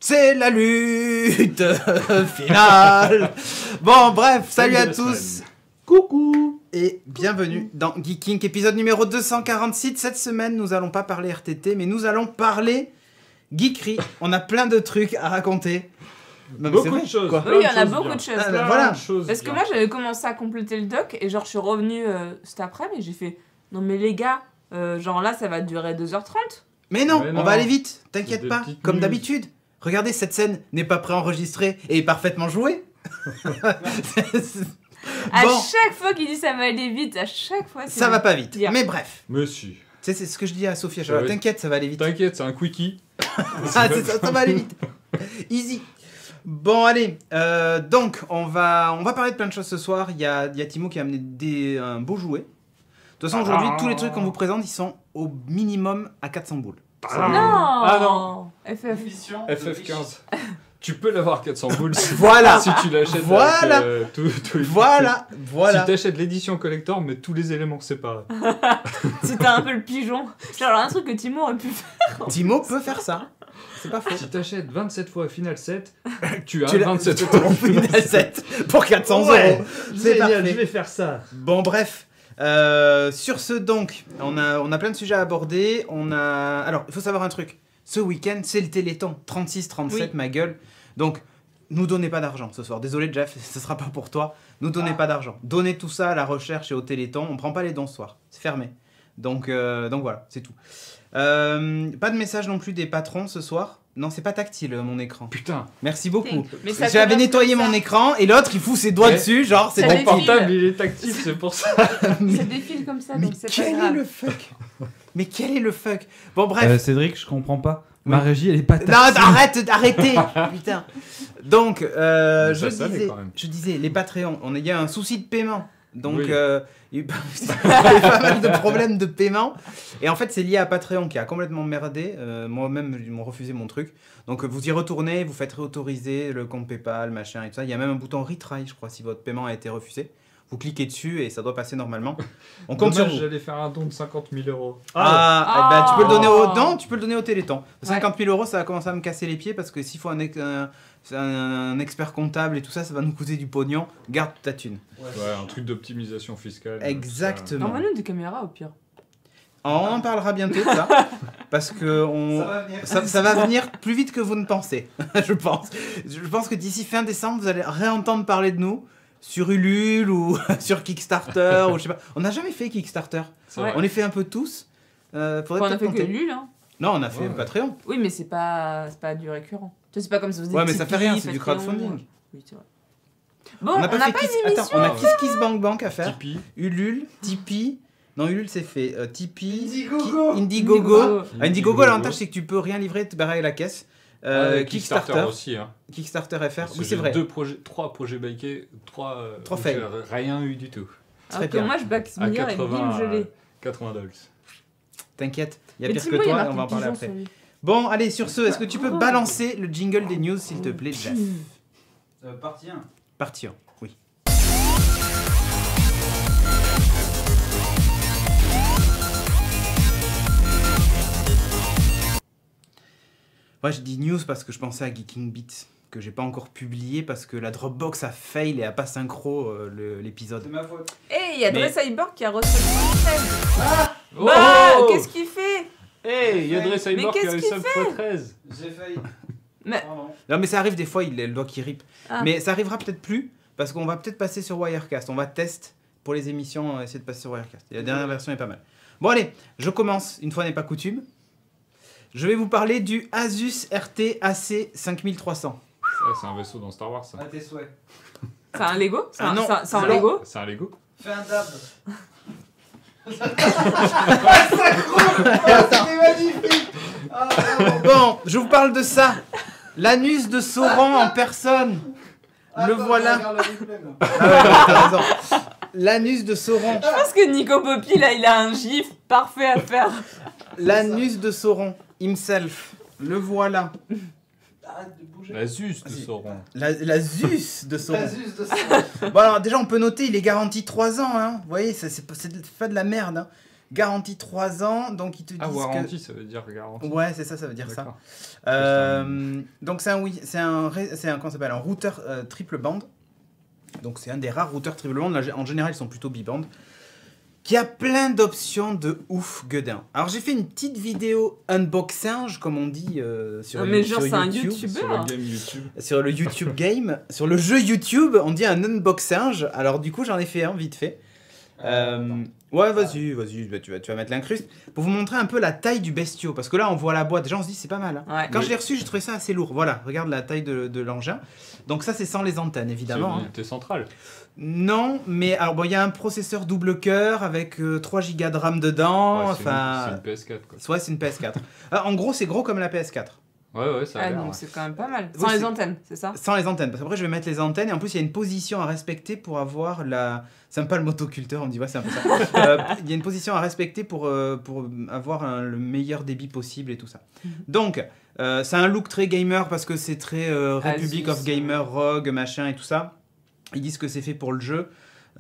C'est la lutte finale. Bon, bref, salut à tous. Coucou et bienvenue dans Geeking, épisode numéro 246. Cette semaine, nous allons pas parler RTT, mais nous allons parler geekerie. On a plein de trucs à raconter. Non, beaucoup de choses. Oui, il y en a beaucoup de choses. Voilà. Parce que moi, j'avais commencé à compléter le doc et genre, je suis revenue cet après-midi et j'ai fait non, mais les gars, genre là, ça va durer 2h30. Mais non, on va aller vite, t'inquiète pas, comme d'habitude. Regardez, cette scène n'est pas préenregistrée et est parfaitement jouée. À chaque fois qu'il dit ça va aller vite, à chaque fois ça va pas vite. Dire. Mais bref. Monsieur. C'est ce que je dis à Sophia. T'inquiète, ça va aller vite. T'inquiète, c'est un quickie. Ça va aller vite. Easy. Bon, allez. Donc, on va parler de plein de choses ce soir. Il y a Timo qui a amené un beau jouet. De toute façon, aujourd'hui, tous les trucs qu'on vous présente, ils sont au minimum à 400 boules. Non. FF15. Tu peux l'avoir 400 boules voilà. Si tu l'achètes voilà. avec tout voilà. Si t'achètes l'édition collector, mais tous les éléments séparés. Si t'as un peu le pigeon. Genre un truc que Timo aurait pu faire. Timo peut faire ça. C'est pas faux. Si t'achètes 27 fois Final 7, tu as 27 fois Final 7 pour 400 ouais. €. C'est génial, je vais faire ça. Bon, bref. Sur ce, donc, on a plein de sujets à aborder. Alors, il faut savoir un truc. Ce week-end, c'est le Téléthon. 36-37, oui. Ma gueule. Donc, nous donnez pas d'argent ce soir. Désolé, Jeff, ce sera pas pour toi. Nous donnez pas d'argent. Donnez tout ça à la recherche et au Téléthon. On prend pas les dons ce soir. C'est fermé. Donc voilà, c'est tout. Pas de message non plus des patrons ce soir. Non, c'est pas tactile mon écran. Putain. Merci beaucoup. J'avais nettoyé mon écran et l'autre il fout ses doigts dessus, genre c'est mon portable, il est tactile, c'est pour ça. Ça défile comme ça, donc c'est pas grave. Quel est le fuck? Mais quel est le fuck? Bon, bref. Cédric, je comprends pas. Ma régie, elle est pas tactile. Non, arrêtez. Putain. Donc, je disais, les Patreons, il y a un souci de paiement. Donc, il y a eu pas mal de problèmes de paiement. Et en fait, c'est lié à Patreon qui a complètement merdé. Moi-même, ils m'ont refusé mon truc. Donc, vous y retournez, vous faites réautoriser le compte PayPal, machin et tout ça. Il y a même un bouton retry, je crois, si votre paiement a été refusé. Vous cliquez dessus et ça doit passer normalement. On compte sur vous. J'allais faire un don de 50 000 €. Tu peux le donner tu peux le donner au Téléthon. 50 000 €, ça va commencer à me casser les pieds parce que s'il faut un expert comptable et tout ça, ça va nous coûter du pognon. Garde ta thune. Ouais, un truc d'optimisation fiscale. Exactement. Envoie-nous des caméras au pire. On en parlera bientôt, ça. Parce que ça va venir plus vite que vous ne pensez, je pense. Je pense que d'ici fin décembre, vous allez réentendre parler de nous. Sur Ulule ou sur Kickstarter ou je sais pas. On n'a jamais fait Kickstarter. On les fait un peu tous. On a fait que Ulule. Hein. Non, on a fait Patreon. Oui, mais c'est pas du récurrent. C'est pas comme ça. Ouais, mais ça fait rien, c'est du crowdfunding. Oui, c'est vrai. Bon, on n'a pas une émission. Attends, on a KissKissBankBank à faire. Tipeee. Ulule, Tipeee. Non, Ulule c'est fait. Tipeee. Indiegogo. Indiegogo, l'avantage c'est que tu peux rien livrer, te barrer à la caisse. Kickstarter aussi. Hein. Kickstarter FR, oui c'est vrai. 3 projets bikés, 3 fails. Rien eu du tout. Très bien. Moi je back meilleur et bim je l'ai. $80. T'inquiète, il y a pire que toi et on va en parler après. Bon, allez, sur ce, est-ce que tu peux balancer le jingle des news s'il te plaît, Jeff? Partie 1. Partie 1, oui. Moi je dis news parce que je pensais à Geeking Beats que j'ai pas encore publié parce que la Dropbox a fail et a pas synchro l'épisode. C'est ma faute. Il y a Dre Cyborg qui a reçu le 13. Qu'est-ce qu'il fait? Il y a Dre Cyborg qui a reçu le 13. J'ai failli. Non mais ça arrive des fois, il a le doigt qui rip. Mais ça arrivera peut-être plus parce qu'on va peut-être passer sur Wirecast. On va tester pour les émissions, essayer de passer sur Wirecast. La dernière version est pas mal. Bon allez, je commence, une fois n'est pas coutume. Je vais vous parler du Asus RT AC 5300. C'est un vaisseau dans Star Wars, ça. À tes souhaits. C'est un Lego? C'est un Lego? C'est un Lego? Fais un dab. C'est magnifique. Bon, je vous parle de ça. L'anus de Sauron en personne. Le voilà. T'as raison. L'anus de Sauron. Je pense que Nico Poppy, là, il a un gif parfait à faire. L'anus de Sauron, himself. Le voilà. Arrête de bouger. La Zeus de Sauron. La Zeus de Sauron. La Zeus de Sauron. Bon alors déjà on peut noter, il est garanti 3 ans. Hein. Vous voyez, c'est pas de la merde. Hein. Garantie 3 ans, donc ils te disent warranty, ça veut dire garantie. Ouais, c'est ça, ça veut dire ça. Donc c'est un routeur triple bande. Donc c'est un des rares routeurs triple bande. Là, en général, ils sont plutôt biband. Qui a plein d'options de ouf gueudin. Alors j'ai fait une petite vidéo unboxing, comme on dit sur genre c'est un YouTuber. Sur le YouTube Game, sur le jeu YouTube, on dit un unboxing. Alors du coup j'en ai fait un vite fait. Ouais, vas-y, tu vas mettre l'incruste. Pour vous montrer un peu la taille du bestiau. Parce que là, on voit la boîte. Déjà, on se dit, c'est pas mal. Hein. Ouais. Quand je l'ai reçu, j'ai trouvé ça assez lourd. Voilà, regarde la taille de l'engin. Donc ça, c'est sans les antennes, évidemment. C'est une unité centrale. Non, mais alors bon, il y a un processeur double cœur avec 3 Go de RAM dedans. Ouais, c'est une PS4, quoi. Ouais, c'est une PS4. En gros, c'est gros comme la PS4. Ouais, ça a l'air. Donc c'est quand même pas mal. Sans les antennes, c'est ça? Sans les antennes, parce qu'après je vais mettre les antennes et en plus il y a une position à respecter pour avoir la... C'est un peu le motoculteur, on me dit ouais c'est un peu ça. Il y a une position à respecter pour avoir le meilleur débit possible et tout ça. Donc, c'est un look très gamer parce que c'est très Republic of Gamer, Rogue, machin et tout ça. Ils disent que c'est fait pour le jeu.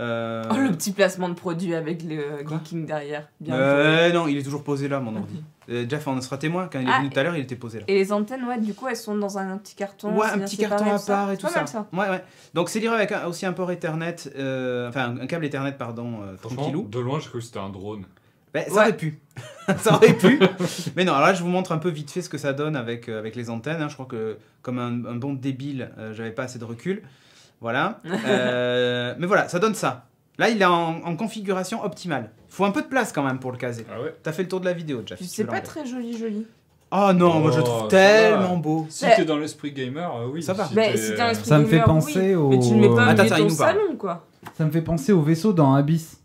Oh, le petit placement de produit avec le geeking derrière. Bien non, il est toujours posé là, mon ordi. Jeff en sera témoin, quand il est venu tout à l'heure, il était posé là. Et les antennes, ouais, du coup, elles sont dans un petit carton. Ouais, un petit carton à part et tout ça. ça. Ouais. Donc c'est livré avec aussi un port Ethernet, enfin un câble Ethernet, pardon, tranquillou. De loin, je crois que c'était un drone. Ça aurait pu. Ça aurait pu. Mais non, alors là, je vous montre un peu vite fait ce que ça donne avec les antennes. Hein. Je crois que, comme un bon débile, j'avais pas assez de recul. Voilà. Mais voilà, ça donne ça. Là, il est en configuration optimale. Il faut un peu de place quand même pour le caser. Ah ouais. T'as fait le tour de la vidéo, Jeff. C'est pas très joli. Oh non, moi je le trouve tellement beau. Si t'es dans l'esprit gamer, oui. Ça va. Si t'es dans l'esprit ça gamer, me fait penser au... Mais tu ne mets pas Attends, dans ton salon, quoi. Ça me fait penser au vaisseau dans Abyss.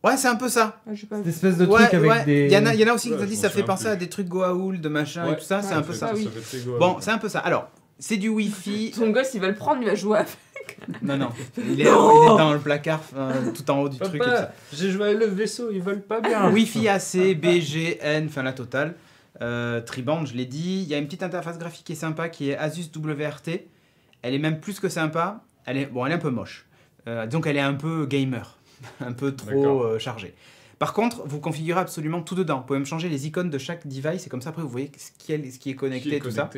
Ouais, c'est un peu ça. Cette espèce de truc avec des... Il y en a aussi qui t'ont dit ça fait penser à des trucs Goa'uld, de machin et tout ça. C'est un peu ça. Bon, c'est un peu ça. Alors, c'est du Wi-Fi. Ton gosse, il va le prendre, il va jouer avec. Non. Il est dans le placard, tout en haut du truc. J'ai joué avec le vaisseau, ils veulent pas bien. Wi-Fi AC, BG, N, enfin la totale. Triband, je l'ai dit. Il y a une petite interface graphique qui est sympa, qui est Asus WRT. Elle est même plus que sympa. Elle est un peu moche. Disons qu'elle est un peu gamer, un peu trop chargée. Par contre, vous configurez absolument tout dedans. Vous pouvez même changer les icônes de chaque device et comme ça, après, vous voyez ce qui est connecté, tout ça.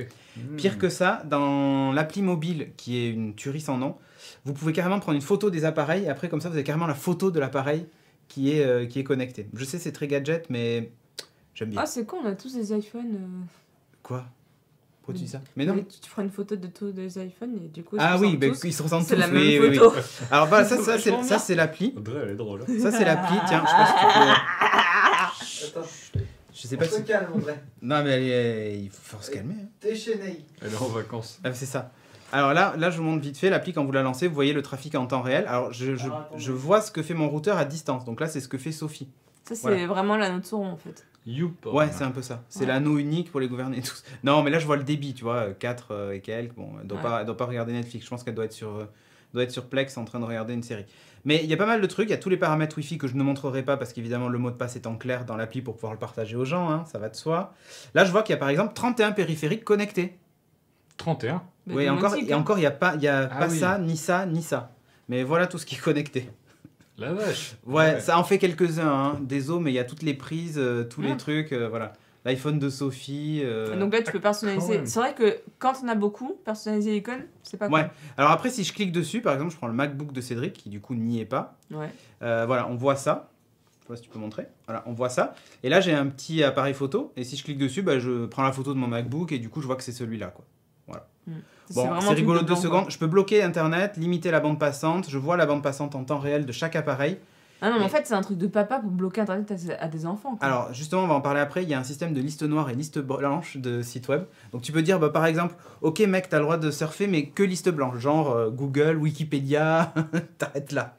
Pire que ça, dans l'appli mobile, qui est une tuerie sans nom, vous pouvez carrément prendre une photo des appareils et après, comme ça, vous avez carrément la photo de l'appareil qui est connecté. Je sais, c'est très gadget, mais j'aime bien. Ah, c'est con, on a tous des iPhones. Quoi? Pourquoi tu dis ça? Mais non. Mais tu feras une photo de tous des iPhones et du coup. Ils se ressemblent tous. C'est la même photo. Oui. Alors, voilà, ça c'est l'appli. Audrey, elle est drôle. Ça, c'est l'appli. Tiens, je sais pas si tu peux. Attends. Je sais pas si. calme, Audrey. Non, mais il faut se calmer. Hein. T'es chez Ney. Elle est en vacances. C'est ça. Alors là, je vous montre vite fait l'appli quand vous la lancez. Vous voyez le trafic en temps réel. Alors, je vois ce que fait mon routeur à distance. Donc là, c'est ce que fait Sophie. Ça, c'est vraiment l'anneau de Sauron en fait. Ouais, c'est un peu ça. C'est l'anneau unique pour les gouverner tous. Non, mais là, je vois le débit, tu vois, 4 et quelques. Bon, elle doit pas regarder Netflix. Je pense qu'elle doit être sur Plex en train de regarder une série. Mais il y a pas mal de trucs. Il y a tous les paramètres Wi-Fi que je ne montrerai pas parce qu'évidemment, le mot de passe est en clair dans l'appli pour pouvoir le partager aux gens. Hein, ça va de soi. Là, je vois qu'il y a par exemple 31 périphériques connectés. 31 Oui, et encore, il n'y a pas, ça, ni ça, ni ça. Mais voilà tout ce qui est connecté. La vache. Ouais, ça en fait quelques-uns, hein. Désolé, mais il y a toutes les prises, tous les trucs, voilà. L'iPhone de Sophie. Donc là, tu peux personnaliser. C'est vrai que quand on a beaucoup, personnaliser l'icône, c'est pas cool. Ouais. Alors après, si je clique dessus, par exemple, je prends le MacBook de Cédric, qui du coup n'y est pas. Ouais. Voilà, on voit ça. Je sais pas si tu peux montrer. Voilà, on voit ça. Et là, j'ai un petit appareil photo. Et si je clique dessus, je prends la photo de mon MacBook et du coup, je vois que c'est celui-là, quoi. Voilà. Bon, c'est rigolo 2 secondes. Je peux bloquer Internet, limiter la bande passante. Je vois la bande passante en temps réel de chaque appareil. Ah non, mais en fait, c'est un truc de papa pour bloquer Internet à des enfants. Quoi. Alors, justement, on va en parler après. Il y a un système de liste noire et liste blanche de sites web. Donc, tu peux dire, par exemple, ok, mec, t'as le droit de surfer, mais que liste blanche. Genre Google, Wikipédia, t'arrêtes là.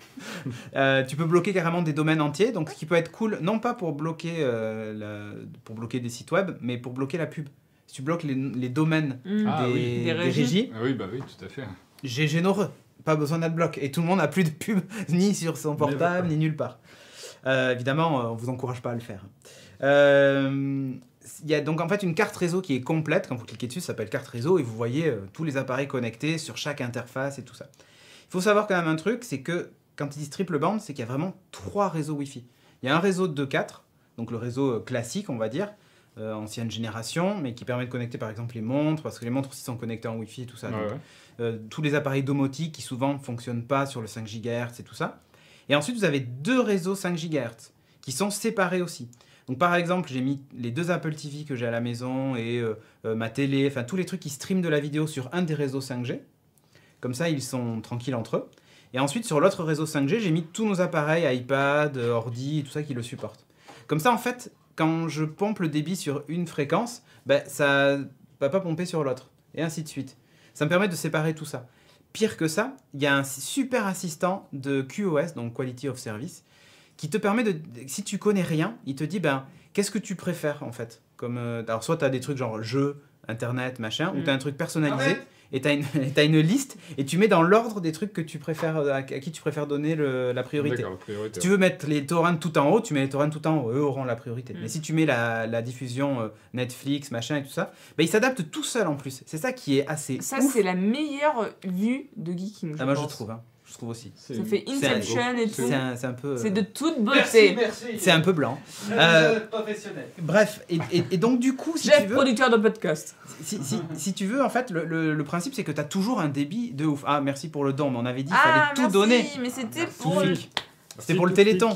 Tu peux bloquer carrément des domaines entiers. Donc, ce qui peut être cool, non pas pour bloquer des sites web, mais pour bloquer la pub. Si tu bloques les domaines des régies, oui, bah oui, tout à fait. généreux. Pas besoin d'adblock. Et tout le monde n'a plus de pub ni sur son portable, ni nulle part. Évidemment, on ne vous encourage pas à le faire. Il y a donc en fait une carte réseau qui est complète. Quand vous cliquez dessus, ça s'appelle carte réseau et vous voyez tous les appareils connectés sur chaque interface et tout ça. Il faut savoir quand même un truc, c'est que quand ils disent triple bande, c'est qu'il y a vraiment 3 réseaux Wi-Fi. Il y a un réseau de 4, donc le réseau classique, on va dire, ancienne génération, mais qui permet de connecter par exemple les montres, parce que les montres aussi sont connectées en Wi-Fi et tout ça. Donc, tous les appareils domotiques qui souvent ne fonctionnent pas sur le 5 GHz et tout ça. Et ensuite, vous avez 2 réseaux 5 GHz qui sont séparés aussi. Donc par exemple, j'ai mis les 2 Apple TV que j'ai à la maison et ma télé, enfin tous les trucs qui streament de la vidéo sur un des réseaux 5G. Comme ça, ils sont tranquilles entre eux. Et ensuite, sur l'autre réseau 5G, j'ai mis tous nos appareils, iPad, ordi, et tout ça qui le supportent. Comme ça, en fait, quand je pompe le débit sur une fréquence, ben, ça ne va pas pomper sur l'autre. Et ainsi de suite. Ça me permet de séparer tout ça. Pire que ça, il y a un super assistant de QoS, donc Quality of Service, qui te permet de... Si tu connais rien, il te dit, ben, qu'est-ce que tu préfères, en fait comme, alors, soit tu as des trucs genre jeux, internet, machin, ou tu as un truc personnalisé, et tu as une liste, et tu mets dans l'ordre des trucs que tu préfères, à qui tu préfères donner la priorité. Si tu veux mettre les torrents tout en haut, tu mets les torrents tout en haut, eux auront la priorité. Mais si tu mets la diffusion Netflix, machin et tout ça, ben, il s'adapte tout seul en plus. C'est ça qui est assez Ça, ouf. c'est la meilleure vue de Geeking, moi je trouve, hein. Je trouve aussi. Ça fait Inception et tout. C'est un peu... C'est de toute beauté. Merci. C'est un peu blanc. Professionnel. Bref, et donc du coup, si Chef tu veux... producteur de podcast. Si tu veux, en fait, le principe, c'est que tu as toujours un débit de ouf. Ah, merci pour le don, mais on avait dit qu'il fallait tout merci, donner. Mais c'était Tout pour... flic. C'était pour le Téléthon.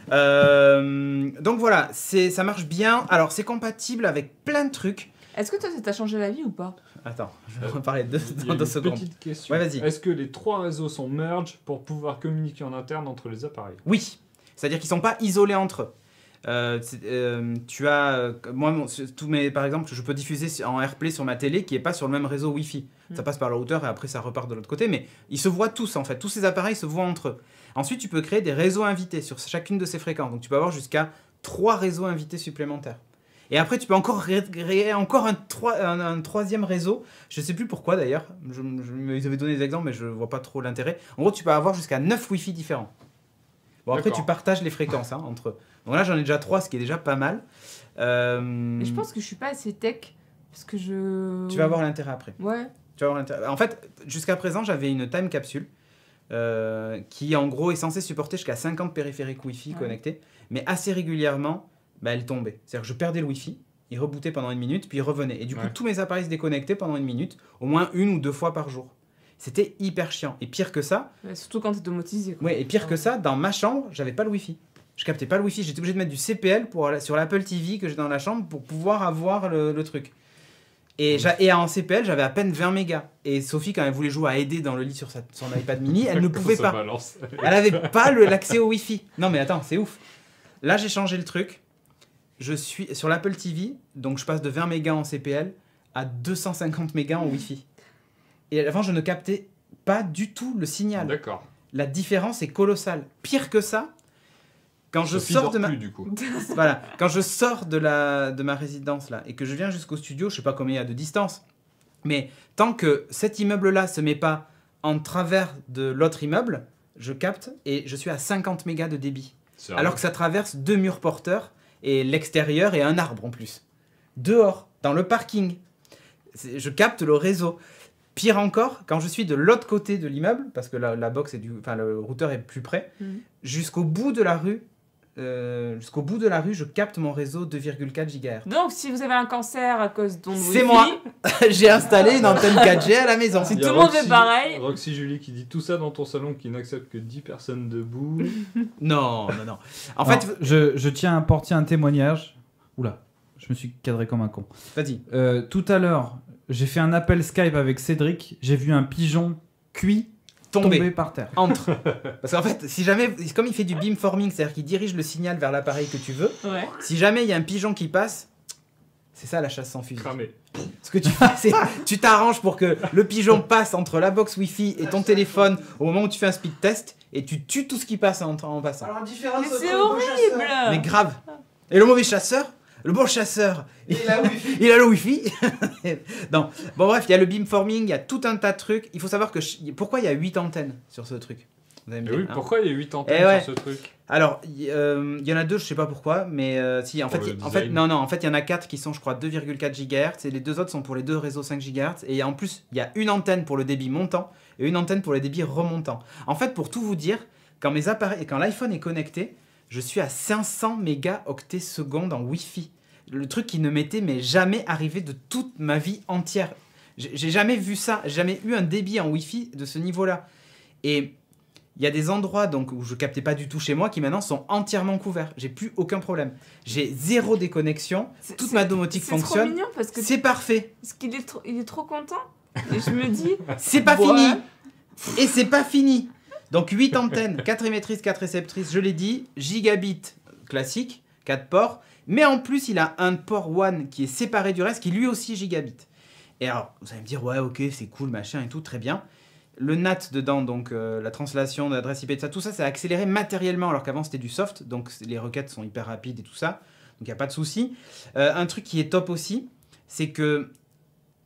Donc voilà, ça marche bien. Alors, c'est compatible avec plein de trucs. Est-ce que toi, ça t'a changé la vie ou pas? Attends, je vais en parler Il y a dans 2 une secondes. petite question. Ouais, vas-y. Est-ce que les 3 réseaux sont merge pour pouvoir communiquer en interne entre les appareils? Oui, c'est-à-dire qu'ils sont pas isolés entre eux. Tu as, moi, par exemple, je peux diffuser en AirPlay sur ma télé qui est pas sur le même réseau Wi-Fi. Ça passe par le routeur et après ça repart de l'autre côté, mais ils se voient tous en fait. Tous ces appareils se voient entre eux. Ensuite, tu peux créer des réseaux invités sur chacune de ces fréquences. Donc, tu peux avoir jusqu'à 3 réseaux invités supplémentaires. Et après, tu peux encore créer encore un 3e réseau. Je ne sais plus pourquoi d'ailleurs. Ils avaient donné des exemples, mais je ne vois pas trop l'intérêt. En gros, tu peux avoir jusqu'à 9 Wi-Fi différents. Bon, après, tu partages les fréquences entre eux. Donc là, j'en ai déjà 3, ce qui est déjà pas mal. Mais je pense que je suis pas assez tech. Parce que je... Tu vas avoir l'intérêt après. Ouais. Tu vas avoir l'intérêt. En fait, jusqu'à présent, j'avais une time capsule qui, en gros, est censée supporter jusqu'à 50 périphériques Wi-Fi connectés. Mais assez régulièrement, elle tombait. C'est-à-dire que je perdais le Wi-Fi, il rebootait pendant 1 minute, puis il revenait. Et du coup, tous mes appareils se déconnectaient pendant 1 minute, au moins 1 ou 2 fois par jour. C'était hyper chiant. Et pire que ça... surtout quand t'es domotisé. Ouais, et pire que ça, dans ma chambre, j'avais pas le Wi-Fi. Je captais pas le Wi-Fi. J'étais obligé de mettre du CPL sur l'Apple TV que j'ai dans la chambre pour pouvoir avoir le truc. Et en CPL, j'avais à peine 20 mégas. Et Sophie, quand elle voulait jouer à aider dans le lit sur son iPad mini, elle ne pouvait pas. Elle avait pas l'accès au Wi-Fi. Non mais attends, c'est ouf. Là, j'ai changé le truc. Je suis sur l'Apple TV, donc je passe de 20 mégas en CPL à 250 mégas en Wi-Fi. Et avant, je ne captais pas du tout le signal. D'accord. La différence est colossale. Pire que ça, quand je sors de ma... du coup. Voilà, quand je sors de ma résidence là et que je viens jusqu'au studio, je sais pas combien il y a de distance, mais tant que cet immeuble-là se met pas en travers de l'autre immeuble, je capte et je suis à 50 mégas de débit. Alors que ça traverse 2 murs porteurs et l'extérieur et un arbre en plus. Dehors, dans le parking, je capte le réseau. Pire encore, quand je suis de l'autre côté de l'immeuble, parce que la box le routeur est plus près, jusqu'au bout de la rue, je capte mon réseau 2,4 GHz. Donc, si vous avez un cancer à cause de c'est moi. J'ai installé une antenne 4G à la maison. Si tout le monde fait pareil. Roxy Julie qui dit tout ça dans ton salon qui n'accepte que 10 personnes debout. Non. En fait, je tiens à apporter un témoignage. Oula, je me suis cadré comme un con. Vas-y. Tout à l'heure, j'ai fait un appel Skype avec Cédric. J'ai vu un pigeon cuit tomber par terre. Parce qu'en fait, si jamais, comme il fait du beamforming, c'est-à-dire qu'il dirige le signal vers l'appareil que tu veux, si jamais il y a un pigeon qui passe, c'est ça la chasse sans fusil. Cramé. Ce que tu fais, c'est tu t'arranges pour que le pigeon passe entre la box Wi-Fi et ton téléphone au moment où tu fais un speed test et tu tues tout ce qui passe en passant. Alors, différence Mais c'est horrible. Mais grave. Et le mauvais chasseur, le bon chasseur, il a Wi-Fi. Il a le Wi-Fi. Non. Bon bref, il y a le beamforming, il y a tout un tas de trucs. Il faut savoir que pourquoi il y a 8 antennes sur ce truc. Vous allez me dire, pourquoi il y a 8 antennes sur ce truc? Alors, il y en a 2, je sais pas pourquoi, mais si, en fait, il y en a 4 qui sont, je crois, 2,4 GHz et les 2 autres sont pour les 2 réseaux 5 GHz. Et en plus, il y a une antenne pour le débit montant et une antenne pour le débit remontant. En fait, pour tout vous dire, quand l'iPhone est connecté, je suis à 500 mégaoctets secondes en Wi-Fi. Le truc qui ne m'était mais jamais arrivé de toute ma vie entière. J'ai jamais vu ça, jamais eu un débit en Wi-Fi de ce niveau-là. Et il y a des endroits donc, où je captais pas du tout chez moi qui maintenant sont entièrement couverts. J'ai plus aucun problème. J'ai zéro déconnexion, toute ma domotique fonctionne. C'est trop mignon parce que c'est parfait. Parce qu'il est il est trop content. Et je me dis... c'est pas fini. Et c'est pas fini. Donc 8 antennes, 4 émettrices, 4 réceptrices, je l'ai dit, gigabit classique, 4 ports. Mais en plus, il a un port WAN qui est séparé du reste, qui lui aussi gigabit. Et alors, vous allez me dire, ouais, ok, c'est cool, machin et tout, très bien. Le NAT dedans, donc la translation de l'adresse IP, tout ça a accéléré matériellement, alors qu'avant c'était du soft, donc les requêtes sont hyper rapides et tout ça, donc il n'y a pas de souci. Un truc qui est top aussi, c'est que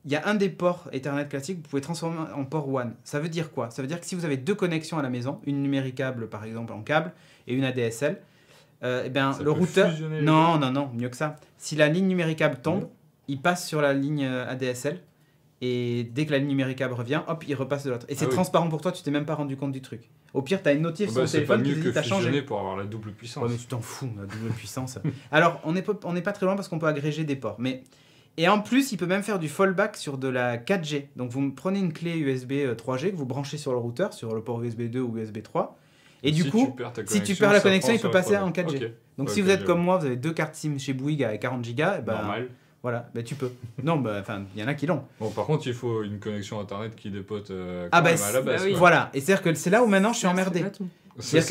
il y a un des ports Ethernet classique, vous pouvez transformer en port WAN. Ça veut dire quoi? Ça veut dire que si vous avez 2 connexions à la maison, une numéricable par exemple en câble et une ADSL, eh ben, le routeur... Non, mieux que ça. Si la ligne numéricable tombe, il passe sur la ligne ADSL. Et dès que la ligne numéricable revient, hop, il repasse de l'autre. Et c'est transparent pour toi, tu t'es même pas rendu compte du truc. Au pire, tu as une notif sur le téléphone qui te dit que t'as changé. Pour avoir la double puissance. Ouais, mais tu t'en fous, la double puissance. Alors, on n'est pas très loin parce qu'on peut agréger des ports. Et en plus, il peut même faire du fallback sur de la 4G. Donc, vous prenez une clé USB 3G que vous branchez sur le routeur, sur le port USB 2 ou USB 3. Et du coup, si tu perds la connexion, il peut passer en 4G. Okay. Donc, si vous êtes comme moi, vous avez 2 cartes SIM chez Bouygues à 40 Go, normal. Voilà, tu peux. Non, il y en a qui l'ont. Bon, par contre, il faut une connexion internet qui dépote même à la base. Oui. Voilà, et c'est-à-dire que c'est là où maintenant je suis emmerdé. C'est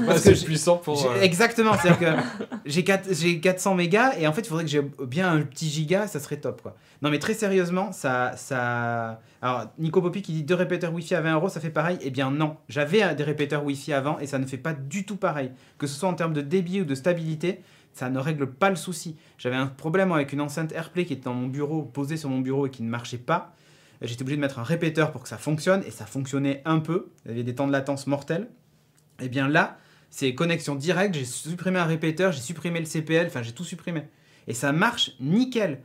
pas assez puissant pour... Exactement, c'est-à-dire que j'ai 400 mégas et en fait, il faudrait que j'ai bien un petit giga, ça serait top, quoi. Non, mais très sérieusement, ça... Alors, Nico Poppy qui dit 2 répéteurs Wi-Fi à 20 €, ça fait pareil. Eh bien non, j'avais des répéteurs Wi-Fi avant et ça ne fait pas du tout pareil. Que ce soit en termes de débit ou de stabilité, ça ne règle pas le souci. J'avais un problème avec une enceinte AirPlay qui était dans mon bureau, posée sur mon bureau et qui ne marchait pas. J'étais obligé de mettre un répéteur pour que ça fonctionne et ça fonctionnait un peu. Il y avait des temps de latence mortels. Et bien là, c'est connexion directe. J'ai supprimé un répéteur, j'ai supprimé le CPL, enfin j'ai tout supprimé. Et ça marche nickel.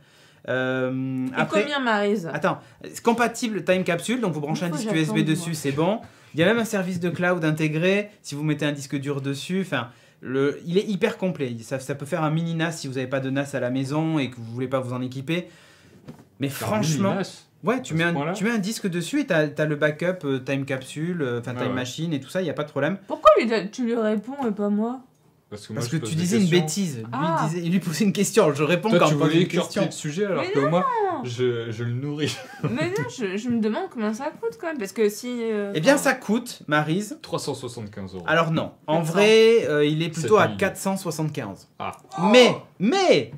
Après, combien, Maryse? Attends, c'est compatible time capsule, donc vous branchez un disque USB dessus, c'est bon. Il y a même un service de cloud intégré si vous mettez un disque dur dessus. Enfin, il est hyper complet. Ça peut faire un mini NAS si vous n'avez pas de NAS à la maison et que vous voulez pas vous en équiper. Mais franchement, ouais, tu mets un disque dessus et tu as le backup time capsule, time machine et tout ça, il n'y a pas de problème. Pourquoi tu lui réponds et pas moi? Parce que tu disais une bêtise. Il lui posait une question. Je réponds quand il pose une question. Le sujet alors que moi, je le nourris. Mais non, je me demande combien ça coûte quand même. Parce que si. Eh bien, ça coûte, Maryse. 375 €. Alors non. En vrai, il est plutôt à 475. Ah. Mais.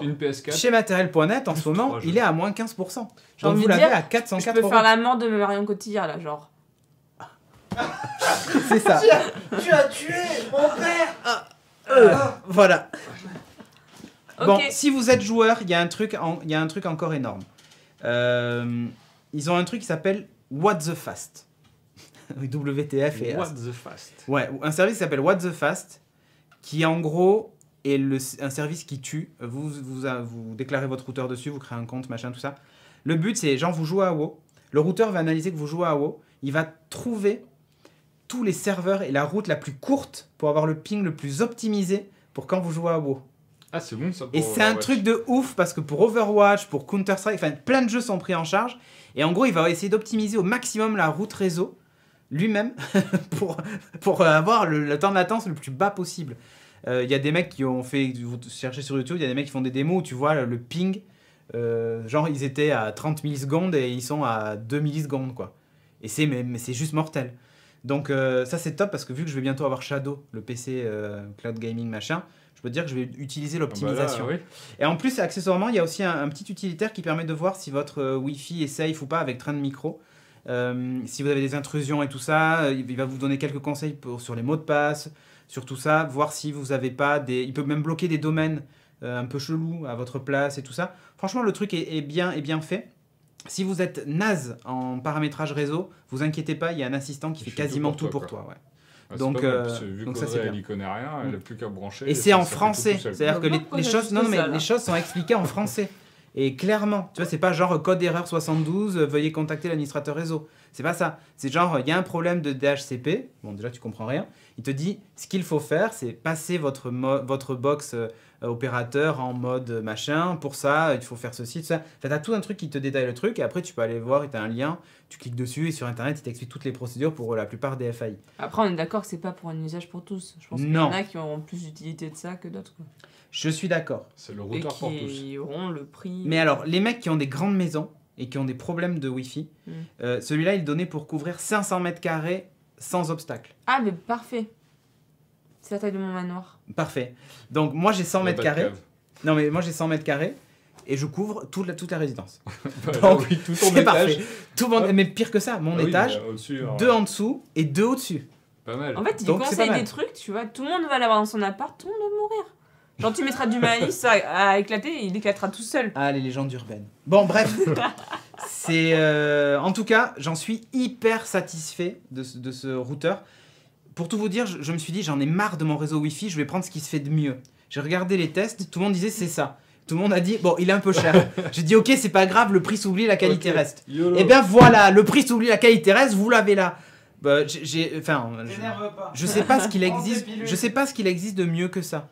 Une PS4. Chez Matériel.net, en ce moment, il est à moins 15%. Donc vous l'avez à 404 €. Je peux faire la mort de Marion Cotillard là, genre. C'est ça. Tu as tué mon père. Voilà. Okay. Bon, si vous êtes joueur, il y a un truc encore énorme. Ils ont un truc qui s'appelle What the Fast. WTF et What the Fast. Ouais, un service qui s'appelle What the Fast, qui en gros est un service qui tue. Vous déclarez votre routeur dessus, vous créez un compte, machin, tout ça. Le but, c'est genre vous jouez à WoW. Le routeur va analyser que vous jouez à WoW. Il va trouver tous les serveurs et la route la plus courte pour avoir le ping le plus optimisé pour quand vous jouez à WoW. Ah, c'est bon ça. Et c'est un truc de ouf parce que pour Overwatch, pour Counter-Strike, enfin plein de jeux sont pris en charge. Et en gros, il va essayer d'optimiser au maximum la route réseau lui-même pour avoir le temps de latence le plus bas possible. Il y a des mecs qui ont fait, vous cherchez sur YouTube, il y a des mecs qui font des démos où tu vois le ping, genre ils étaient à 30 millisecondes et ils sont à 2 millisecondes quoi. Et c'est juste mortel. Donc ça c'est top parce que vu que je vais bientôt avoir Shadow, le PC cloud gaming machin, je peux te dire que je vais utiliser l'optimisation. Oui. Et en plus accessoirement il y a aussi un petit utilitaire qui permet de voir si votre Wi-Fi est safe ou pas avec Trend Micro. Si vous avez des intrusions et tout ça, il va vous donner quelques conseils sur les mots de passe, sur tout ça, voir si vous n'avez pas des... Il peut même bloquer des domaines un peu chelous à votre place et tout ça. Franchement le truc est bien fait. Si vous êtes naze en paramétrage réseau, vous inquiétez pas, il y a un assistant qui fait quasiment tout pour toi. Ouais. Ah, donc ça c'est bien. Elle y connaît rien, elle n'a plus qu'à brancher. Et c'est en français, c'est-à-dire que les choses sont expliquées en français. Et clairement, tu vois, c'est pas genre code erreur 72, veuillez contacter l'administrateur réseau. C'est pas ça. C'est genre, il y a un problème de DHCP. Bon, déjà, tu comprends rien. Il te dit, ce qu'il faut faire, c'est passer votre box opérateur en mode machin. Pour ça, il faut faire ceci, tout ça. Enfin, t'as tout un truc qui te détaille le truc. Et après, tu peux aller voir, et t'as un lien. Tu cliques dessus et sur Internet, il t'explique toutes les procédures pour la plupart des FAI. Après, on est d'accord que c'est pas pour un usage pour tous. Je pense qu'il y en a qui auront plus d'utilité de ça que d'autres. Je suis d'accord. C'est le routeur pour tous. Et qui auront le prix... Mais alors, les mecs qui ont des grandes maisons et qui ont des problèmes de Wi-Fi, celui-là, il donnait pour couvrir 500 mètres carrés sans obstacle. Ah, mais parfait. C'est la taille de mon manoir. Parfait. Donc, moi, j'ai 100 mètres carrés. Non, mais moi, j'ai 100 mètres carrés et je couvre toute la résidence. Donc, oui, tout ton étage. Parfait. Tout mais pire que ça, mon étage, deux en dessous et deux au-dessus. Pas mal. En fait, il conseille des trucs, tu vois, tout le monde va l'avoir dans son appart, tout le monde va mourir. Genre, tu mettras du maïs à éclater, il éclatera tout seul. Ah, les légendes urbaines. Bon, bref. C'est en tout cas, j'en suis hyper satisfait de ce routeur. Pour tout vous dire, je me suis dit, j'en ai marre de mon réseau Wi-Fi, je vais prendre ce qui se fait de mieux. J'ai regardé les tests, tout le monde disait c'est ça. Tout le monde a dit, bon, il est un peu cher. J'ai dit, ok, c'est pas grave, le prix s'oublie, la qualité reste. Et bien voilà, le prix s'oublie, la qualité reste, vous l'avez là. Bah, je sais pas ce qu'il existe. Je sais pas ce qu'il existe de mieux que ça.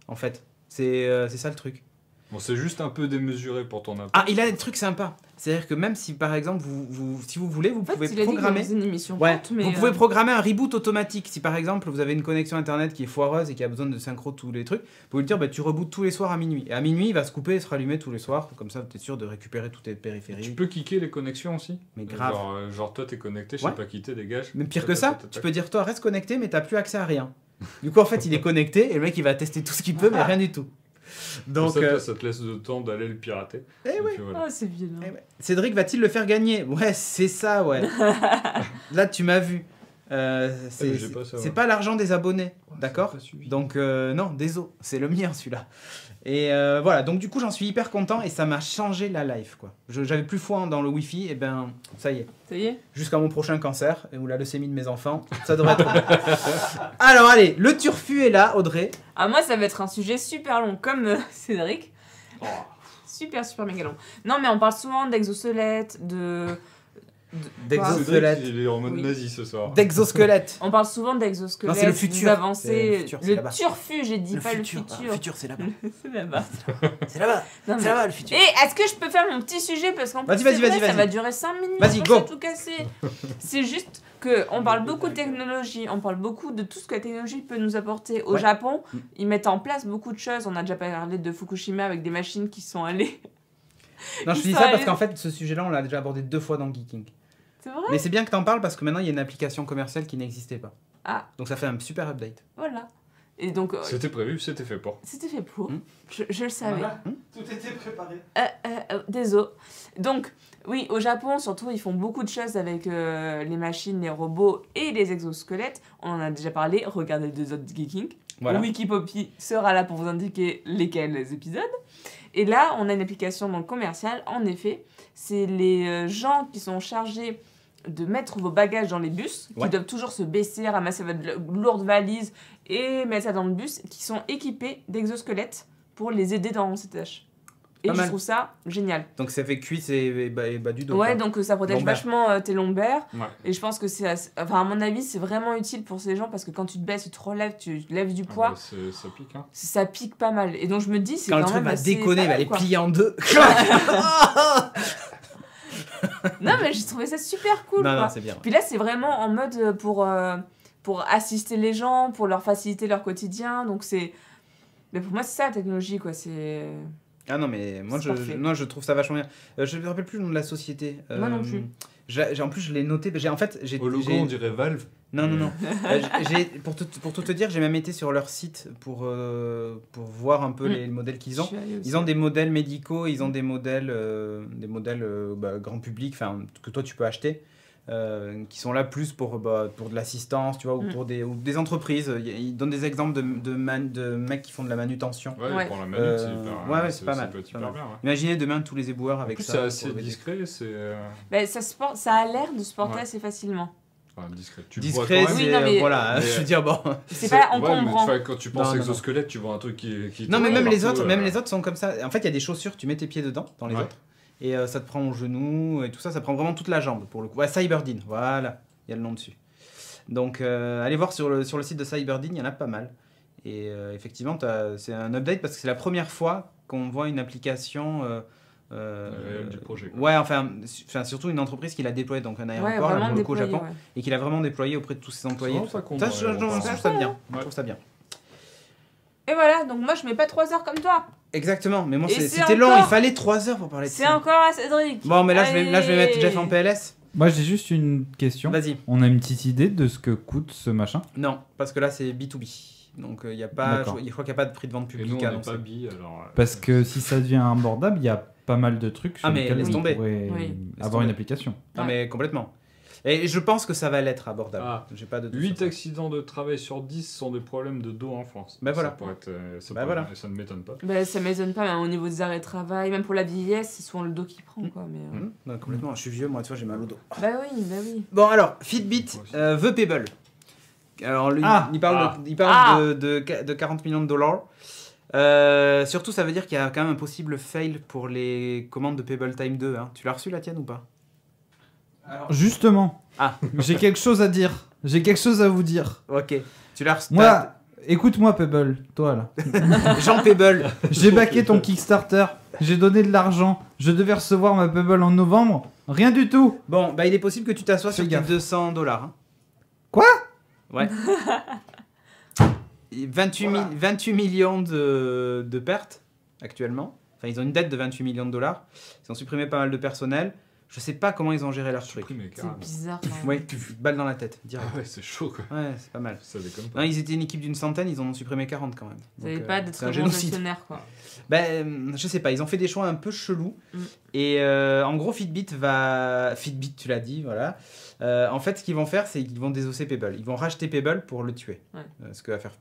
En fait, c'est ça le truc. Bon, c'est juste un peu démesuré pour ton appart. Ah, il a des trucs sympas. C'est-à-dire que même si par exemple si vous voulez, vous pouvez programmer. Vous pouvez programmer un reboot automatique. Si par exemple vous avez une connexion internet qui est foireuse et qui a besoin de synchro tous les trucs, vous pouvez lui dire bah, tu rebootes tous les soirs à minuit. Et à minuit, il va se couper et se rallumer tous les soirs. Comme ça, tu es sûr de récupérer tous tes périphériques. Tu peux kicker les connexions aussi. Mais grave. Genre toi t'es connecté, je sais pas quitter, dégage. Mais pire que ça, tu peux dire toi reste connecté mais t'as plus accès à rien. Du coup en fait il est connecté et le mec il va tester tout ce qu'il peut mais rien du tout. Donc ça te laisse le temps d'aller le pirater. Eh oui. Voilà. Oh, c'est vilain. Eh ouais. Cédric va-t-il le faire gagner? Ouais, c'est ça, ouais. Là, tu m'as vu. C'est pas l'argent des abonnés, d'accord? Donc, non, désolé, c'est le mien, celui-là. Et voilà, donc du coup, j'en suis hyper content et ça m'a changé la life, quoi. J'avais plus foi dans le Wi-Fi, et ben, ça y est. Ça y est. Jusqu'à mon prochain cancer, ou la leucémie de mes enfants, ça devrait être bon. Alors, allez, le turfu est là, Audrey. Ah, moi, ça va être un sujet super long, comme Cédric. Oh. Super méga long. Non, mais on parle souvent d'exosquelettes, d'exosquelettes. Il est en mode nazi ce soir. D'exosquelettes. On parle souvent d'exosquelettes. Non, c'est le futur. Des avancées. Le turfu, j'ai dit, pas futur. le futur. Le futur, c'est là-bas. C'est là-bas. C'est là-bas. C'est là-bas, le futur. Et est-ce que je peux faire mon petit sujet? Parce qu'en plus, ça va durer 5 minutes. Vas-y, go. Tout casser. C'est juste qu'on parle beaucoup de technologie, on parle beaucoup de tout ce que la technologie peut nous apporter. Au Japon, ils mettent en place beaucoup de choses. On a déjà parlé de Fukushima avec des machines qui sont allées... Non, je te dis ça parce qu'en fait, ce sujet-là, on l'a déjà abordé 2 fois dans Geeking. C'est vrai? Mais c'est bien que t'en parles parce que maintenant, il y a une application commerciale qui n'existait pas. Ah. Donc ça fait un super update. Voilà. Et donc... C'était prévu, c'était fait pour. C'était fait pour. Je le savais. Voilà. Tout était préparé. Désolé. Donc, oui, au Japon, surtout, ils font beaucoup de choses avec les machines, les robots et les exosquelettes. On en a déjà parlé. Regardez les 2 autres Geeking. Voilà. Wikipopi sera là pour vous indiquer lesquels épisodes. Et là, on a une application dans le commercial. En effet, c'est les gens qui sont chargés de mettre vos bagages dans les bus, qui doivent toujours se baisser, ramasser votre lourde valise et mettre ça dans le bus, qui sont équipés d'exosquelettes pour les aider dans ces tâches. Et je trouve ça génial. Donc ça fait cuisse et bas du dos. Ouais, donc ça protège vachement tes lombaires. Ouais. Et je pense que c'est... Enfin, à mon avis, c'est vraiment utile pour ces gens parce que quand tu te baisses, tu te relèves, tu lèves du poids. Ça pique, hein. Ça pique pas mal. Et donc je me dis, c'est quand même le truc va déconner, il va les quoi. plier en 2. Non, mais j'ai trouvé ça super cool. Non, quoi. non, c'est bien. Puis là, c'est vraiment en mode pour assister les gens, pour leur faciliter leur quotidien. Donc c'est... Mais pour moi, c'est ça la technologie, quoi. C'est... Ah non, mais moi, je trouve ça vachement bien. Je ne me rappelle plus le nom de la société. Moi non plus. En plus, je l'ai noté. Au logo, on dirait Valve. Non. Pour tout te dire, j'ai même été sur leur site pour voir un peu les modèles qu'ils ont. Ils ont des modèles médicaux, ils ont des modèles grand public, que toi tu peux acheter, qui sont là plus pour de l'assistance, tu vois, ou des entreprises. Ils donnent des exemples de mecs qui font de la manutention. Ouais. Pour la manute, c'est pas mal. Bien, ouais. Imaginez demain tous les éboueurs avec ça. C'est assez discret, c'est... Ben, ça a l'air de se porter assez facilement. Enfin, discret. Discret, c'est... voilà, je veux dire, bon... C'est pas encombrant. Quand tu penses exosquelette, tu vois un truc qui non, mais même les autres sont comme ça. En fait, il y a des chaussures, tu mets tes pieds dedans, dans les autres. Et ça te prend au genou et tout ça, ça prend vraiment toute la jambe pour le coup. Ouais, Cyberdine, voilà, il y a le nom dessus. Donc allez voir sur le site de Cyberdine, il y en a pas mal. Et effectivement, c'est un update parce que c'est la première fois qu'on voit une application... du projet. Ouais, enfin, surtout une entreprise qui l'a déployée, donc un aéroport, là, pour le coup, au Japon, et qui l'a vraiment déployé auprès de tous ses employés. Je trouve ça bien. Et voilà, donc moi je mets pas 3 heures comme toi. Exactement, mais moi c'était long, il fallait 3 heures pour parler de ça. C'est encore à Cédric. Bon, mais là je vais mettre Jeff en PLS. Moi j'ai juste une question. Vas-y. On a une petite idée de ce que coûte ce machin? Non, parce que là c'est B2B. Donc il y a pas, je crois qu'il n'y a pas de prix de vente public. Et nous, on pas bi, alors, parce que si ça devient abordable, il y a pas mal de trucs sur lesquels on pourrait avoir une application. Ah mais complètement. Et je pense que ça va l'être abordable. J'ai pas de 8 accidents de travail sur 10 sont des problèmes de dos en France. Ben voilà. Ça ne m'étonne pas. Ben, ça m'étonne pas, mais au niveau des arrêts de travail, même pour la vieillesse, c'est souvent le dos qui prend. Quoi, mais, complètement, je suis vieux, moi tu vois, j'ai mal au dos. Bah oui. Bon alors, Fitbit veut Pebble. Alors lui, il parle de 40 millions de dollars. Surtout, ça veut dire qu'il y a quand même un possible fail pour les commandes de Pebble Time 2. Hein. Tu l'as reçu la tienne ou pas? Alors, justement, j'ai quelque chose à dire. J'ai quelque chose à vous dire. Ok. Tu l'as reçu. Moi, écoute-moi Pebble, toi là. Jean Pebble. J'ai backé ton Kickstarter. J'ai donné de l'argent. Je devais recevoir ma Pebble en novembre. Rien du tout. Bon, bah il est possible que tu t'assoies sur tes $200. Hein. Quoi? Ouais. 28 millions de pertes actuellement. Enfin, ils ont une dette de 28 millions de dollars. Ils ont supprimé pas mal de personnel. Je sais pas comment ils ont géré leur truc. C'est bizarre. Ouais, balle dans la tête, direct. Ah ouais, c'est chaud quoi. Ouais, c'est pas mal. Ça déconne pas. Non, ils étaient une équipe d'une centaine, ils en ont supprimé 40 quand même. Vous savez pas d'être un gestionnaire quoi. Ben, je sais pas, ils ont fait des choix un peu chelous. Et en gros, Fitbit, tu l'as dit, voilà. En fait, ce qu'ils vont faire, c'est qu'ils vont désosser Pebble. Ils vont racheter Pebble pour le tuer. Ce que va faire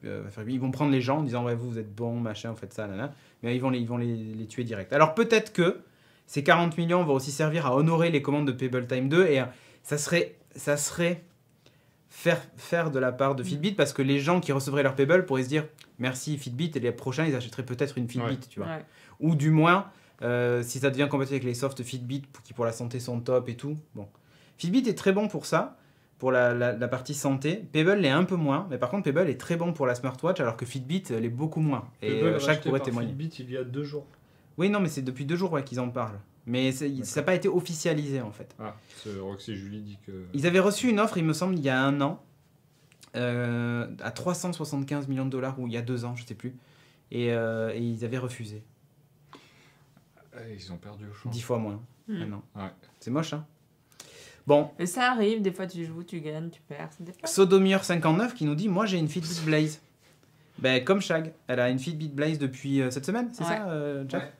ils vont prendre les gens en disant ouais, vous êtes bons, machin, vous faites ça, nanana. Mais ils vont les tuer direct. Alors peut-être que ces 40 millions vont aussi servir à honorer les commandes de Pebble Time 2 et ça serait faire de la part de Fitbit parce que les gens qui recevraient leur Pebble pourraient se dire merci Fitbit et les prochains ils achèteraient peut-être une Fitbit, tu vois. Ou du moins si ça devient compatible avec les softs Fitbit qui pour la santé sont top et tout. Bon, Fitbit est très bon pour ça, pour la partie santé. Pebble l'est un peu moins, mais par contre Pebble est très bon pour la smartwatch alors que Fitbit l'est beaucoup moins. Et chaque pourrait témoigner. Fitbit il y a 2 jours. Oui, non, mais c'est depuis 2 jours qu'ils en parlent. Mais ça n'a pas été officialisé, en fait. Ah, Roxy Julie dit que... Ils avaient reçu une offre, il me semble, il y a 1 an, à 375 millions de dollars, ou il y a 2 ans, je ne sais plus. Et ils avaient refusé. Ils ont perdu au champ. 10 fois moins, maintenant. Ouais. C'est moche, hein. Bon. Et ça arrive, des fois tu joues, tu gagnes, tu perds. Sodomir59 qui nous dit, moi j'ai une Fitbit Blaze. Ben, comme Shag, elle a une Fitbit Blaze depuis cette semaine, c'est ça, Jack? Ouais.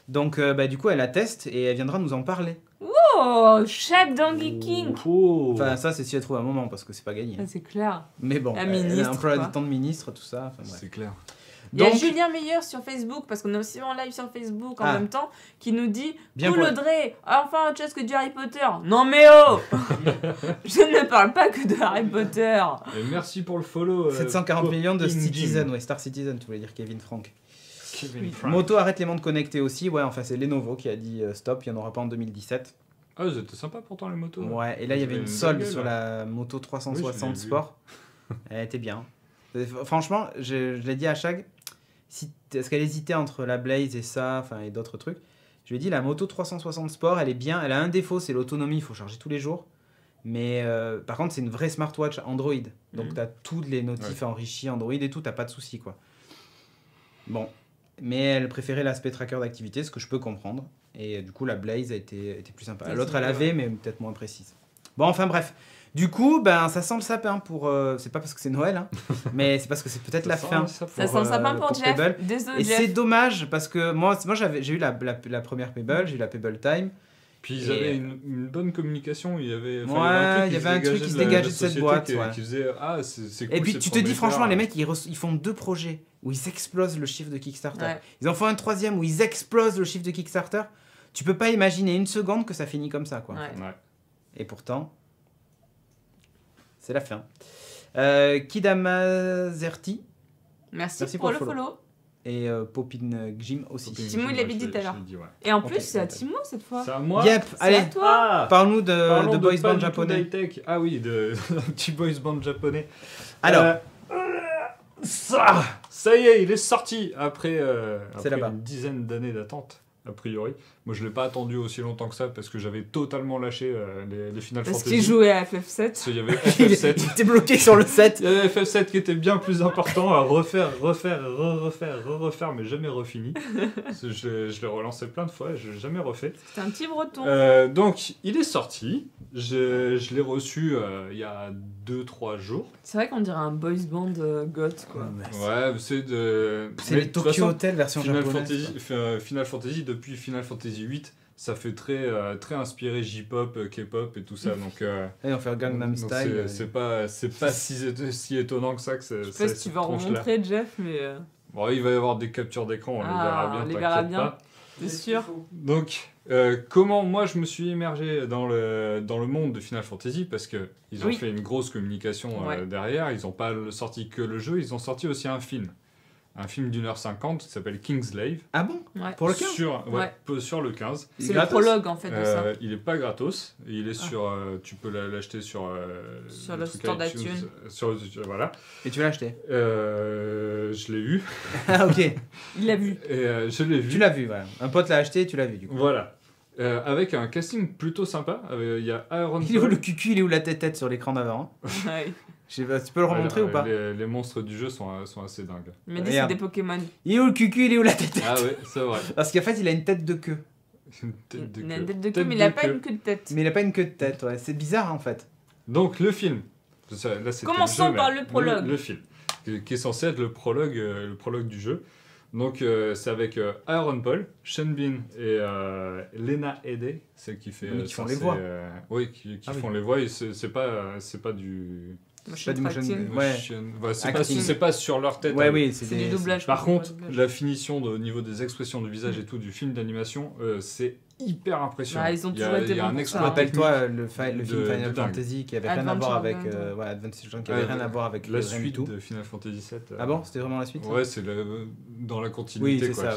Donc, du coup, elle la teste et elle viendra nous en parler. Oh, Shag dans Geeking. Enfin, ça, c'est si elle trouve un moment, parce que c'est pas gagné. Ah, c'est clair. Mais bon, elle a un emploi du temps de ministre, tout ça. Enfin, c'est clair. Il y a Julien Meilleur sur Facebook, parce qu'on est aussi en live sur Facebook en même temps, qui nous dit Cool Audrey, enfin autre chose que du Harry Potter. Non mais oh je ne parle pas que de Harry Potter. Et merci pour le follow. 740 millions de Citizen, Star Citizen, tu voulais dire Kevin Frank. Moto arrête les montres connectées aussi, enfin c'est Lenovo qui a dit stop, il n'y en aura pas en 2017. Ah, c'était sympa pourtant les motos. Ouais, et là il y avait une solde sur la moto 360 Sport. Elle était bien. Franchement, je l'ai dit à Shag, parce qu'elle hésitait entre la Blaze et ça, et d'autres trucs. Je lui ai dit la moto 360 Sport, elle est bien, elle a un défaut, c'est l'autonomie, il faut charger tous les jours. Mais par contre, c'est une vraie smartwatch Android. Donc tu as toutes les notifs enrichis Android et tout, t'as pas de soucis quoi. Bon. Mais elle préférait l'aspect tracker d'activité, ce que je peux comprendre. Et du coup, la Blaze était plus sympa. L'autre, elle avait, mais peut-être moins précise. Bon, enfin bref. Du coup, ça sent le sapin pour... c'est pas parce que c'est Noël, hein, mais c'est parce que c'est peut-être la fin. Ça sent le sapin pour Jeff. Pebble. Désolé, et Jeff. c'est dommage, parce que moi j'ai eu la première Pebble, j'ai eu la Pebble Time. Puis ils avaient une bonne communication, il y avait un truc qui se dégageait de cette boîte. Qui faisait, c'est cool, et puis tu te dis franchement, les mecs ils font 2 projets où ils explosent le chiffre de Kickstarter. Ouais. Ils en font un 3e où ils explosent le chiffre de Kickstarter. Tu peux pas imaginer une seconde que ça finit comme ça, quoi. Ouais. Et pourtant... C'est la fin. Kidamazerti. Merci pour le follow. Et Popin Gym aussi. Timo, il l'avait dit tout à l'heure. Et en plus, c'est à Timo cette fois. C'est à moi. Yep, allez, à toi. Parle-nous de boys band japonais. Ah oui, d'un petit boys band japonais. Alors, ça y est, il est sorti après là-bas. une dizaine d'années d'attente, a priori. Moi, je l'ai pas attendu aussi longtemps que ça parce que j'avais totalement lâché les Final Parce Fantasy. qu'il jouait à FF7. Parce qu'il y avait FF7. il était bloqué sur le 7. Il y avait FF7 qui était bien plus important à refaire, mais jamais refini. Je l'ai relancé plein de fois, je l'ai jamais refait. C'était un petit breton. Donc, il est sorti. Je l'ai reçu il y a 2-3 jours. C'est vrai qu'on dirait un boys band goth, quoi. Ouais, c'est de... C'est les Tokyo Hotel version japonaise. Final Fantasy, depuis Final Fantasy 8, ça fait très inspiré J-pop, K-pop et tout ça. Donc, et on fait Gangnam Style. C'est pas si étonnant que ça. Je sais pas si tu vas en montrer, Jeff, mais... Bon, il va y avoir des captures d'écran, on les verra bien, t'es sûr. Donc, comment moi je me suis immergé dans le monde de Final Fantasy, parce qu'ils ont fait une grosse communication derrière, ils n'ont pas sorti que le jeu, ils ont sorti aussi un film d'1h50 qui s'appelle Kingslave. Ah bon? Pour le 15? Sur le 15. C'est le prologue en fait de ça. Il est pas gratos, il est sur... tu peux l'acheter sur le store d'iTunes. Voilà. Et tu l'as acheté? Je l'ai eu. Ah ok. Il l'a vu. Et je l'ai vu. Tu l'as vu, voilà. Un pote l'a acheté et tu l'as vu du coup. Voilà. Avec un casting plutôt sympa. Il y a Aaron Il est où le cucu, il est où la tête sur l'écran d'avant? Ouais. Tu peux le remontrer ou pas? Les monstres du jeu sont assez dingues. Il m'a dit c'est des Pokémon. Il est où le cucu, il est où la tête? Ah ouais, c'est vrai. Parce qu'en fait, il a une tête de queue. Il a une tête de queue, mais il n'a pas une queue de tête. Mais il n'a pas une queue de tête, ouais. C'est bizarre en fait. Donc le film. Commençons par le prologue. Le film, qui est censé être le prologue du jeu. Donc c'est avec Aaron Paul, Sean Bean et Lena Headey, celle qui fait qui font les voix. Oui, qui font les voix. Et c'est pas du Pas du motion. C'est pas sur leur tête. Ouais, oui, c'est du doublage. Par contre, la finition au niveau des expressions du visage et tout du film d'animation, c'est hyper impressionnant. Ils ont toujours été bons. Rappelle-toi le film Final Fantasy qui avait rien à voir avec Advent Children, qui avait rien à voir avec la suite de Final Fantasy 7. Ah bon, c'était vraiment la suite? Ouais, c'est dans la continuité. Oui, c'est ça.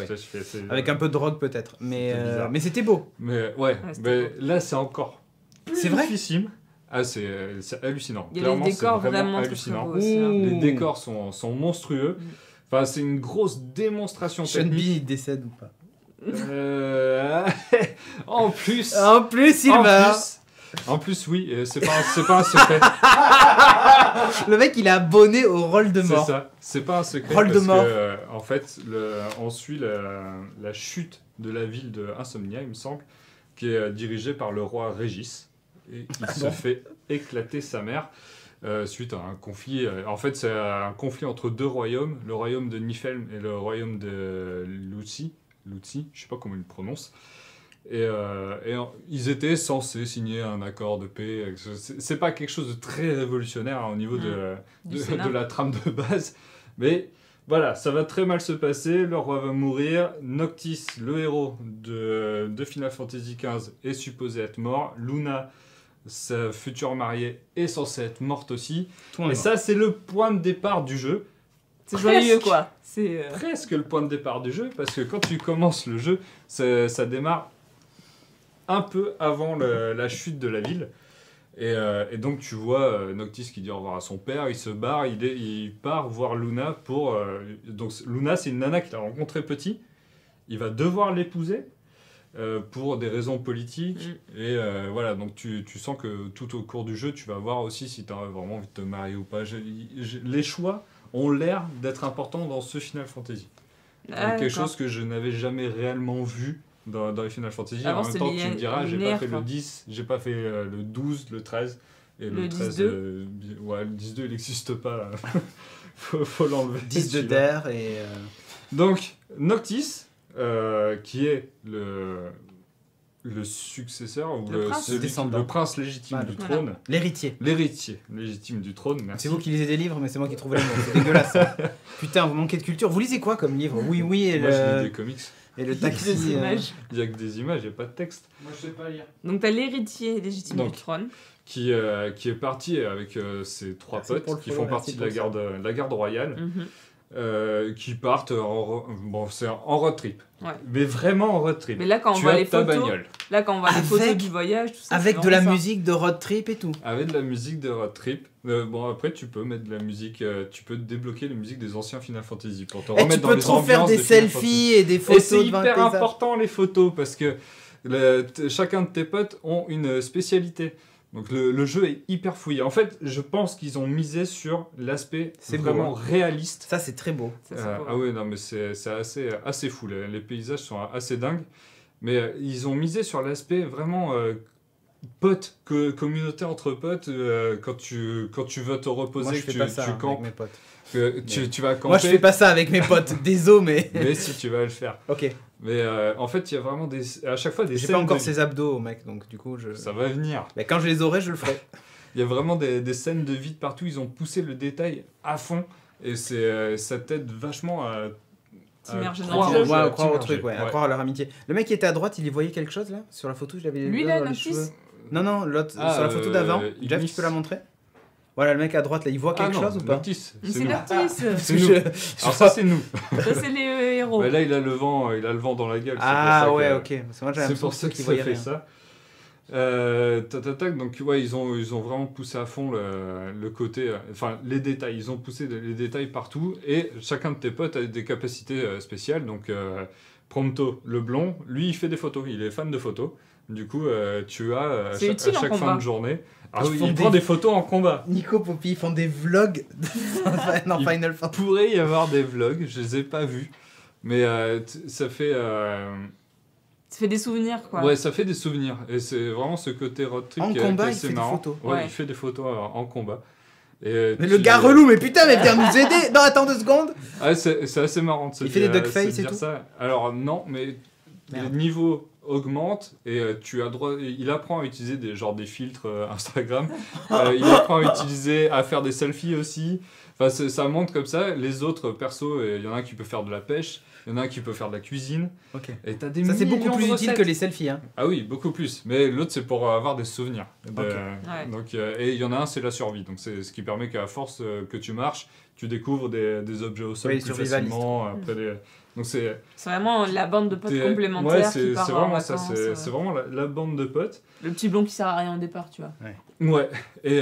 Avec un peu de drogue peut-être, mais c'était beau. Mais là, c'est encore plus difficile. Ah, c'est hallucinant. Il y a des décors vraiment hallucinants. Aussi, hein. Les décors sont monstrueux. Enfin, c'est une grosse démonstration technique. Sean Bean, il décède ou pas? En plus, il meurt. En plus, oui, c'est pas un secret. Le mec, il est abonné au rôle de mort. C'est ça. C'est pas un secret rôle parce de mort. que, en fait, on suit la chute de la ville de Insomnia, il me semble, qui est dirigée par le roi Régis. Et il se fait éclater sa mère suite à un conflit. En fait, c'est un conflit entre deux royaumes, le royaume de Niflheim et le royaume de Luzi, je sais pas comment il le prononce. Et ils étaient censés signer un accord de paix. C'est pas quelque chose de très révolutionnaire au niveau de la trame de base, mais voilà, ça va très mal se passer. Le roi va mourir. Noctis, le héros de Final Fantasy XV, est supposé être mort. Luna, sa future mariée, est censée être morte aussi. Et ça, c'est le point de départ du jeu. C'est joyeux, quoi. C'est presque le point de départ du jeu, parce que quand tu commences le jeu, ça démarre un peu avant la chute de la ville. Et donc tu vois Noctis qui dit au revoir à son père, il se barre, il part voir Luna pour... donc Luna, c'est une nana qu'il a rencontrée petit, il va devoir l'épouser pour des raisons politiques. Et voilà, donc tu sens que tout au cours du jeu, tu vas voir aussi si tu as vraiment envie de te marier ou pas. Les choix ont l'air d'être importants dans ce Final Fantasy. Quelque chose que je n'avais jamais réellement vu dans les Final Fantasy. En même temps, tu me diras, j'ai pas fait le 10, j'ai pas fait le 12, le 13. Et le 13, 10-2 ouais, le 10-2, il n'existe pas. faut l'enlever. 10-2 d'air et... Donc, Noctis, qui est le successeur, ou le prince légitime du trône. L'héritier. L'héritier légitime du trône, merci. C'est vous qui lisez des livres, mais c'est moi qui trouve les mots. C'est dégueulasse. Putain, vous manquez de culture. Vous lisez quoi comme livre? Oui. Moi, je lis des comics. Et le taxi. Des images. Il y a que des images, il n'y a pas de texte. Moi, je sais pas lire. Donc t'as l'héritier légitime du trône. Qui est parti avec ses 3 potes qui font partie de la garde royale. Qui partent c'est en road trip. Ouais. Mais vraiment en road trip. Mais là quand on voit les photos du voyage, tout ça, avec de la musique de road trip et tout. Avec de la musique de road trip. Après tu peux mettre de la musique, tu peux débloquer les musiques des anciens Final Fantasy pour te remettre dans les ambiances. Tu peux trop faire des selfies et des photos. Et c'est hyper important les photos parce que chacun de tes potes ont une spécialité. Donc le jeu est hyper fouillé. En fait, je pense qu'ils ont misé sur l'aspect vraiment réaliste. Ça, c'est très beau. Ah ouais, non, mais c'est assez fou. Les paysages sont assez dingues. Mais ils ont misé sur l'aspect vraiment pote, communauté entre potes. Quand tu veux te reposer, moi, je fais pas ça campes. avec mes potes. Tu vas camper. Moi, je fais pas ça avec mes potes. Désolé, mais... mais si, tu vas le faire. Ok. Mais en fait, il y a vraiment à chaque fois des scènes... J'ai pas encore ces abdos, mec, donc du coup, Ça va venir. Mais quand je les aurai, je le ferai. Il y a vraiment des scènes de vie de partout. Ils ont poussé le détail à fond. Et ça t'aide vachement à croire au truc, à croire à leur amitié. Le mec qui était à droite, il y voyait quelque chose, là? Sur la photo, je l'avais... Lui, là, Noctis? Non, l'autre, sur la photo d'avant. Jeff, tu peux la montrer? Voilà, le mec à droite, là, il voit quelque chose ou pas? Noctis, c'est Noctis. C'est nous. Alors ça, c'est nous. Ça, c'est les héros. Là, il a le vent dans la gueule. Ah ouais, ok. C'est pour ça qu'il fait ça. Donc ouais, ils ont vraiment poussé à fond le côté, les détails. Ils ont poussé les détails partout et chacun de tes potes a des capacités spéciales. Donc Prompto, le blond, lui, il fait des photos. Il est fan de photos. Du coup, tu as à chaque fin de journée. Il prend des photos en combat. Nico, Poppy, ils font des vlogs dans Final Fantasy. Il pourrait y avoir des vlogs, je les ai pas vus. Mais ça fait... Ça fait des souvenirs, quoi. Ouais, ça fait des souvenirs. Et c'est vraiment ce côté road trip qui est assez marrant. Des photos. Ouais, il fait des photos en combat. Mais le gars relou, mais putain, mais viens nous aider. Non, attends 2 secondes. Ah, c'est assez marrant de se dire. Il fait des duckface et tout ça. Alors non, mais les niveaux augmentent et il apprend à utiliser des filtres Instagram. Il apprend à faire des selfies aussi. Enfin, ça monte comme ça. Les autres persos, il y en a un qui peut faire de la pêche, il y en a un qui peut faire de la cuisine. Ok. Et t'as des ça, c'est beaucoup plus utile que les selfies. Hein. Ah oui, beaucoup plus. Mais l'autre, c'est pour avoir des souvenirs. Donc, et il y en a un, c'est la survie. Donc, c'est ce qui permet qu'à force que tu marches, tu découvres des objets au sol plus facilement. Donc c'est vraiment la bande de potes complémentaire qui part en vacances. C'est vraiment la bande de potes. Le petit blond qui sert à rien au départ, tu vois. Ouais. Et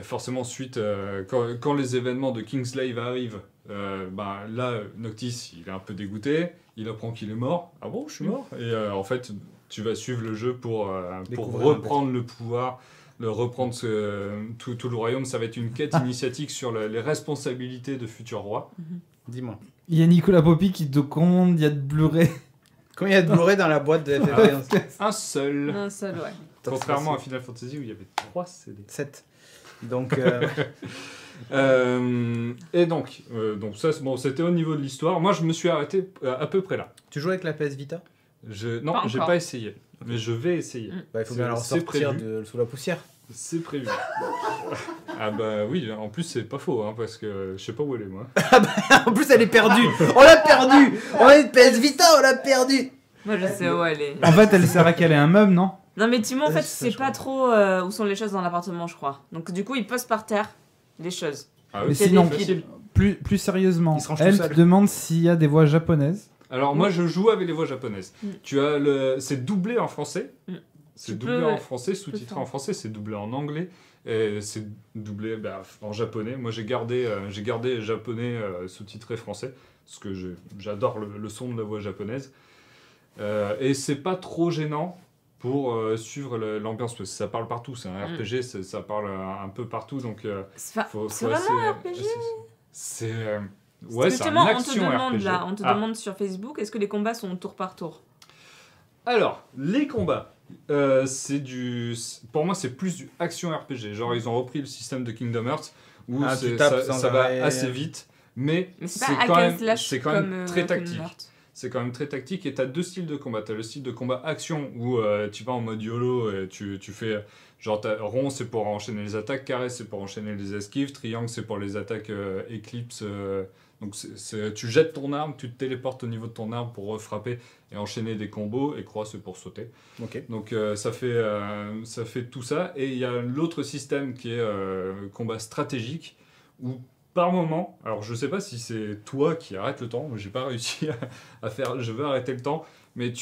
forcément, ensuite, quand les événements de Kingslave arrivent, là, Noctis, il est un peu dégoûté. Il apprend qu'il est mort. Ah bon, je suis mort. Et en fait, tu vas suivre le jeu pour reprendre le pouvoir, reprendre tout le royaume. Ça va être une quête initiatique sur les responsabilités de futurs rois. Dis-moi. Il y a Nicolas Poppy qui te commande, il y a de Blu-ray. Combien il y a de Blu-ray dans la boîte de FF11? Un seul. Un seul, ouais. Contrairement à Final Fantasy où il y avait 3 CD. 7. Donc... et donc ça, c'était au niveau de l'histoire. Moi, je me suis arrêté à peu près là. Tu joues avec la PS Vita? Non, j'ai pas essayé. Mais je vais essayer. Il faut bien la ressortir sous la poussière. C'est prévu. Ah bah oui, en plus c'est pas faux, parce que je sais pas où elle est, moi. En plus elle est perdue. On l'a perdue. On a une PS Vita, on l'a perdue. Moi je sais où elle est. En fait elle sert à caler un meuble, non? Non mais Timon en fait c'est pas trop où sont les choses dans l'appartement, je crois. Donc du coup il pose par terre les choses. Ah oui, mais sinon plus sérieusement, elle te demande s'il y a des voix japonaises. Alors moi je joue avec les voix japonaises. Tu as c'est doublé en français. C'est doublé en français, sous-titré en français, c'est doublé en anglais, et c'est doublé en japonais. Moi j'ai gardé japonais sous-titré français, parce que j'adore le son de la voix japonaise. Et c'est pas trop gênant pour suivre l'ambiance, parce que ça parle partout, c'est un RPG, ça parle un peu partout, donc c'est vraiment un RPG. C'est un action RPG. On te demande sur Facebook, est-ce que les combats sont tour par tour? Alors, les combats, pour moi c'est plus du action RPG. Genre ils ont repris le système de Kingdom Hearts où ça va assez vite, mais c'est quand même très tactique. C'est quand même très tactique et tu as 2 styles de combat. Tu as le style de combat action où tu vas en mode YOLO et tu fais genre rond c'est pour enchaîner les attaques, carré c'est pour enchaîner les esquives, triangle c'est pour les attaques éclipse Donc tu jettes ton arme, tu te téléportes au niveau de ton arme pour refrapper et enchaîner des combos, et croix c'est pour sauter. Ok. Donc ça fait tout ça. Et il y a l'autre système qui est combat stratégique, où par moment, alors je sais pas si c'est toi qui arrêtes le temps, j'ai pas réussi à faire, je veux arrêter le temps, mais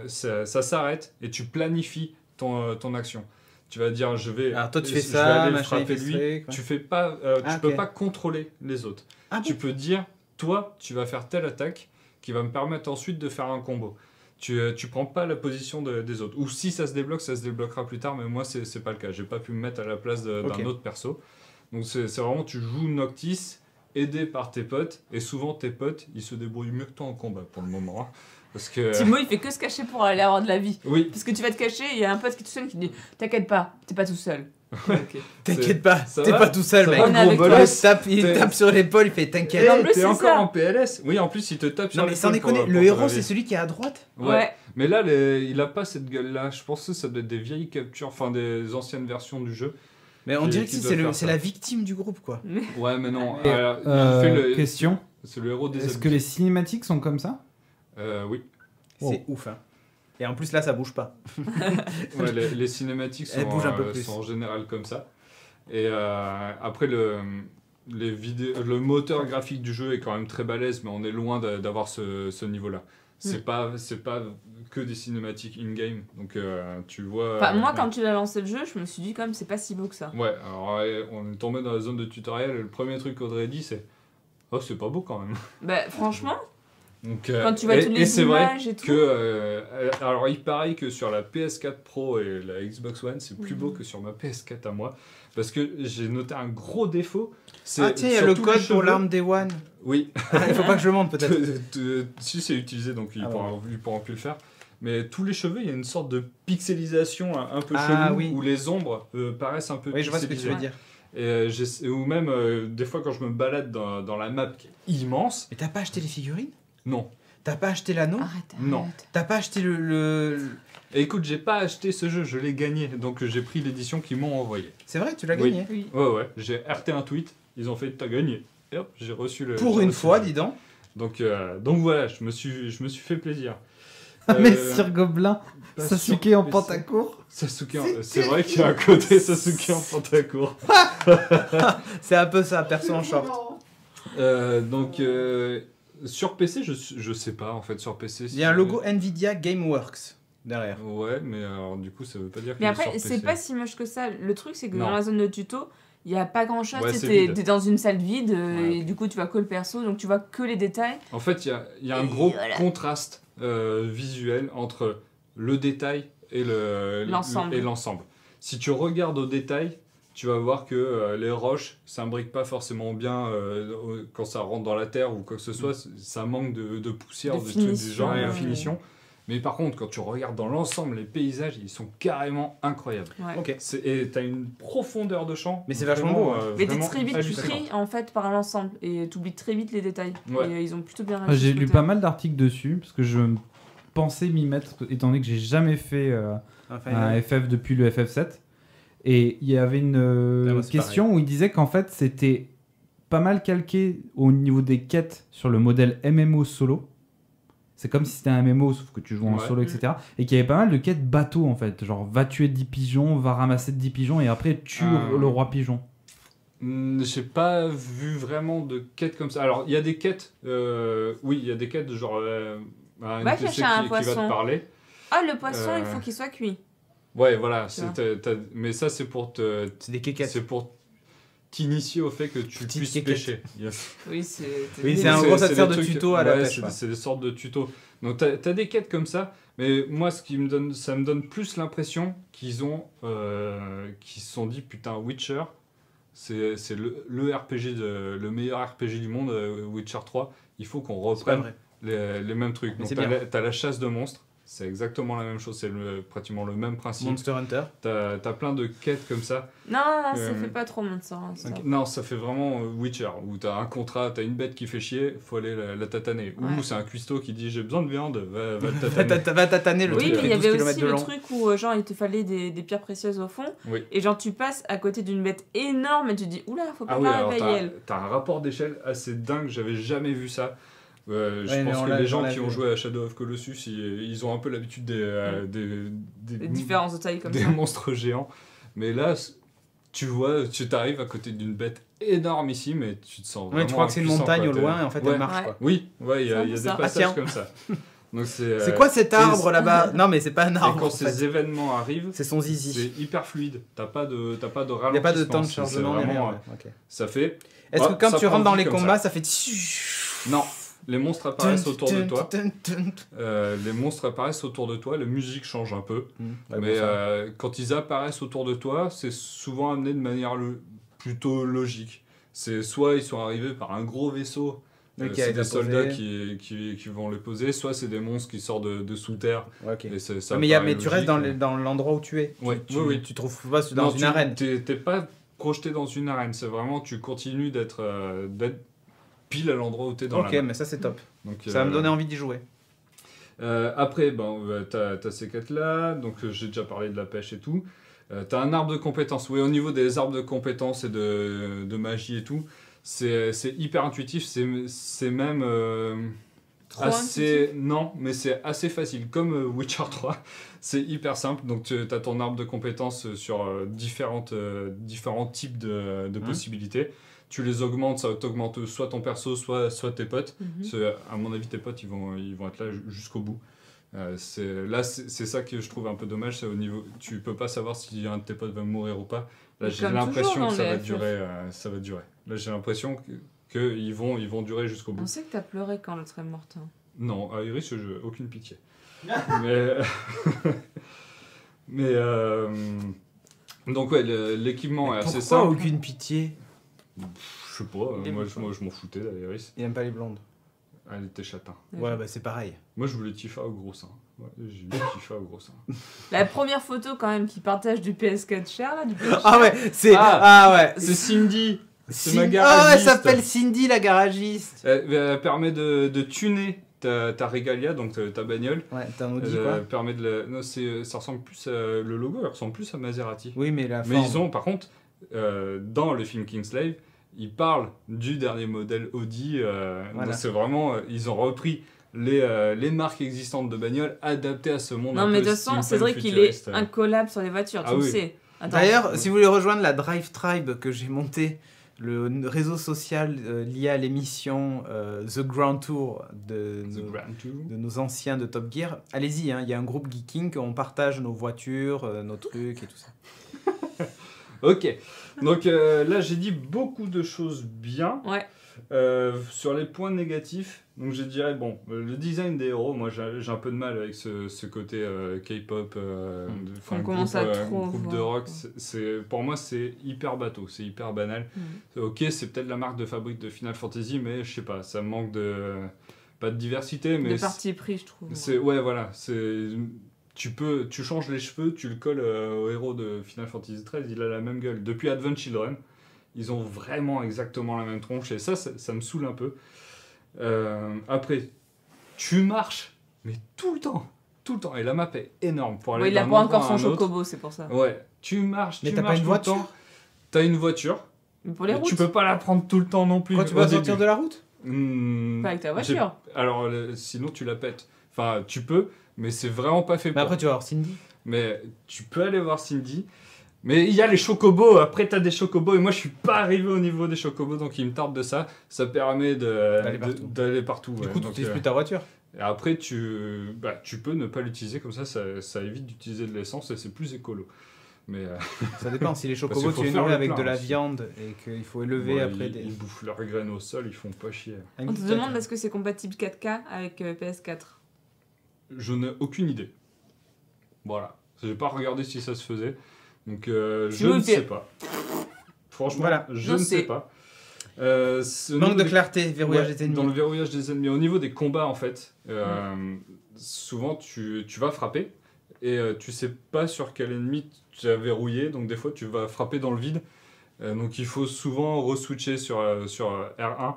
ça s'arrête et tu planifies ton action. Tu vas dire je vais aller le frapper lui. Tu fais pas, peux pas contrôler les autres. Tu peux dire toi tu vas faire telle attaque qui va me permettre ensuite de faire un combo. Tu prends pas la position des autres. Ou si ça se débloque, ça se débloquera plus tard, mais moi c'est pas le cas. J'ai pas pu me mettre à la place d'un autre perso. Donc c'est vraiment tu joues Noctis aidé par tes potes, et souvent tes potes ils se débrouillent mieux que toi en combat pour le moment. Parce que... Timo il fait que se cacher pour aller avoir de la vie. Oui. Parce que tu vas te cacher, il y a un pote qui est tout seul qui dit t'inquiète pas, t'es pas tout seul. Okay. T'inquiète pas, t'es pas tout seul mec. Il tape sur l'épaule, il fait t'inquiète. T'es encore en PLS. Oui, en plus il te tape sur l'épaule. Non mais sans déconner, le héros c'est celui qui est à droite. Ouais. Mais là il a pas cette gueule là. Je pense que ça doit être des vieilles captures, enfin des anciennes versions du jeu. Mais on dirait que c'est la victime du groupe quoi. Ouais mais non. Question. C'est le héros des. Est-ce que les cinématiques sont comme ça? Oui. C'est ouf hein. Et en plus là ça bouge pas. Ouais, les cinématiques sont en général comme ça. Et après le moteur graphique du jeu est quand même très balèze, mais on est loin d'avoir ce niveau-là. C'est pas que des cinématiques in-game, donc tu vois... Enfin, moi quand tu l'as lancé le jeu, je me suis dit quand même c'est pas si beau que ça. Ouais, alors on est tombé dans la zone de tutoriel et le premier truc qu'Audrey dit c'est « Oh c'est pas beau quand même ». Bah franchement... Donc, quand tu vois toutes les images et tout. Alors il paraît que sur la PS4 Pro et la Xbox One, c'est plus beau que sur ma PS4 à moi. Parce que j'ai noté un gros défaut. Tiens, il y a le code pour l'arme des One. Oui. Il faut pas que je le montre peut-être. Si c'est utilisé, donc ils pourront plus le faire. Mais tous les cheveux, il y a une sorte de pixelisation un peu chelou, où les ombres paraissent un peu pixelisées. Oui, je vois ce que tu veux dire. Et ou même, des fois, quand je me balade dans la map qui est immense... Mais t'as pas acheté les figurines ? Non. T'as pas acheté l'anneau ? Arrête. Non. T'as pas acheté le... Et écoute, j'ai pas acheté ce jeu, je l'ai gagné. Donc j'ai pris l'édition qu'ils m'ont envoyée. C'est vrai, tu l'as gagné ? Oui. Ouais. J'ai RT un tweet, ils ont fait « t'as gagné ». Et hop, j'ai reçu le... Pour une fois, dis donc. Donc voilà, je me suis fait plaisir. Mais Sir Gobelin, Sasuke en pantacourt. Sasuke c'est vrai qu'il y a un côté Sasuke en pantacourt. C'est un peu ça, perso en short. Donc... sur PC, je sais pas en fait. Sur PC, il y a un logo Nvidia GameWorks derrière. Ouais, mais alors du coup, ça veut pas dire que. Mais après, c'est pas si moche que ça. Le truc, c'est que dans la zone de tuto, il y a pas grand chose. Ouais, t'es dans une salle vide et du coup, tu vois que le perso, donc tu vois que les détails. En fait, il y a un gros contraste visuel entre le détail et l'ensemble. Si tu regardes au détail, tu vas voir que les roches s'imbriquent pas forcément bien quand ça rentre dans la terre ou quoi que ce soit. Ça manque de poussière, de trucs du genre, de finition. Mais par contre, quand tu regardes dans l'ensemble, les paysages, ils sont carrément incroyables. Ouais. Okay. Et t'as une profondeur de champ. Mais c'est vachement beau. Mais t'es très vite pris en fait par l'ensemble et t'oublies très vite les détails. Ouais. Et ils ont plutôt bien réussi. J'ai lu pas mal d'articles dessus parce que je pensais m'y mettre étant donné que j'ai jamais fait un FF depuis le FF7. Et il y avait une question où il disait qu'en fait c'était pas mal calqué au niveau des quêtes sur le modèle MMO solo. C'est comme si c'était un MMO sauf que tu joues en solo, etc. Et qu'il y avait pas mal de quêtes bateau en fait. Genre va tuer 10 pigeons, va ramasser 10 pigeons et après tue le roi pigeon. J'ai pas vu vraiment de quêtes comme ça. Alors il y a des quêtes, oui il y a des quêtes genre un NPC qui va te parler. Ah le poisson il faut qu'il soit cuit. Ouais, voilà. Mais ça, c'est pour c'est des quéquettes. C'est pour t'initier au fait que tu puisses pêcher. Yes. Oui, c'est un gros sert de tuto à la pêche. C'est des sortes de tutos. Donc, t'as des quêtes comme ça. Mais moi, ça me donne plus l'impression qu'ils se sont dit, putain, Witcher, c'est le RPG, le meilleur RPG du monde, Witcher 3. Il faut qu'on reprenne les mêmes trucs. Donc, t'as la chasse de monstres. c'est exactement la même chose, c'est pratiquement le même principe. Monster Hunter. T'as plein de quêtes comme ça. Non, ça fait pas trop Monster Hunter. Okay. Non, ça fait vraiment Witcher, où t'as un contrat, t'as une bête qui fait chier, faut aller la tataner. Ouais. Ou c'est un cuistot qui dit j'ai besoin de viande, va le tataner. va tataner le truc. Oui, mais il y avait aussi le truc où genre il te fallait des pierres précieuses au fond, et genre tu passes à côté d'une bête énorme et tu te dis oula, faut pas la réveiller. T'as un rapport d'échelle assez dingue, j'avais jamais vu ça. Je pense que les gens qui ont joué à Shadow of Colossus, ils ont un peu l'habitude des différences de taille comme des monstres géants. Mais là, tu vois, tu t'arrives à côté d'une bête énormissime et tu te sens vraiment. Ouais, tu crois que c'est une montagne au loin et en fait elle marche. Quoi. Oui, il y a des passages comme ça. Donc c'est quoi cet arbre là-bas? Non, mais c'est pas un arbre. Et quand ces événements arrivent, c'est son zizi. C'est hyper fluide. T'as pas de ralentissement. Il n'y a pas de temps de chargement. Ça fait. Est-ce que quand tu rentres dans les combats, ça fait. Non. Les monstres apparaissent autour de toi. Les monstres apparaissent autour de toi. La musique change un peu. Mais quand ils apparaissent autour de toi, c'est souvent amené de manière plutôt logique. C'est soit ils sont arrivés par un gros vaisseau. C'est des soldats qui vont les poser. Soit c'est des monstres qui sortent de sous terre. Okay. Et mais tu restes dans l'endroit où tu es. Oui. Tu te trouves pas dans une arène. T'es pas projeté dans une arène. C'est vraiment tu continues d'être pile à l'endroit où t'es dans la map. Ok, mais ça c'est top. Donc, ça va me donner envie d'y jouer. Après, t'as ces quêtes-là, donc j'ai déjà parlé de la pêche et tout. T'as un arbre de compétences. Oui, au niveau des arbres de compétences et de magie et tout, c'est hyper intuitif, c'est même assez... Intuitif. Non, mais c'est assez facile. Comme Witcher 3, c'est hyper simple. Donc t'as ton arbre de compétences sur différents types de possibilités. Tu les augmentes, ça t'augmente soit ton perso, soit tes potes. À mon avis, tes potes, ils vont être là jusqu'au bout. C'est ça que je trouve un peu dommage, c'est au niveau... Tu peux pas savoir si un de tes potes va mourir ou pas. Là, j'ai l'impression que ça va durer. Là, j'ai l'impression qu'ils vont durer jusqu'au bout. On sait que t'as pleuré quand l'autre est morte. Hein. Non, à Iris, j'ai aucune pitié. Donc ouais, l'équipement est assez simple. Pourquoi aucune pitié? Je sais pas, moi je m'en foutais d'Iris. Il aime pas les blondes. Elle était châtain. Ouais, bah c'est pareil. Moi je voulais Tifa au gros sein. Ouais, j'ai eu Tifa au gros sein. La première photo quand même qui partage du PS4 cher là, du PS4. Ah ouais, c'est Cindy. C'est ma garagiste. Ah, elle s'appelle Cindy la garagiste. Elle permet de tuner ta Regalia, donc ta bagnole. Ouais, t'as un Audi quoi. Permet de non, ça ressemble plus le logo, il ressemble plus à Maserati. Oui, mais ils ont par contre dans le film Kingslave, ils parlent du dernier modèle Audi. Voilà. Donc c'est vraiment ils ont repris les marques existantes de bagnoles adaptées à ce monde. Non, mais de toute façon, Cédric, il est un collab sur les voitures, tu le sais. D'ailleurs, si vous voulez rejoindre la Drive Tribe que j'ai montée, le réseau social lié à l'émission The Grand Tour de nos anciens de Top Gear, allez-y, il y a un groupe geeking, on partage nos voitures, nos trucs et tout ça. Ok, donc là j'ai dit beaucoup de choses bien. Ouais. Sur les points négatifs, donc je dirais le design des héros, moi j'ai un peu de mal avec ce côté K-pop, groupe de rock. Pour moi c'est hyper bateau, c'est hyper banal. Ok, c'est peut-être la marque de fabrique de Final Fantasy, mais je sais pas, ça manque pas de diversité, mais de parti pris, je trouve. Voilà, tu changes les cheveux, tu le colles au héros de Final Fantasy XIII, il a la même gueule. Depuis Advent Children, ils ont vraiment exactement la même tronche et ça me saoule un peu. Après, tu marches, mais tout le temps. Et la map est énorme pour aller il n'a pas encore son chocobo, c'est pour ça. Ouais, tu marches, mais t'as pas une voiture. T'as une voiture. Mais pour les routes. Tu peux pas la prendre tout le temps non plus. Quand tu vas sortir de la route. Pas avec ta voiture. Alors, sinon tu la pètes. Enfin, tu peux, mais c'est vraiment pas fait pour. Mais après, tu vas voir Cindy. Mais tu peux aller voir Cindy. Mais il y a les chocobos, après t'as des chocobos et moi je suis pas arrivé au niveau des chocobos donc il me tarde de ça, ça permet d'aller partout. Du coup tu n'utilises plus ta voiture. Et après tu peux ne pas l'utiliser comme ça évite d'utiliser de l'essence et c'est plus écolo. Mais ça dépend, si les chocobos tu les nourris avec de la viande et qu'il faut élever après ils bouffent leurs graines au sol, ils font pas chier. On te demande est-ce que c'est compatible 4K avec PS4 ? Je n'ai aucune idée. Voilà, j'ai pas regardé si ça se faisait. Donc je ne sais pas. Franchement, je ne sais pas. Manque de clarté, verrouillage des ennemis. Dans le verrouillage des ennemis. Au niveau des combats, en fait, souvent tu vas frapper et tu sais pas sur quel ennemi tu as verrouillé, donc des fois tu vas frapper dans le vide. Donc il faut souvent re-switcher sur R1,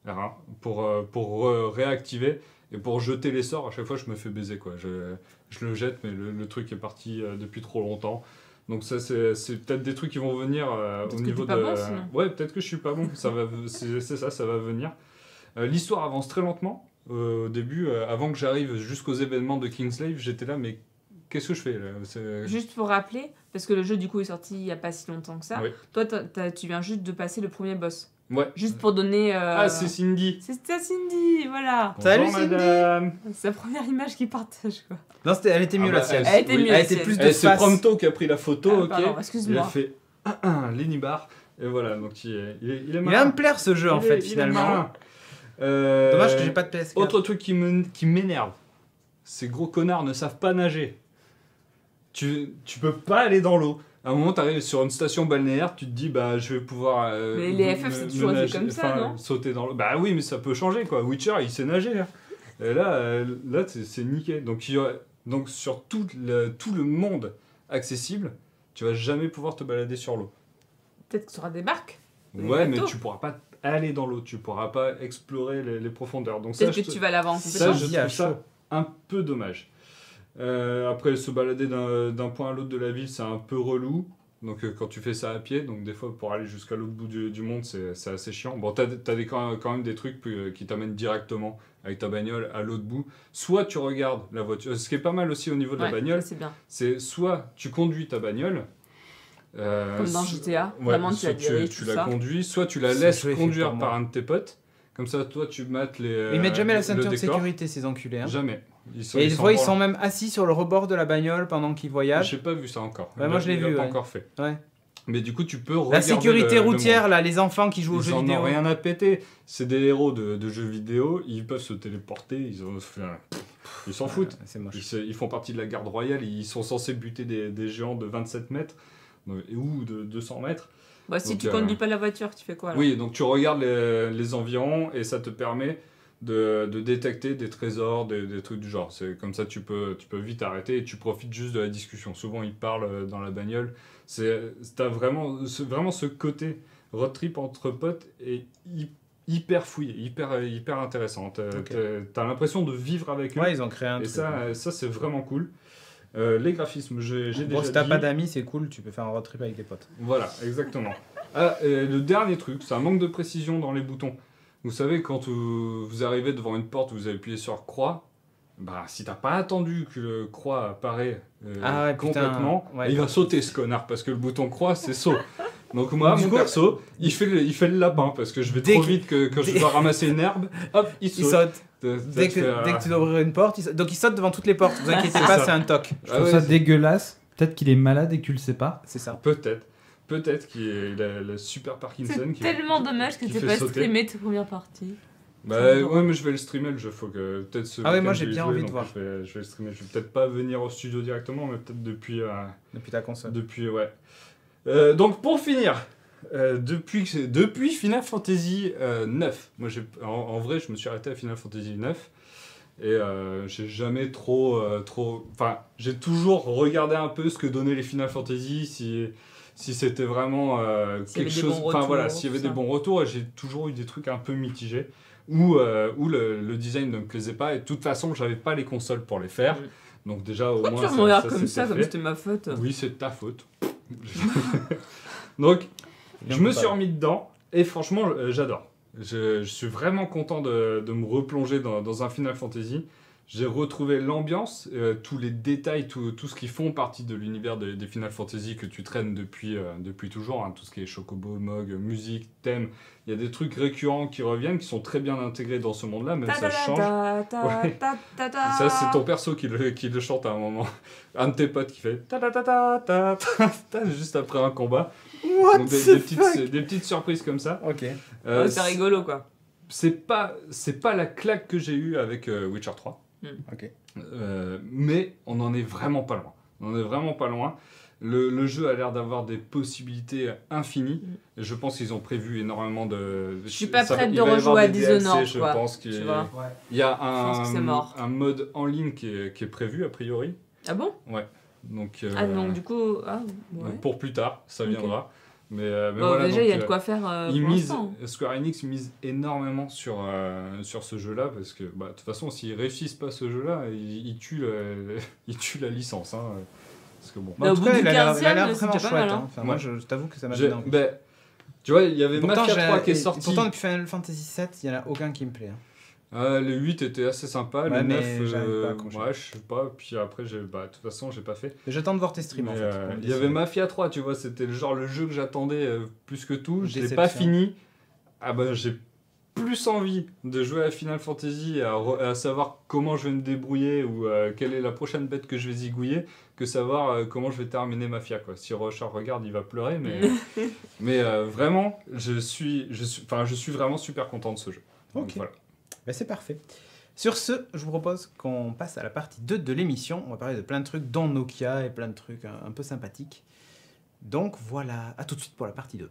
R1 pour réactiver et pour jeter les sorts. À chaque fois je me fais baiser, quoi. Je le jette, mais le truc est parti depuis trop longtemps. Donc ça c'est peut-être des trucs qui vont venir au niveau de... Bon, ouais, peut-être que je suis pas bon, ça va venir. L'histoire avance très lentement. Au début, avant que j'arrive jusqu'aux événements de Kingslave, j'étais là, mais qu'est-ce que je fais là? Juste pour rappeler, parce que le jeu du coup est sorti il n'y a pas si longtemps que ça, toi tu viens juste de passer le premier boss. Ouais. Juste pour donner... Ah, c'est Cindy. C'est Cindy, voilà. Salut madame. C'est la première image qu'il partage, quoi. Non, elle était mieux la sienne. Elle était mieux. Elle était plus de face. C'est Prompto qui a pris la photo, ok. Pardon, excuse-moi. Il a fait Lenny Bar. Et voilà, donc il est Il va me plaire ce jeu en fait, finalement. Dommage que j'ai pas de PS4. Autre truc qui m'énerve, ces gros connards ne savent pas nager. Tu peux pas aller dans l'eau. À un moment, tu arrives sur une station balnéaire, tu te dis, bah, je vais pouvoir. Mais les FF, c'est toujours comme ça, non? Sauter dans l'eau. Bah oui, mais ça peut changer, quoi. Witcher, il sait nager, là. Et là c'est niqué. Donc, sur tout le monde accessible, tu vas jamais pouvoir te balader sur l'eau. Peut-être que tu auras des barques. Ouais, mais tu pourras pas aller dans l'eau, tu pourras pas explorer les profondeurs. Donc peut-être que tu vas l'avoir en compétence. Ça, je trouve ça un peu dommage. Après, se balader d'un point à l'autre de la ville, c'est un peu relou. Donc, quand tu fais ça à pied, donc des fois, pour aller jusqu'à l'autre bout du monde, c'est assez chiant. Bon, t'as quand même des trucs qui t'amènent directement avec ta bagnole à l'autre bout. Soit tu regardes la voiture. Ce qui est pas mal aussi au niveau de la bagnole, c'est soit tu conduis ta bagnole. Comme dans GTA, vraiment tu la conduis, soit tu la laisses conduire par un de tes potes. Comme ça, toi, tu mates les. Ils mettent jamais la ceinture de sécurité, ces enculés. Hein. Jamais. Et des fois, ils sont même assis sur le rebord de la bagnole pendant qu'ils voyagent. J'ai pas vu ça encore. Ouais, moi, je l'ai vu. Pas encore fait. Ouais. Mais du coup, tu peux regarder. La sécurité routière, là, les enfants qui jouent aux jeux vidéo. Ils n'ont rien à péter. C'est des héros de jeux vidéo. Ils peuvent se téléporter. Ils s'en foutent. C'est moche. Ils font partie de la garde royale. Ils sont censés buter des géants de 27 mètres ou de 200 mètres. Bah, si tu conduis pas la voiture, tu fais quoi alors? Oui, donc tu regardes les environs et ça te permet de détecter des trésors, des trucs du genre. C'est comme ça tu peux vite arrêter et tu profites juste de la discussion. Souvent ils parlent dans la bagnole. T'as vraiment ce côté road trip entre potes et hyper fouillé, hyper intéressant. T'as l'impression de vivre avec eux. Ouais, ils ont créé un truc. Et ça c'est vraiment cool. Les graphismes, j'ai déjà dit. Si t'as pas d'amis, c'est cool, tu peux faire un road trip avec des potes. Voilà, exactement. Le dernier truc, c'est un manque de précision dans les boutons. Vous savez, quand vous arrivez devant une porte, vous appuyez sur croix, bah, si t'as pas attendu que le croix apparaît complètement, il va sauter ce connard, parce que le bouton croix, c'est saut. Donc moi, mon perso, il fait le lapin, parce que je vais trop vite que quand je dois ramasser une herbe, hop, il saute. Dès que tu dois ouvrir une porte, donc il saute devant toutes les portes, vous inquiétez pas, c'est un toc. Je trouve ça dégueulasse. Peut-être qu'il est malade et que tu le sais pas. C'est ça. Peut-être qu'il a le super Parkinson. C'est tellement dommage que tu pas streamé tes premières parties. Bah ouais, mais je vais le streamer le jeu. Faut que peut-être ce ouais, moi j'ai bien envie de voir. Je vais le streamer. Je vais peut-être pas venir au studio directement, mais peut-être depuis ta console. Ouais. Donc pour finir, depuis Final Fantasy 9, moi en vrai je me suis arrêté à Final Fantasy 9 et j'ai jamais trop. Enfin, j'ai toujours regardé un peu ce que donnaient les Final Fantasy si c'était vraiment quelque chose. Enfin voilà, s'il y avait des bons retours, et j'ai toujours eu des trucs un peu mitigés. Où le design ne me plaisait pas et de toute façon j'avais pas les consoles pour les faire, donc déjà au moins tu me regardes comme ça, comme c'était ma faute. Oui, c'est de ta faute. Donc je me suis remis dedans et franchement j'adore. Je suis vraiment content de me replonger dans un Final Fantasy. J'ai retrouvé l'ambiance, tous les détails, tout ce qui font partie de l'univers des Final Fantasy que tu traînes depuis toujours, hein, tout ce qui est Chocobo, Mog, musique, thème. Il y a des trucs récurrents qui reviennent, qui sont très bien intégrés dans ce monde-là, mais ça change. Ouais. Ça, c'est ton perso qui le chante à un moment. Un de tes potes qui fait juste après un combat. Donc, des petites surprises comme ça. Ok. C'est rigolo, quoi. C'est pas la claque que j'ai eue avec Witcher 3. Ok. Mais on en est vraiment pas loin. Le jeu a l'air d'avoir des possibilités infinies. Et je pense qu'ils ont prévu énormément de... Je suis pas prête de rejouer à Dishonored, je pense qu'il y a un mode en ligne qui est prévu, a priori. Ah bon? Ouais. Donc, donc du coup... pour plus tard, ça viendra. Mais voilà, déjà, il y a de quoi faire Square Enix mise énormément sur ce jeu-là, parce que de toute façon, s'ils réussissent pas ce jeu-là, ils tuent la licence. Hein. Parce que, bon. En tout cas, il a l'air vraiment chouette. Hein. Enfin, moi, je t'avoue que ça m'a donné envie. Tu vois, il y avait Mafia 3 qui est sorti. Pourtant, depuis Final Fantasy VII, il n'y en a aucun qui me plaît. Le 8 était assez sympa, le 9, je sais pas, puis après, de toute façon, j'ai pas fait. J'attends de voir tes streams, en fait. Il y avait Mafia 3, tu vois, c'était le jeu que j'attendais plus que tout, je l'ai pas fini. J'ai plus envie de jouer à Final Fantasy, à savoir comment je vais me débrouiller, ou quelle est la prochaine bête que je vais zigouiller, que savoir comment je vais terminer Mafia, quoi. Si Rochard regarde, il va pleurer, mais vraiment, je suis vraiment super content de ce jeu. Donc, voilà. C'est parfait. Sur ce, je vous propose qu'on passe à la partie 2 de l'émission. On va parler de plein de trucs, dont Nokia et plein de trucs un peu sympathiques. Donc voilà, à tout de suite pour la partie 2.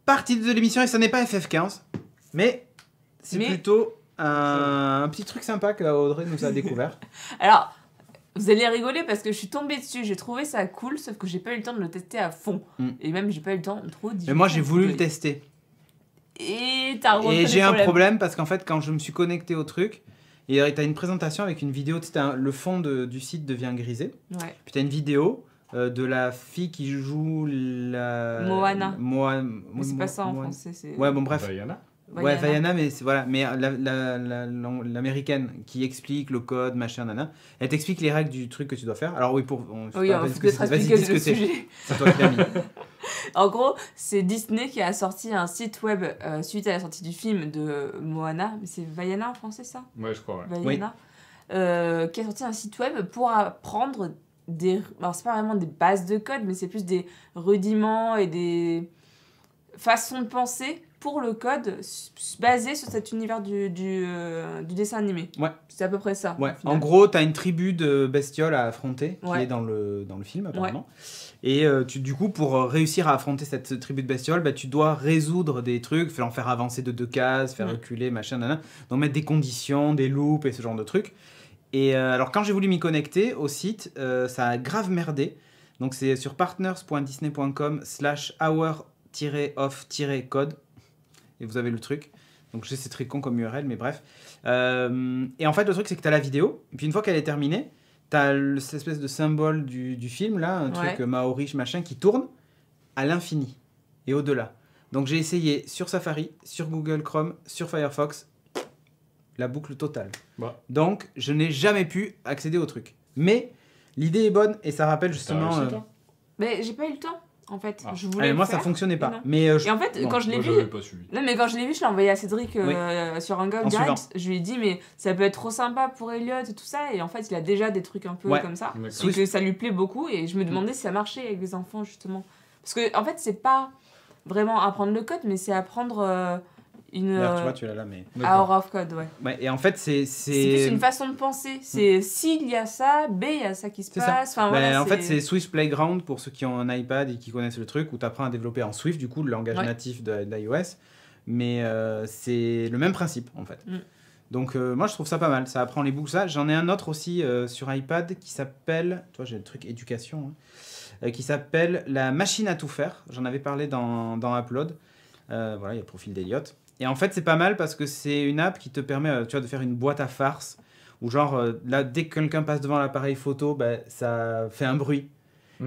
Partie 2 de l'émission, et ça n'est pas FF15, mais c'est plutôt un petit truc sympa qu'Audrey nous a découvert. Alors... Vous allez rigoler parce que je suis tombée dessus, j'ai trouvé ça cool, sauf que j'ai pas eu le temps de le tester à fond. Et même, j'ai pas eu le temps trop d'y jouer. Mais moi, j'ai voulu le tester. Et j'ai un problème parce qu'en fait, quand je me suis connecté au truc, t'as une présentation avec une vidéo, le fond du site devient grisé. Ouais. Puis t'as une vidéo de la fille qui joue la... Moana. Mais c'est pas ça en français. Ouais, bon, bref. Vaiana. Ouais, Vaiana, mais l'américaine qui explique le code, machin, nana, elle t'explique les règles du truc que tu dois faire. Alors oui, on va expliquer le sujet. C'est toi qui l'as mis. En gros, c'est Disney qui a sorti un site web suite à la sortie du film de Moana, mais c'est Vaiana en français ça? Ouais, je crois, ouais. Vaiana, qui a sorti un site web pour apprendre alors c'est pas vraiment des bases de code, mais c'est plus des rudiments et des façons de penser pour le code basé sur cet univers du dessin animé. Ouais. C'est à peu près ça. Ouais. En gros, t'as une tribu de bestioles à affronter qui est dans le film apparemment. Ouais. Et du coup, pour réussir à affronter cette tribu de bestioles, tu dois résoudre des trucs, en faire avancer de 2 cases, faire reculer, machin, nana. Donc mettre des conditions, des loops et ce genre de trucs. Et alors quand j'ai voulu m'y connecter au site, ça a grave merdé. Donc c'est sur partners.disney.com/hour-of-code. Et vous avez le truc. Donc je sais, c'est très con comme URL, mais bref. Et en fait, le truc, c'est que tu as la vidéo. Et puis une fois qu'elle est terminée, tu as cette espèce de symbole du film, là, un truc maori, machin, qui tourne à l'infini et au-delà. Donc j'ai essayé sur Safari, sur Google Chrome, sur Firefox, la boucle totale. Bah. Donc je n'ai jamais pu accéder au truc. Mais l'idée est bonne et ça rappelle justement... Mais j'ai pas eu le temps. En fait, je voulais moi ça fonctionnait pas. Mais et en fait, quand je l'ai vu, je l'ai envoyé à Cédric sur un gars direct. Je lui ai dit mais ça peut être trop sympa pour Elliot et tout ça, et en fait il a déjà des trucs un peu comme ça, et que ça lui plaît beaucoup, et je me demandais si ça marchait avec les enfants justement, parce que en fait c'est pas vraiment apprendre le code, mais c'est apprendre Là, tu vois, tu l'as là, mais... Hour of Code, ouais. Et en fait, c'est plus une façon de penser. C'est s'il y a ça, B, il y a ça qui se passe. Enfin, voilà, en fait, c'est Swift Playground pour ceux qui ont un iPad et qui connaissent le truc, où tu apprends à développer en Swift, du coup, le langage natif d'iOS. Mais c'est le même principe, en fait. Donc, moi, je trouve ça pas mal. Ça apprend les boucles, ça. J'en ai un autre aussi sur iPad qui s'appelle... Toi, j'ai le truc éducation, qui s'appelle la machine à tout faire. J'en avais parlé dans Upload. Voilà, il y a le profil d'Elliot. Et en fait, c'est pas mal parce que c'est une app qui te permet de faire une boîte à farce où genre, là, dès que quelqu'un passe devant l'appareil photo, ça fait un bruit.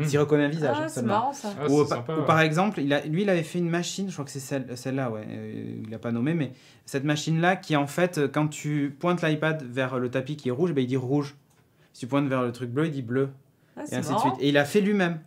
S'il reconnaît un visage. C'est marrant ça. Ou par exemple, il avait fait une machine, je crois que c'est celle-là, il l'a pas nommé, mais cette machine-là qui en fait, quand tu pointes l'iPad vers le tapis qui est rouge, il dit rouge. Si tu pointes vers le truc bleu, il dit bleu. Et ainsi de suite. Et il a fait lui-même.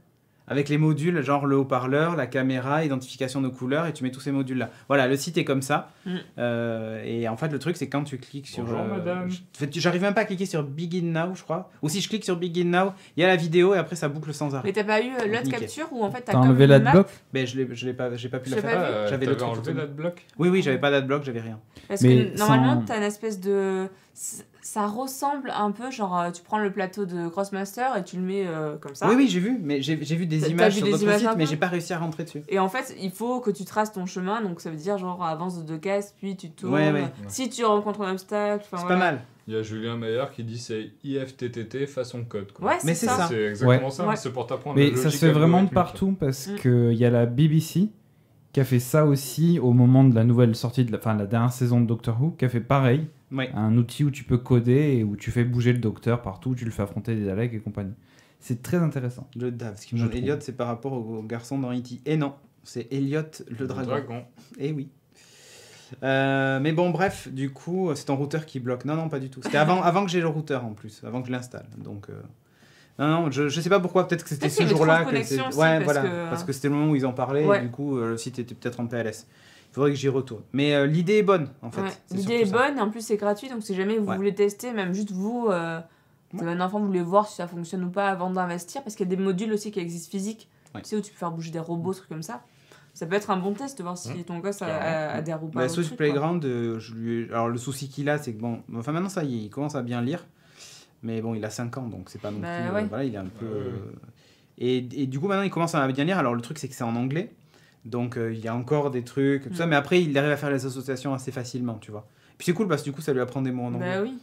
avec les modules, genre le haut-parleur, la caméra, identification de couleurs, et tu mets tous ces modules-là. Voilà, le site est comme ça. Et en fait, le truc, c'est quand tu cliques sur... Bonjour, madame. J'arrive même pas à cliquer sur Begin Now, je crois. Ou si je clique sur Begin Now, il y a la vidéo, et après, ça boucle sans arrêt. Mais t'as pas eu l'autre capture où en fait t'as enlevé l'adblock? Ben, j'ai pas pu la J'ai faire. J'avais enlevé l'adblock. Oui, j'avais pas d'adblock, j'avais rien. Parce que normalement, t'as une espèce de... Ça ressemble un peu, genre tu prends le plateau de Crossmaster et tu le mets comme ça. Oui, j'ai vu, mais j'ai vu des images sur d'autres sites, mais j'ai pas réussi à rentrer dessus. Et en fait, il faut que tu traces ton chemin, donc ça veut dire genre avance de 2 cases, puis tu tournes. Ouais. Si tu rencontres un obstacle, c'est pas mal. Il y a Julien Maillard qui dit c'est IFTTT façon code. Quoi. Ouais, mais c'est ça. C'est exactement ça, c'est pour t'apprendre. Mais ça se fait vraiment de partout parce qu'il y a la BBC qui a fait ça aussi au moment de la nouvelle sortie de la dernière saison de Doctor Who, qui a fait pareil. Ouais. Un outil où tu peux coder et où tu fais bouger le docteur partout, tu le fais affronter des Daleks et compagnie. C'est très intéressant. Le Dave, ce qui me dit Elliot, c'est par rapport au garçon dans E.T. Et non, c'est Elliot le dragon. Et oui. Mais bon, bref, du coup, c'est ton routeur qui bloque. Non, pas du tout. C'était avant que j'ai le routeur en plus, avant que je l'installe. Donc, non, je sais pas pourquoi, peut-être que c'était ce jour-là. Parce que c'était le moment où ils en parlaient, et du coup, le site était peut-être en PLS. Il faudrait que j'y retourne. Mais l'idée est bonne, en fait. Ouais. L'idée est bonne, et en plus c'est gratuit, donc si jamais vous voulez tester, même juste vous, vous avez un enfant, vous voulez voir si ça fonctionne ou pas avant d'investir, parce qu'il y a des modules aussi qui existent physiques, tu sais, où tu peux faire bouger des robots, trucs comme ça. Ça peut être un bon test de voir si ton gosse adhère ou pas. Switch Playground, alors le souci qu'il a, c'est que bon, enfin maintenant ça y est, il commence à bien lire, mais bon, il a 5 ans, donc c'est pas non plus. Voilà, il est un peu. Et du coup, maintenant il commence à bien lire. Alors le truc, c'est que c'est en anglais. Donc il y a encore des trucs, tout ça, mais après il arrive à faire les associations assez facilement, tu vois. Puis c'est cool parce que du coup ça lui apprend des mots en anglais. Bah oui.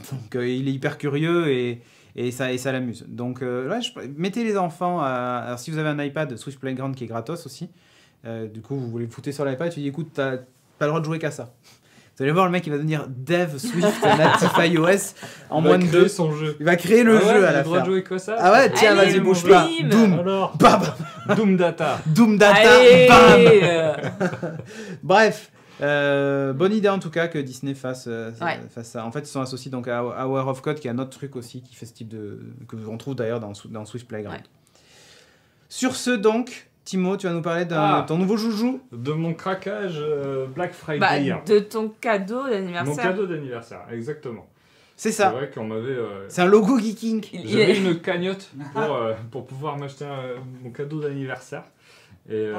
Donc il est hyper curieux et ça l'amuse. Donc mettez les enfants alors si vous avez un iPad, Switch Playground qui est gratos aussi, du coup vous voulez fouter sur l'iPad, tu dis écoute, t'as pas le droit de jouer qu'à ça. Vous allez voir, le mec il va devenir dev Swift natif iOS en moins de 2. Son jeu. Il va créer le jeu à la fin. Il a le droit de jouer quoi ça. Ah ouais, tiens, vas-y, bouge pas. Doom. Alors, bam. Doom Data. Doom Data. Bam. Bref, bonne idée en tout cas que Disney fasse ça. En fait, ils sont associés donc à Hour of Code, qui est un autre truc aussi qui fait ce type de que on trouve d'ailleurs dans Switch Playground. Ouais. Sur ce donc. Timo, tu vas nous parler de ton nouveau joujou. De mon craquage Black Friday. De ton cadeau d'anniversaire. Mon cadeau d'anniversaire, exactement. C'est ça. C'est vrai qu'on m'avait... C'est un logo Geeking. J'avais une cagnotte pour pouvoir m'acheter mon cadeau d'anniversaire. Et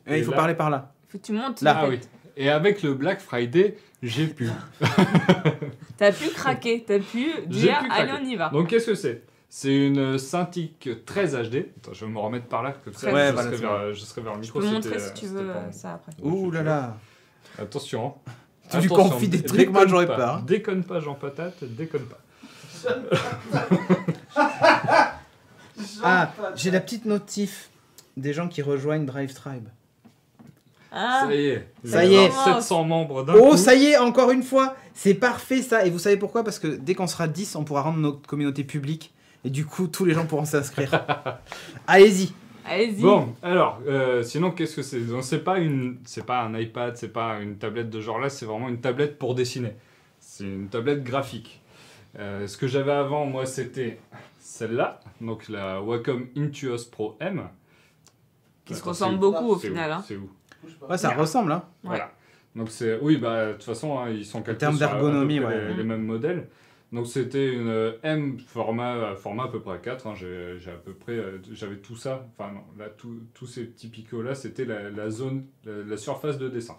il faut parler par là. Faut que tu montes. Là, oui. Et avec le Black Friday, j'ai pu. T'as pu craquer, t'as pu dire allez on y va. Donc qu'est-ce que c'est ? C'est une Cintiq 13 HD. Attends, je vais me remettre par là, comme ça je serai vers le micro. Je peux montrer si tu veux ça après. Ouh là là. Attention. Tu lui confies des trucs, moi j'aurais peur. Déconne pas, Jean Patate, déconne pas. J'ai la petite notif des gens qui rejoignent Drive Tribe. Ça y est. Ça y est. 700 membres d'un coup. Oh, ça y est, encore une fois. C'est parfait ça. Et vous savez pourquoi ? Parce que dès qu'on sera 10, on pourra rendre notre communauté publique. Et du coup, tous les gens pourront s'inscrire. Allez-y. Bon, alors, sinon, qu'est-ce que c'est ? Donc, c'est pas un iPad, c'est pas une tablette de genre là, c'est vraiment une tablette pour dessiner. C'est une tablette graphique. Ce que j'avais avant, moi, c'était celle-là, donc la Wacom Intuos Pro M. Qui se ressemble beaucoup au final. C'est où ? Ouais, ça ressemble, hein. Voilà. Donc, oui, de toute façon, ils sont calqués sur d'ergonomie, les mêmes modèles. Donc c'était une M format à peu près 4, hein. J'ai à peu près, j'avais tout ça, enfin non, là tous ces petits picots là, c'était la zone, la surface de dessin.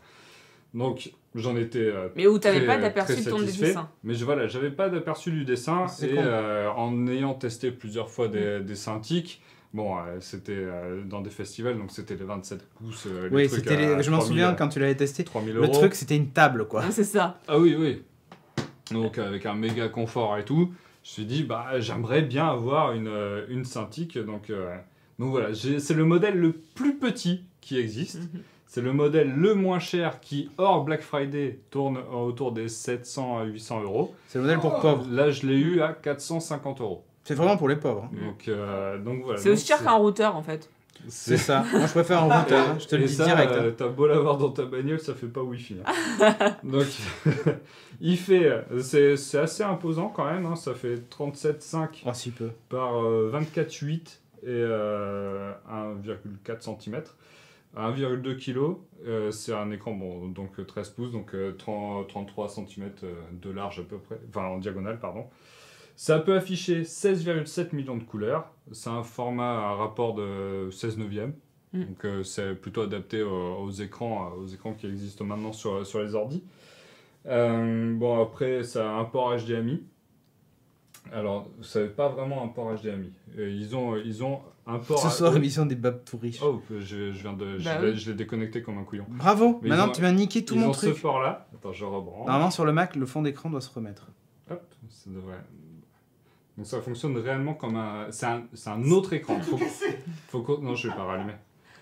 Donc j'en étais mais où tu n'avais pas d'aperçu de ton dessin. Mais j'avais pas d'aperçu du dessin et en ayant testé plusieurs fois des Cintiq, bon c'était dans des festivals, donc c'était les 27 pouces. Oui, je m'en souviens quand tu l'avais testé. 3000 €. Le truc c'était une table quoi. C'est ça. Ah oui. Donc avec un méga confort et tout, je me suis dit j'aimerais bien avoir une Cintiq. Donc voilà, c'est le modèle le plus petit qui existe. C'est le modèle le moins cher qui, hors Black Friday, tourne autour des 700 à 800 €. C'est le modèle pour pauvres. Là, je l'ai eu à 450 €. C'est vraiment pour les pauvres. Donc voilà. C'est aussi cher qu'un routeur en fait. C'est ça. Moi, je préfère un routeur. Hein. Je te le dis direct. T'as beau l'avoir dans ta bagnole, ça fait pas Wi-Fi. Hein. Donc, c'est assez imposant quand même. Hein. Ça fait 37,5 si peu. par 24,8. et 1,4 cm. 1,2 kg, c'est un écran donc 13 pouces, donc 33 cm de large à peu près, enfin en diagonale, pardon. Ça peut afficher 16,7 millions de couleurs. C'est un format à rapport de 16 neuvième. Donc c'est plutôt adapté aux écrans qui existent maintenant sur les ordi. Bon, après, ça a un port HDMI. Alors, ça n'est pas vraiment un port HDMI. Ils ont un port... Ce soir, émission des babes tout riches. Oh, je l'ai déconnecté comme un couillon. Bravo. Mais maintenant, tu m'as niqué tout mon truc. Ils ont ce port-là. Attends, je rebranche. Normalement, sur le Mac, le fond d'écran doit se remettre. Hop, ça devrait... Donc ça fonctionne réellement comme un... C'est un autre écran. Non, je ne vais pas rallumer.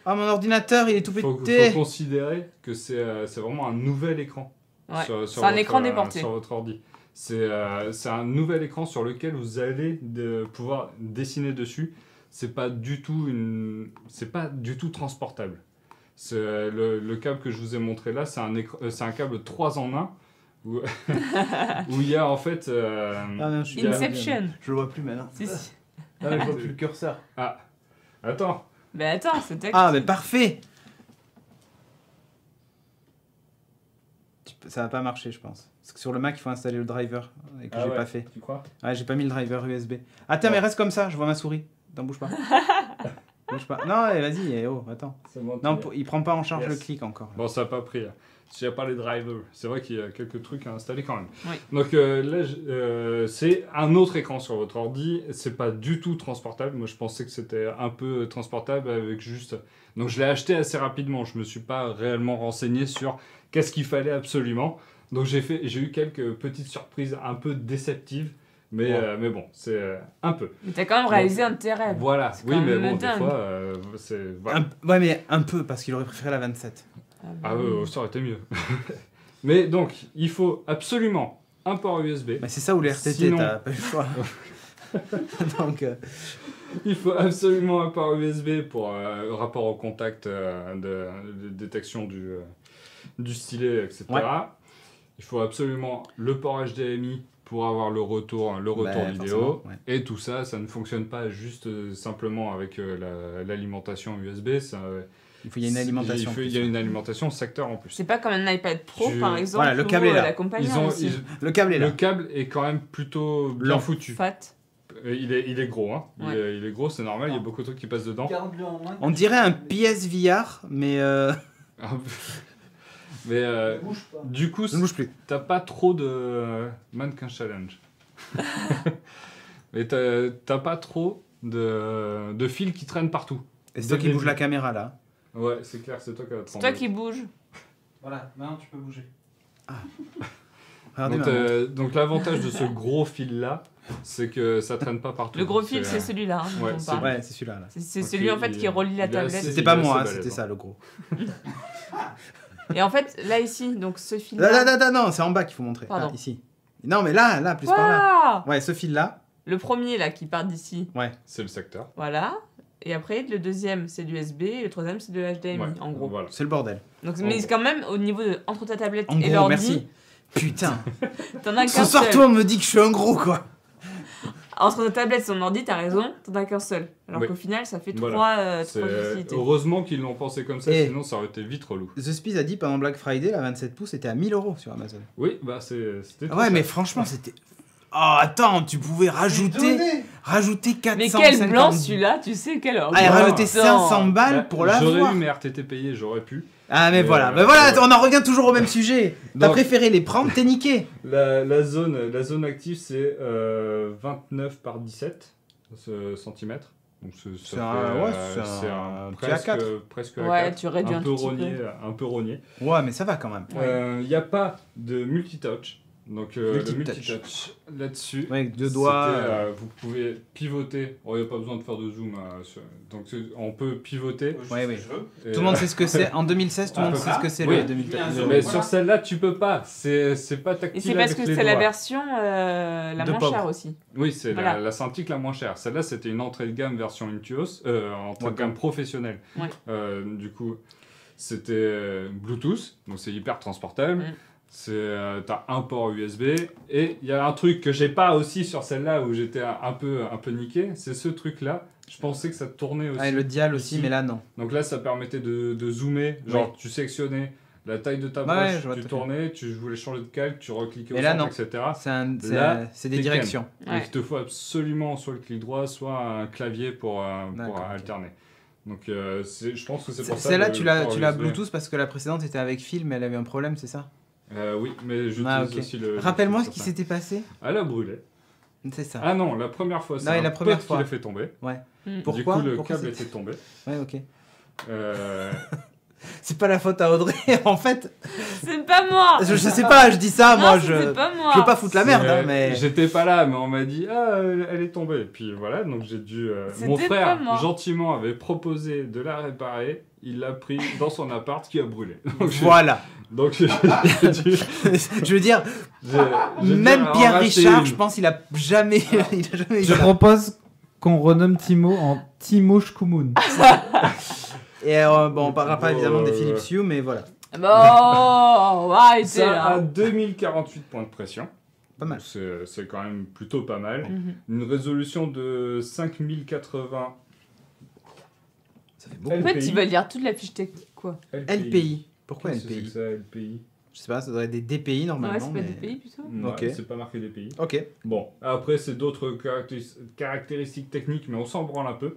Ah, mon ordinateur, il est tout pété. Faut considérer que c'est vraiment un nouvel écran. Ouais. C'est un écran déporté. Sur votre ordi. C'est un nouvel écran sur lequel vous allez pouvoir dessiner dessus. C'est pas du tout transportable. Le câble que je vous ai montré là, c'est un câble 3 en 1 où il y a en fait... Inception. Je le vois plus maintenant. Si. Ah, mais je vois plus le curseur. Ah, attends. Mais attends, c'est tactile. Ah, mais parfait. Ça va pas marcher, je pense. Parce que sur le Mac, il faut installer le driver et que j'ai pas fait. Tu crois? Ouais, j'ai pas mis le driver USB. Attends, mais reste comme ça, je vois ma souris. T'en bouge pas. Bouge pas. Non, vas-y, attends. Bon, non, il prend pas en charge le clic encore. Bon, ça n'a pas pris. S'il n'y a pas les drivers, c'est vrai qu'il y a quelques trucs à installer quand même. Oui. Donc là, c'est un autre écran sur votre ordi. C'est pas du tout transportable. Moi, je pensais que c'était un peu transportable avec juste. Donc, je l'ai acheté assez rapidement. Je me suis pas réellement renseigné sur qu'est-ce qu'il fallait absolument. Donc, j'ai eu quelques petites surprises un peu déceptives. Mais bon, c'est un peu. Mais t'as quand même réalisé un de tes rêves. Voilà, oui, mais bon, des fois, c'est... Voilà. Ouais, mais un peu, parce qu'il aurait préféré la 27. Ah ouais, ça aurait été mieux. Mais donc, il faut absolument un port USB. Mais c'est ça où les RTT, sinon... t'as pas eu le choix. Donc... Il faut absolument un port USB pour rapport au contact de détection du stylet, etc. Ouais. Il faut absolument le port HDMI pour avoir le retour vidéo. Ouais. Et tout ça, ça ne fonctionne pas juste simplement avec l'alimentation USB. Il y a une alimentation. Il y a une alimentation secteur en plus. C'est pas comme un iPad Pro, par exemple. Voilà, le câble est là. Le câble est là. Le câble est quand même plutôt bien foutu. Fat. Il est gros, hein. Ouais. Il est gros, c'est normal, il y a beaucoup de trucs qui passent dedans. On dirait un PSVR, mais... Mais du coup, t'as pas trop de mannequin challenge. Mais t'as pas trop de fils qui traînent partout. Et c'est toi qui bouge la caméra là. Ouais, c'est clair, c'est toi qui vas te C'est toi qui bouge. Voilà, maintenant tu peux bouger. Ah. Donc l'avantage de ce gros fil là, c'est que ça traîne pas partout. Le gros fil, c'est celui-là. Hein, ouais, c'est celui-là. Là. C'est celui en fait qui relie la tablette. C'était pas moi, c'était ça le gros. Et en fait, là ici, donc ce fil-là. Là, non, c'est en bas qu'il faut montrer. Ah, ici. Non, mais là, plus par là. Ouais, ce fil-là. Le premier là qui part d'ici. Ouais. C'est le secteur. Voilà. Et après, le deuxième, c'est du USB, et le troisième, c'est de HDMI, en gros. Voilà. C'est le bordel. Donc, mais quand même, au niveau entre ta tablette et l'ordi... merci. Putain. T'en as qu'un seul. Ce soir, toi, on me dit que je suis un gros, quoi. Entre ta tablette et ton ordi, t'as raison, t'en as qu'un seul. Alors qu'au final, ça fait trois utilités. Heureusement qu'ils l'ont pensé comme ça, sinon ça aurait été vite relou. The Spies a dit pendant Black Friday, la 27 pouces était à 1000 € sur Amazon. Oui, bah c'était... Ouais, mais franchement, c'était... Oh, attends, tu pouvais rajouter 450... Mais quel blanc celui-là, tu sais, quel ordi. Ah, rajouter 500 balles pour l'avoir. J'aurais eu mes RTT payés, j'aurais pu. Ah, mais voilà, on en revient toujours au même sujet. T'as préféré les prendre, t'es niqué. La zone active, c'est 29 par 17 cm. Donc c'est un presque ouais, tu réduis un peu rogné. Ouais, mais ça va quand même. Il n'y a pas de multitouch. Donc le multitouch là-dessus, avec deux doigts, vous pouvez pivoter. Il n'y a pas besoin de faire de zoom. Donc on peut pivoter. Oui. Tout le monde sait ce que c'est. En 2016, tout le monde sait ce que c'est le multitouch. Mais sur celle-là, tu peux pas. C'est pas tactile. Et c'est parce que c'est la version la moins chère aussi. Oui, c'est la Cintiq la moins chère. Celle-là, c'était une entrée de gamme version Intuos, entrée de gamme professionnelle. Du coup, c'était Bluetooth, donc c'est hyper transportable. T'as un port USB et il y a un truc que j'ai pas aussi sur celle-là où j'étais un peu niqué, c'est ce truc-là. Je pensais que ça tournait aussi. Ah, et le dial aussi, mais là non. Donc là, ça permettait de zoomer, genre tu sélectionnais la taille de ta broche, tu tournais, tu voulais changer de calque, tu recliquais au centre, etc. C'est des directions. Donc il te faut absolument soit le clic droit, soit un clavier pour alterner. Donc je pense que c'est pour ça. Celle-là, tu l'as Bluetooth parce que la précédente était avec fil, mais elle avait un problème, c'est ça? Oui, mais j'utilise aussi le... Rappelle-moi ce qui s'était passé. Elle a brûlé. C'est ça. Ah non, la première fois, c'est un pote qui l'a fait tomber. Ouais. Pourquoi? Du coup, le câble était tombé. Ouais, ok. C'est pas la faute à Audrey, en fait. C'est pas moi. Je sais pas, je dis ça, moi, je veux pas foutre la merde, mais... J'étais pas là, mais on m'a dit, elle est tombée. Et puis voilà, donc j'ai dû... Mon frère, gentiment, avait proposé de la réparer. Il l'a pris dans son appart qui a brûlé. Donc, voilà. Donc j'ai dû... Je veux dire, même Pierre Richard, je pense, il a jamais eu Je propose qu'on renomme Timo en Timo Shkumun. Et on parlera pas évidemment des Philips Hue, mais voilà. Bon, ouais, ça a 2048 points de pression. Pas mal. C'est quand même plutôt pas mal. Une résolution de 5080. Ça fait beaucoup. En fait, ils veulent dire toute la fiche technique, quoi. LPI. Pourquoi LPI? C'est ça, LPI. Je sais pas, ça devrait être des DPI normalement. Ouais, c'est pas DPI plutôt. Ok. C'est pas marqué DPI. Ok. Bon, après c'est d'autres caractéristiques techniques, mais on s'en branle un peu.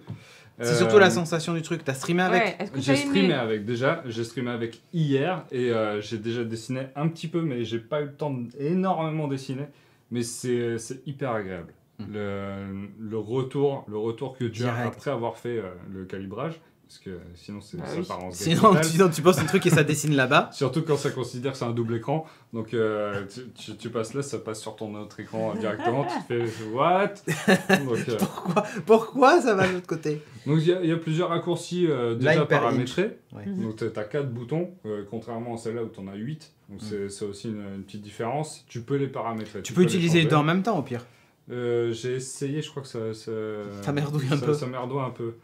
C'est surtout la sensation du truc. T'as streamé avec? J'ai streamé avec déjà. J'ai streamé avec hier et j'ai déjà dessiné un petit peu, mais j'ai pas eu le temps d'énormément dessiner. Mais c'est hyper agréable. Le retour que tu as après avoir fait le calibrage. Parce que sinon, ça part en sinon, tu poses un truc et ça dessine là-bas. Surtout quand ça considère que c'est un double écran. Donc, tu passes là, ça passe sur ton autre écran directement. Tu te fais « What ?» Donc, Pourquoi ça va de l'autre côté? Donc, il y a plusieurs raccourcis déjà paramétrés. Donc, tu as 4 boutons, contrairement à celle-là où tu en as 8. Donc, c'est aussi une petite différence. Tu peux les paramétrer. Tu peux utiliser les deux en même temps, au pire. J'ai essayé, je crois que ça merdouille un peu. Ça merdouille un peu.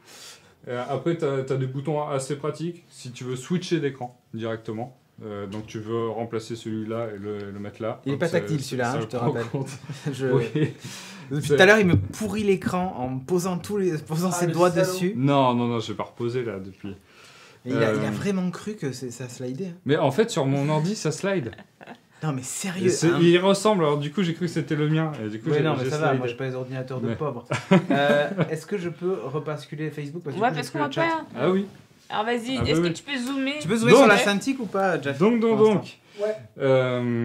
Après, tu as des boutons assez pratiques si tu veux switcher d'écran directement. Donc, tu veux remplacer celui-là et le mettre là. Il n'est pas tactile celui-là, je te rappelle. Oui. Depuis tout à l'heure, il me pourrit l'écran en posant ses doigts dessus. Non, je vais pas reposer là depuis. Il a vraiment cru que ça slidait. Hein. Mais en fait, sur mon ordi, ça slide. Non mais sérieux. Il ressemble, alors du coup j'ai cru que c'était le mien. Et du coup, non mais ça va, moi j'ai pas les ordinateurs de pauvres. Est-ce que je peux repasculer Facebook parce qu'on va pas. Ah oui. Alors vas-y, est-ce que tu peux zoomer? Tu peux zoomer sur la Cintiq ou pas, Jeff? Donc. Ouais.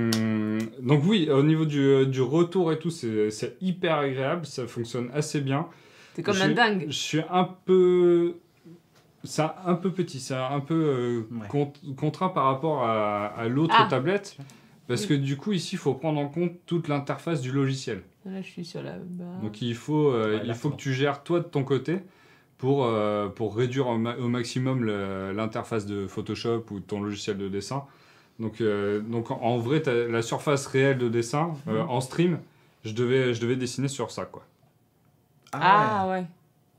Donc oui, au niveau du retour et tout, c'est hyper agréable, ça fonctionne assez bien. T'es comme un dingue. Je suis un peu... C'est un peu petit, c'est un peu contraint par rapport à l'autre tablette. Parce que du coup, ici, il faut prendre en compte toute l'interface du logiciel. Là, je suis sur la barre. Donc, il faut que tu gères toi de ton côté pour réduire au maximum l'interface de Photoshop ou de ton logiciel de dessin. Donc en vrai, la surface réelle de dessin, en stream, je devais dessiner sur ça, quoi. Ah ouais.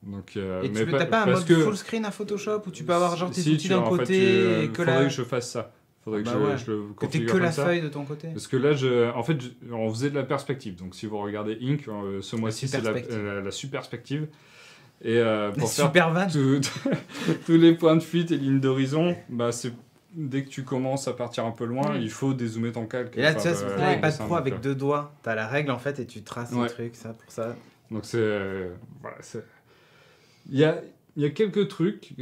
Donc, et tu n'as pas un mode full screen à Photoshop où tu peux avoir genre tes outils d'un côté et que faudrait que je fasse ça. Faudrait que je le configure que la feuille de ton côté. Parce que là, on faisait de la perspective. Donc si vous regardez Ink, ce mois-ci, c'est la superspective. Et pour faire tous les points de fuite et lignes d'horizon, dès que tu commences à partir un peu loin, il faut dézoomer ton calque. Et là, tu sais, c'est pour l'iPad Pro avec 2 doigts. Tu as la règle en fait et tu traces le truc, ça pour ça. Donc il y a quelques trucs qui,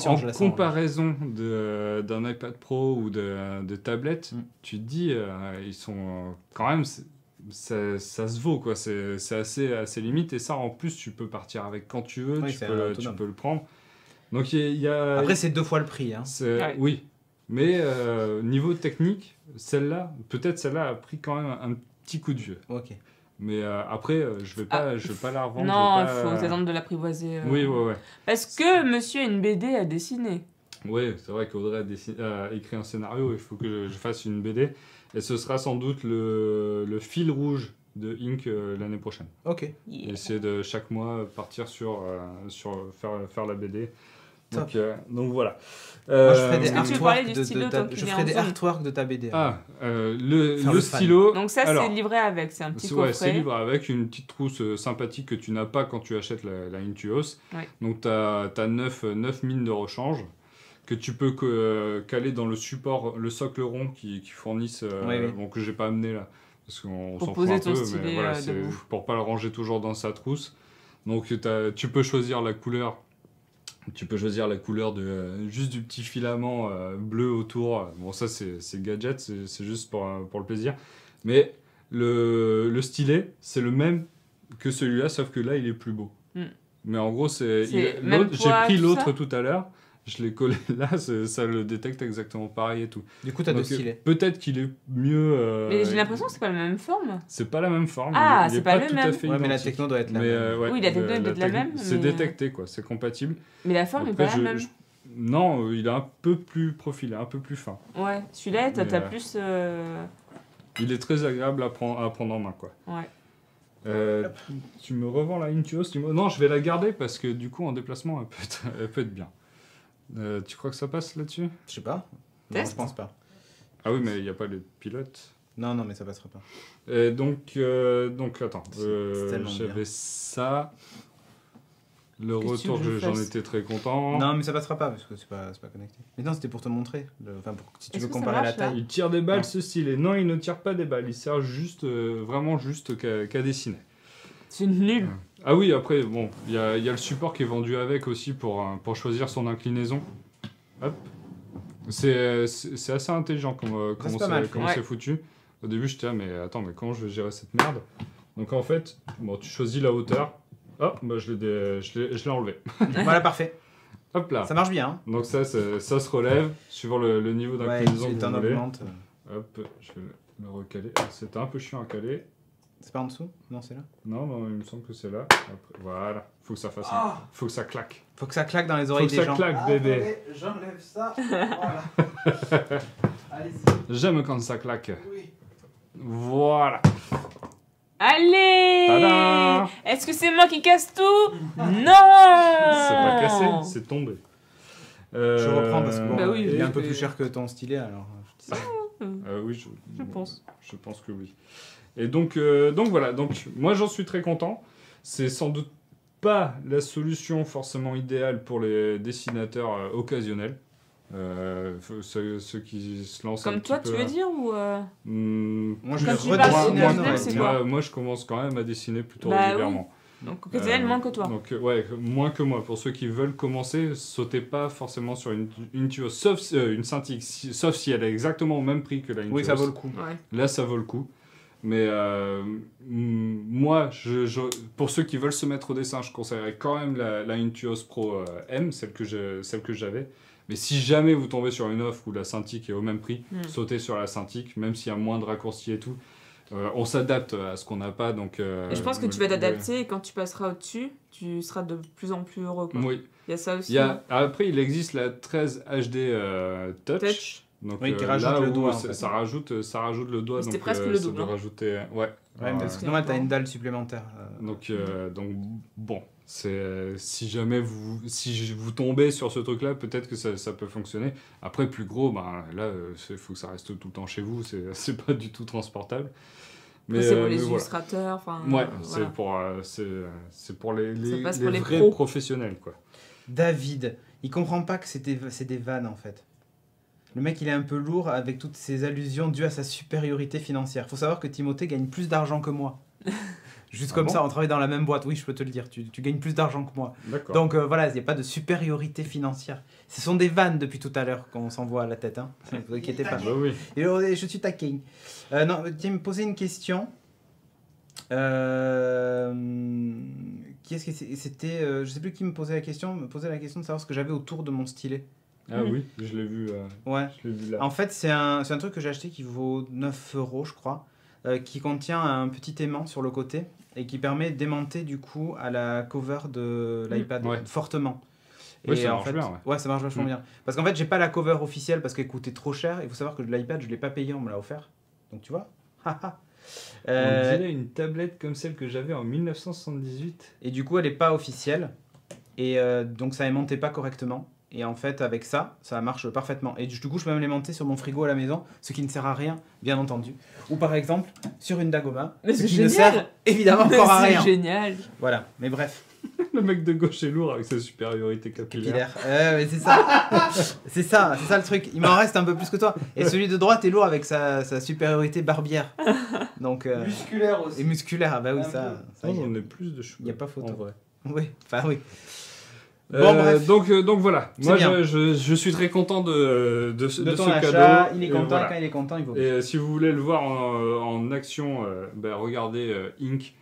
en comparaison d'un iPad Pro ou de tablettes, tu te dis, ils sont quand même, ça se vaut, quoi. C'est assez limite. Et ça, en plus, tu peux partir avec quand tu veux, tu peux le prendre. Donc, Après, c'est 2 fois le prix. Hein. Oui, mais niveau technique, celle-là a pris quand même un petit coup de vieux. Ok. Mais après, je vais pas la revendre. Non, il faut t'attendre de l'apprivoiser. Oui. Parce que monsieur a une BD à dessiner. Oui, c'est vrai qu'Audrey a écrit un scénario, il faut que je fasse une BD. Et ce sera sans doute le fil rouge de Ink l'année prochaine. Ok. Yeah. Essayer de chaque mois partir sur faire la BD. Donc voilà. Moi, je ferai des artworks de ta BD. Le stylo. Donc ça, c'est livré avec, c'est un petit coffret. C'est livré avec une petite trousse sympathique que tu n'as pas quand tu achètes la Intuos. Ouais. Donc tu as 9 mines de rechange que tu peux caler dans le support, le socle rond qui fournissent, bon, que j'ai pas amené là, parce qu'on s'en fout un peu, mais voilà, c'est pour pas le ranger toujours dans sa trousse. Donc tu peux choisir la couleur. Tu peux choisir la couleur juste du petit filament bleu autour. Bon, ça, c'est gadget, c'est juste pour le plaisir. Mais le stylet, c'est le même que celui-là, sauf que là, il est plus beau. Mais en gros, j'ai pris l'autre tout à l'heure, je l'ai collé là, ça le détecte exactement pareil et tout. Du coup, tu as deux stylets. Peut-être qu'il est mieux... Mais j'ai l'impression que c'est pas la même forme. C'est pas la même forme. Ah, c'est pas le même. Ouais, mais la techno doit être la même. Oui, la techno doit être la même. C'est détecté, quoi, c'est compatible. Mais la forme est pas la même. Non, il est un peu plus profilé, un peu plus fin. Ouais, celui-là, t'as plus... Il est très agréable à prendre en main, quoi. Ouais. Tu me revends la Intuos? Non, je vais la garder parce que du coup, en déplacement, elle peut être bien. Tu crois que ça passe là-dessus? Je sais pas. Non, je pense pas. Ah oui, mais il n'y a pas les pilotes. Non, mais ça passera pas. Donc attends. J'avais ça. Le retour, j'en étais très content. Non, mais ça passera pas parce que c'est pas connecté. Mais non, c'était pour te montrer. Si tu veux comparer la taille. Il tire des balles, ce stylet. Non, il ne tire pas des balles. Il sert vraiment juste qu'à dessiner. C'est nul. Ah oui, après, bon, il y a le support qui est vendu avec aussi pour choisir son inclinaison. Hop. C'est assez intelligent comment c'est foutu. Au début, j'étais mais attends, mais comment je vais gérer cette merde? Donc en fait, bon, tu choisis la hauteur. Hop, bah, je l'ai enlevé. Voilà, parfait. Hop là. Ça marche bien. Hein. Donc ça se relève suivant le niveau d'inclinaison que vous voulez. Hop, je vais le recaler. C'était un peu chiant à caler. C'est pas en dessous? Non, c'est là? Non, il me semble que c'est là. Après, voilà, faut que ça fasse faut que ça claque. Faut que ça claque dans les oreilles des gens. Faut que ça claque, bébé. J'enlève ça. Voilà. Allez-y. J'aime quand ça claque. Oui. Voilà. Allez! Tada! Est-ce que c'est moi qui casse tout? Non! C'est pas cassé, c'est tombé. Je reprends parce que bah oui, il est un peu plus cher que ton stylet, alors. Oui, je pense. Je pense que oui. Et donc voilà, donc moi j'en suis très content. C'est sans doute pas la solution forcément idéale pour les dessinateurs occasionnels. Ceux qui se lancent comme un toi, petit tu peu, veux dire ou Moi, je moi, je commence quand même à dessiner plutôt régulièrement. Oui. Donc occasionnel, moins que toi. Donc moins que moi. Pour ceux qui veulent commencer, sautez pas forcément sur une Intuos, sauf une Cintiq, sauf si elle est exactement au même prix que la Intuos. Oui, ça vaut le coup. Ouais. Là, ça vaut le coup. Mais moi, pour ceux qui veulent se mettre au dessin, je conseillerais quand même la Intuos Pro M, celle que j'avais. Mais si jamais vous tombez sur une offre où la Cintiq est au même prix, sautez sur la Cintiq, même s'il y a moins de raccourcis et tout. On s'adapte à ce qu'on n'a pas. Donc, et je pense que tu vas t'adapter et quand tu passeras au-dessus, tu seras de plus en plus heureux. Quoi. Oui. Il y a ça aussi. Après, il existe la 13 HD Touch. Donc, qui rajoute le doigt. Ça rajoute le doigt. C'était presque le double. Rajouter, ouais. Parce que sinon, t'as une dalle supplémentaire. Donc bon, si jamais vous tombez sur ce truc-là, peut-être que ça peut fonctionner. Après, plus gros, là, il faut que ça reste tout le temps chez vous. C'est pas du tout transportable. Mais c'est pour les illustrateurs. Ouais, voilà. c'est pour les vrais pros. Professionnels, quoi. David, il comprend pas que c'est des vannes, en fait. Le mec, il est un peu lourd avec toutes ces allusions dues à sa supériorité financière. Faut savoir que Timothée gagne plus d'argent que moi. Juste comme ça, on travaille dans la même boîte. Oui, je peux te le dire. Tu gagnes plus d'argent que moi. Donc voilà, il n'y a pas de supériorité financière. Ce sont des vannes depuis tout à l'heure qu'on s'envoie à la tête. Hein. Ne vous inquiétez pas. Bah oui. Et je suis taquin. Non, tu me posais une question. Qui est-ce que c'était je sais plus qui me posait la question. Me posait la question de savoir ce que j'avais autour de mon stylet. Ah oui, je l'ai vu. Ouais. Je l'ai vu là. En fait, c'est un truc que j'ai acheté qui vaut 9 €, je crois, qui contient un petit aimant sur le côté et qui permet d'aimanter du coup à la cover de l'iPad fortement. Oui, et ça en marche fait, bien. Ouais, ça marche vachement bien. Parce qu'en fait, j'ai pas la cover officielle parce qu'elle coûtait trop cher. Il faut savoir que l'iPad, je l'ai pas payé, on me l'a offert. Donc tu vois. On dirait une tablette comme celle que j'avais en 1978. Et du coup, elle est pas officielle. Et donc ça aimantait pas correctement. Et en fait, avec ça, ça marche parfaitement. Et du coup, je peux même les monter sur mon frigo à la maison, ce qui ne sert à rien, bien entendu. Ou par exemple, sur une Dagobah, ce qui ne sert évidemment encore à rien. C'est génial. Voilà, mais bref. Le mec de gauche est lourd avec sa supériorité capillaire. Mais c'est ça. c'est ça le truc. Il m'en reste un peu plus que toi. Et celui de droite est lourd avec sa supériorité barbière. Donc, musculaire aussi. Et musculaire, ah bah oui, ça on est plus de cheveux. Il n'y a pas photo. En vrai. Oui, enfin oui. Bon, bref. Donc voilà, moi je suis très content de ce cadeau. Il est content, voilà. Quand il est content, il vaut. Et si vous voulez le voir en action, regardez Ink.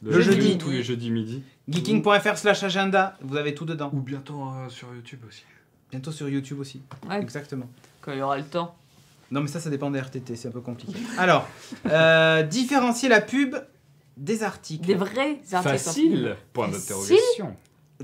Le jeudi. Tous les jeudis midi. Geeking.fr/agenda, vous avez tout dedans. Ou bientôt sur YouTube aussi. Bientôt sur YouTube aussi. Ouais. Exactement. Quand il y aura le temps. Non mais ça dépend des RTT, c'est un peu compliqué. Alors, différencier la pub des articles. Des vrais articles. Facile, point d'interrogation.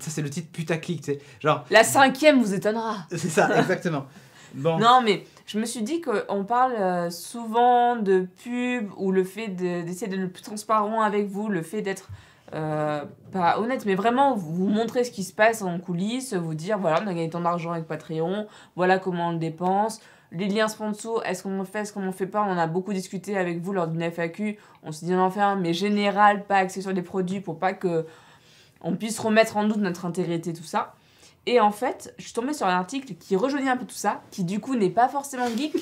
Ça c'est le titre putaclic, tu sais. Genre... La 5e vous étonnera. C'est ça, exactement. Bon. Non mais je me suis dit qu'on parle souvent de pub ou le fait d'essayer d'être le plus transparent avec vous, le fait d'être pas honnête, mais vraiment vous montrer ce qui se passe en coulisses, vous dire voilà, on a gagné tant d'argent avec Patreon, voilà comment on le dépense, les liens sponsors, est-ce qu'on fait, est-ce qu'on ne fait pas, on en a beaucoup discuté avec vous lors d'une FAQ, on s'est dit on en fait un, mais général, pas axé sur les produits pour pas que on puisse remettre en doute notre intégrité, tout ça. Et en fait, je suis tombée sur un article qui rejoignait un peu tout ça, qui du coup n'est pas forcément geek.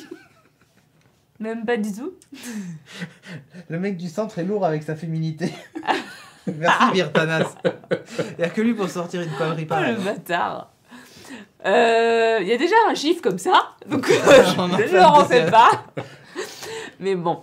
Même pas du tout. Le mec du centre est lourd avec sa féminité. Merci Virtanas. Il n'y a que lui pour sortir une connerie pareille. Oh le bâtard. Il y a déjà un chiffre comme ça, donc je ne en fais pas. Mais bon.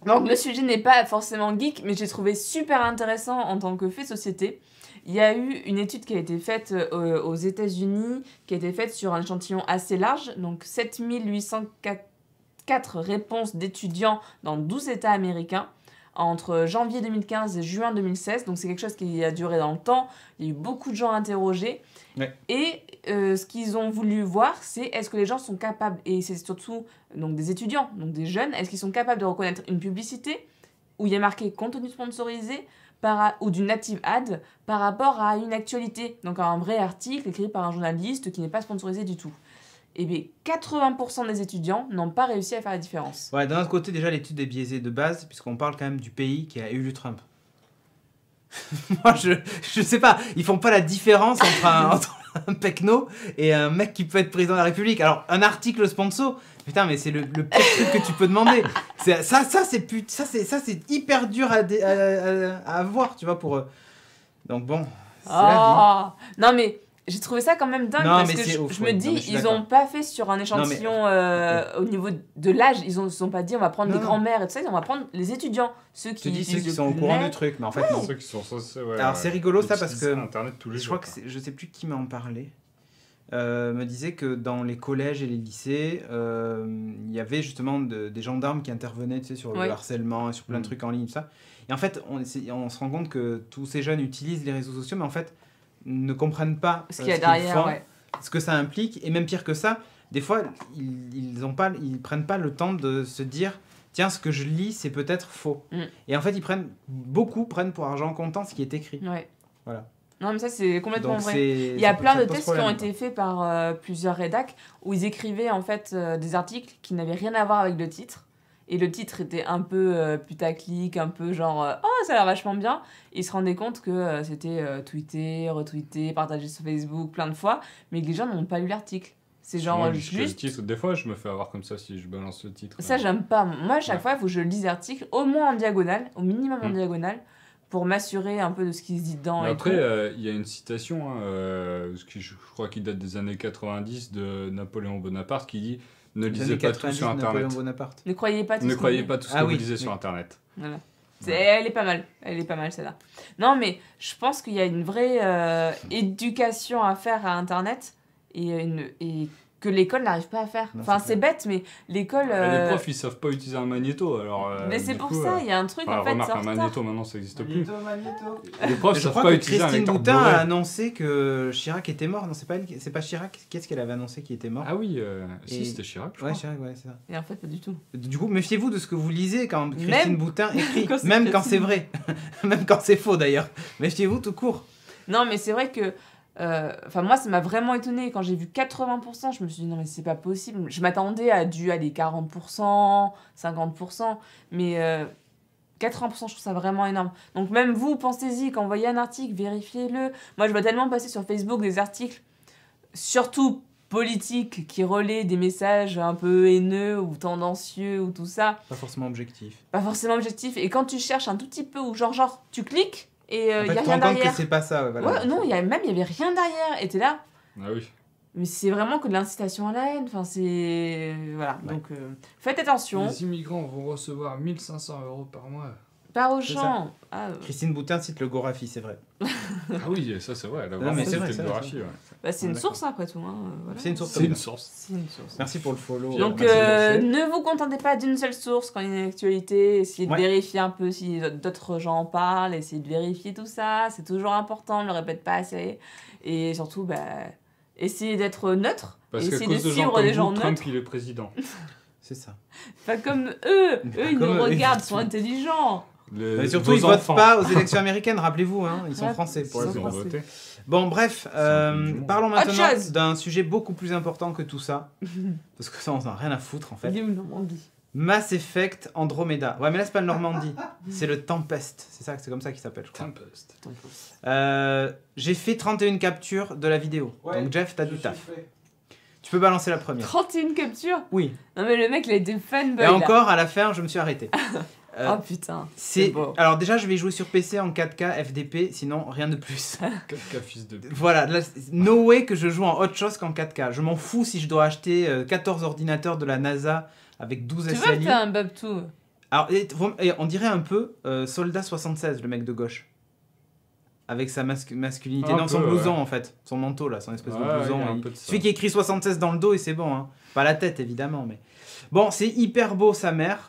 Donc le sujet n'est pas forcément geek, mais j'ai trouvé super intéressant en tant que fait société. Il y a eu une étude qui a été faite aux États-Unis, qui a été faite sur un échantillon assez large, donc 7804 réponses d'étudiants dans 12 États américains, entre janvier 2015 et juin 2016. Donc c'est quelque chose qui a duré dans le temps, il y a eu beaucoup de gens interrogés. Ouais. Et ce qu'ils ont voulu voir, c'est est-ce que les gens sont capables, et c'est surtout donc, des étudiants, donc des jeunes, est-ce qu'ils sont capables de reconnaître une publicité où il y a marqué contenu sponsorisé ou d'une native ad par rapport à une actualité, donc à un vrai article écrit par un journaliste qui n'est pas sponsorisé du tout. Et bien 80% des étudiants n'ont pas réussi à faire la différence. Ouais, d'un autre côté, déjà l'étude est biaisée de base, puisqu'on parle quand même du pays qui a élu Trump. Moi, je sais pas, ils font pas la différence entre un pecno et un mec qui peut être président de la République. Alors, un article sponsor, putain, mais c'est le pire truc que tu peux demander. Ça c'est hyper dur à avoir, tu vois, pour eux. Donc bon, c'est la vie. Non mais j'ai trouvé ça quand même dingue, parce que je me dis, ils ont pas fait sur un échantillon au niveau de l'âge, ils ont pas dit on va prendre des grands-mères et tout ça, on va prendre les étudiants, ceux qui sont au courant du truc, mais en fait non. Ceux qui sont censés, alors c'est rigolo ça parce que Internet tous les jours, crois que je sais plus qui m'en parlait, me disait que dans les collèges et les lycées, il y avait justement des gendarmes qui intervenaient, tu sais, sur le harcèlement et sur plein de trucs en ligne, tout ça. Et en fait, on se rend compte que tous ces jeunes utilisent les réseaux sociaux, mais en fait ne comprennent pas ce qu'il y a derrière, ce que ça implique, et même pire que ça, des fois ils prennent pas le temps de se dire tiens, ce que je lis c'est peut-être faux. Et en fait beaucoup prennent pour argent comptant ce qui est écrit. Voilà. Non mais ça c'est complètement vrai. Il y a plein de tests qui ont été faits par plusieurs rédacs où ils écrivaient en fait des articles qui n'avaient rien à voir avec le titre. Et le titre était un peu putaclic, un peu genre « Oh, ça a l'air vachement bien !» Et ils se rendaient compte que c'était tweeté, retweeté, partagé sur Facebook plein de fois, mais que les gens n'ont pas lu l'article. C'est genre juste... Le titre, des fois, je me fais avoir comme ça si je balance le titre. Ça, j'aime pas. Moi, à chaque fois, il faut que je lise l'article, au moins en diagonale, au minimum en diagonale, pour m'assurer un peu de ce qui se dit dedans. Mais après, il y a une citation, je crois qu'il date des années 90, de Napoléon Bonaparte, qui dit... Ne lisez pas tout sur Internet. Ne croyez pas tout ce que vous lisez sur Internet. Voilà. Elle est pas mal. Elle est pas mal, celle-là. Non, mais je pense qu'il y a une vraie éducation à faire à Internet et que l'école n'arrive pas à faire. Enfin, c'est bête, mais l'école... Les profs, ils savent pas utiliser un magnéto, alors... mais c'est pour ça, il y a un truc, en fait, remarque, un magnéto, maintenant, ça n'existe plus. Magnéto. Les profs savent pas utiliser un lecteur Christine Boutin a annoncé que Chirac était mort. Non, c'est pas Chirac. Qu'est-ce qu'elle avait annoncé qui était mort? Ah oui, si, c'était Chirac, je crois. Chirac, ouais, c'est ça. Et en fait, pas du tout. Du coup, méfiez-vous de ce que vous lisez quand Christine Boutin écrit, même quand c'est vrai. Même quand c'est faux, d'ailleurs. Méfiez-vous tout court. Non, mais c'est vrai que Enfin, moi, ça m'a vraiment étonné. Quand j'ai vu 80%, je me suis dit, non, mais c'est pas possible. Je m'attendais à du aller 40%, 50%, mais 80%, je trouve ça vraiment énorme. Donc, même vous, pensez-y, quand vous voyez un article, vérifiez-le. Moi, je vois tellement passer sur Facebook des articles, surtout politiques, qui relaient des messages un peu haineux ou tendancieux ou tout ça. Pas forcément objectif. Pas forcément objectif. Et quand tu cherches un tout petit peu, ou genre, tu cliques, et il en fait, y a rien derrière. que c'est pas ça. Voilà. Ouais, non, il y avait rien derrière. Et t'es là. Ah oui. Mais c'est vraiment que de l'incitation à la haine. Enfin, c'est... Voilà. Ouais. Donc, faites attention. Les immigrants vont recevoir 1 500 € par mois. Pas aux gens. Christine Boutin cite le Gorafi, c'est vrai. Ah oui, ça c'est vrai. C'est vrai, le Gorafi, ouais. Bah, c'est une source après tout. Hein, voilà. C'est une source. C'est une source. Merci pour le follow. Donc, ne vous contentez pas d'une seule source quand il y a une actualité. Essayez de vérifier un peu si d'autres gens en parlent. Essayez de vérifier tout ça. C'est toujours important. On ne le répète pas assez. Et surtout, essayez d'être neutre. Parce qu'à cause de gens comme vous, Trump, il est président. C'est ça. Pas comme eux. Ils nous regardent, ils sont intelligents. Mais surtout, ils votent pas aux élections américaines, rappelez-vous, hein, ils sont français pour voter. Bon, bref, parlons maintenant d'un sujet beaucoup plus important que tout ça. Parce que ça, on n'en a rien à foutre en fait. Mass Effect Andromeda. Ouais, mais là, c'est pas le Normandie, c'est le Tempest. C'est comme ça qu'il s'appelle, je crois. Tempest. J'ai fait 31 captures de la vidéo. Ouais, donc, Jeff, t'as du taf. Tu peux balancer la première. 31 captures? Oui. Non, mais le mec, il a été fanboy. Et encore, à la fin, je me suis arrêté. Oh putain. Alors déjà, je vais jouer sur PC en 4K FDP, sinon rien de plus. 4K fils de... Voilà, là, no way que je joue en autre chose qu'en 4K. Je m'en fous si je dois acheter 14 ordinateurs de la NASA avec 12 SLI. Tu vois que t'as un Babtou. Alors, on dirait un peu Soldat 76, le mec de gauche. Avec sa masculinité. Non, son blouson en fait. Son manteau là, son espèce de blouson. Celui qui écrit 76 dans le dos et c'est bon. Hein. Pas la tête évidemment, mais... Bon, c'est hyper beau sa mère.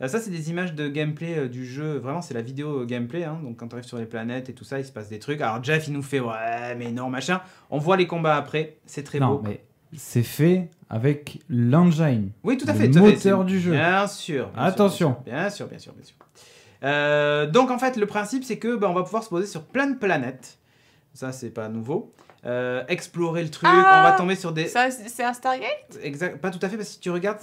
Ça, c'est des images de gameplay du jeu. Vraiment, c'est la vidéo gameplay. Hein. Donc, quand tu arrives sur les planètes et tout ça, il se passe des trucs. Alors, Jeff, il nous fait ouais, mais non, machin. On voit les combats après. C'est très beau. Non, mais c'est fait avec l'engine. Oui, tout à fait. Le moteur du jeu. Bien sûr. Attention. Bien sûr. Donc, en fait, le principe, c'est que on va pouvoir se poser sur plein de planètes. Ça, c'est pas nouveau. Explorer le truc, on va tomber sur des... Ça, c'est un Stargate? Exact, pas tout à fait, parce que si tu regardes,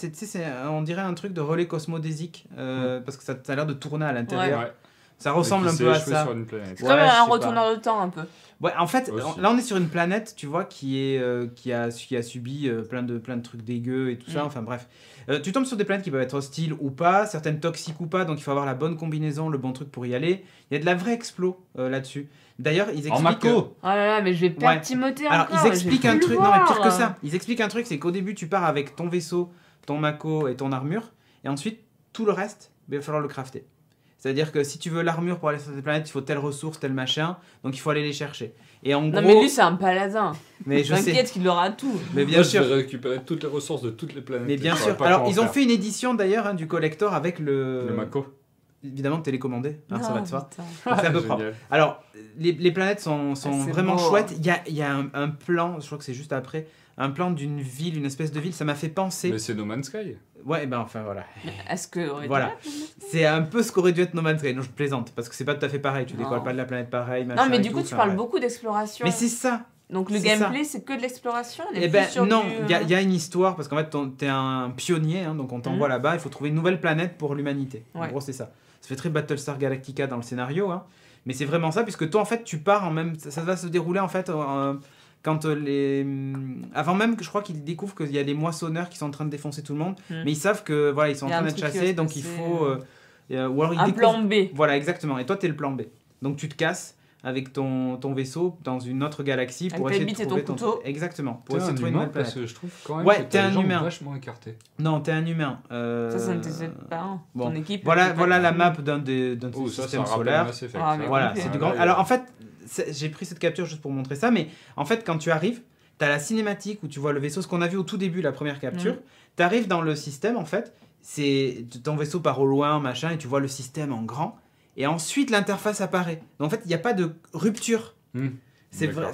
on dirait un truc de relais cosmodésique, parce que ça a l'air de tourner à l'intérieur. Ouais. Ça ressemble un peu à ça. C'est comme un retourneur de temps, un peu. Ouais, en fait, là on est sur une planète, tu vois, qui a subi plein de trucs dégueux et tout ça, enfin bref. Tu tombes sur des planètes qui peuvent être hostiles ou pas, certaines toxiques ou pas, donc il faut avoir la bonne combinaison, le bon truc pour y aller. Il y a de la vraie explo là-dessus. D'ailleurs, ils expliquent... En Mako. Oh là là, mais je vais perdre Timothée encore. Alors, ils expliquent un truc... Non, mais pire que ça. Ils expliquent un truc, c'est qu'au début, tu pars avec ton vaisseau, ton Mako et ton armure, et ensuite, tout le reste, il va falloir le crafter. C'est-à-dire que si tu veux l'armure pour aller sur cette planète, il faut telle ressource, tel machin, donc il faut aller les chercher. Et en gros... Non, mais lui, c'est un paladin. Mais je sais. T'inquiète qu'il aura tout. Mais bien sûr. Je vais récupérer toutes les ressources de toutes les planètes. Mais bien sûr. Alors, ils ont fait une édition d'ailleurs du collector avec le Mako. Évidemment télécommandé, hein, ça va de soi. C'est un peu propre. Génial. Alors, les planètes sont vraiment beau, chouettes. Il y a un plan, je crois que c'est juste après, un plan d'une ville, une espèce de ville. Ça m'a fait penser... Mais c'est No Man's Sky. Ouais, ben enfin voilà. Est-ce que... Voilà. C'est un peu ce qu'aurait dû être No Man's Sky. Non, je plaisante, parce que c'est pas tout à fait pareil. Tu décolles pas de la planète pareil, machin. Non, mais du coup, tu parles beaucoup d'exploration. Mais c'est ça. Donc le gameplay, c'est que de l'exploration? Eh ben non, il y a une histoire, parce qu'en fait, t'es un pionnier, hein, donc on t'envoie là-bas, il faut trouver une nouvelle planète pour l'humanité. En gros, c'est ça. Ça fait très Battlestar Galactica dans le scénario, hein, mais c'est vraiment ça, puisque toi, en fait, tu pars en même... Ça va se dérouler, en fait, quand avant même que je crois qu'ils découvrent qu'il y a des moissonneurs qui sont en train de défoncer tout le monde, mais ils savent que voilà, ils sont en train d'être chassés, donc il faut... ou alors un plan B. Voilà, exactement, et toi, t'es le plan B. Donc tu te casses avec ton vaisseau dans une autre galaxie pour essayer de trouver ton couteau. Exactement, pour essayer de trouver une nouvelle planète. Parce que je trouve quand même que t'es un humain vachement écarté. Non, t'es un humain. Ça ne t'aide pas. Bon. Ton équipe. Voilà la map d'un système solaire. Voilà, c'est du grand. Alors en fait, j'ai pris cette capture juste pour montrer ça, mais en fait, quand tu arrives, t'as la cinématique où tu vois le vaisseau, ce qu'on a vu au tout début, la première capture. T'arrives dans le système, en fait, c'est ton vaisseau part au loin, machin, et tu vois le système en grand. Et ensuite, l'interface apparaît. Donc, en fait, il n'y a pas de rupture.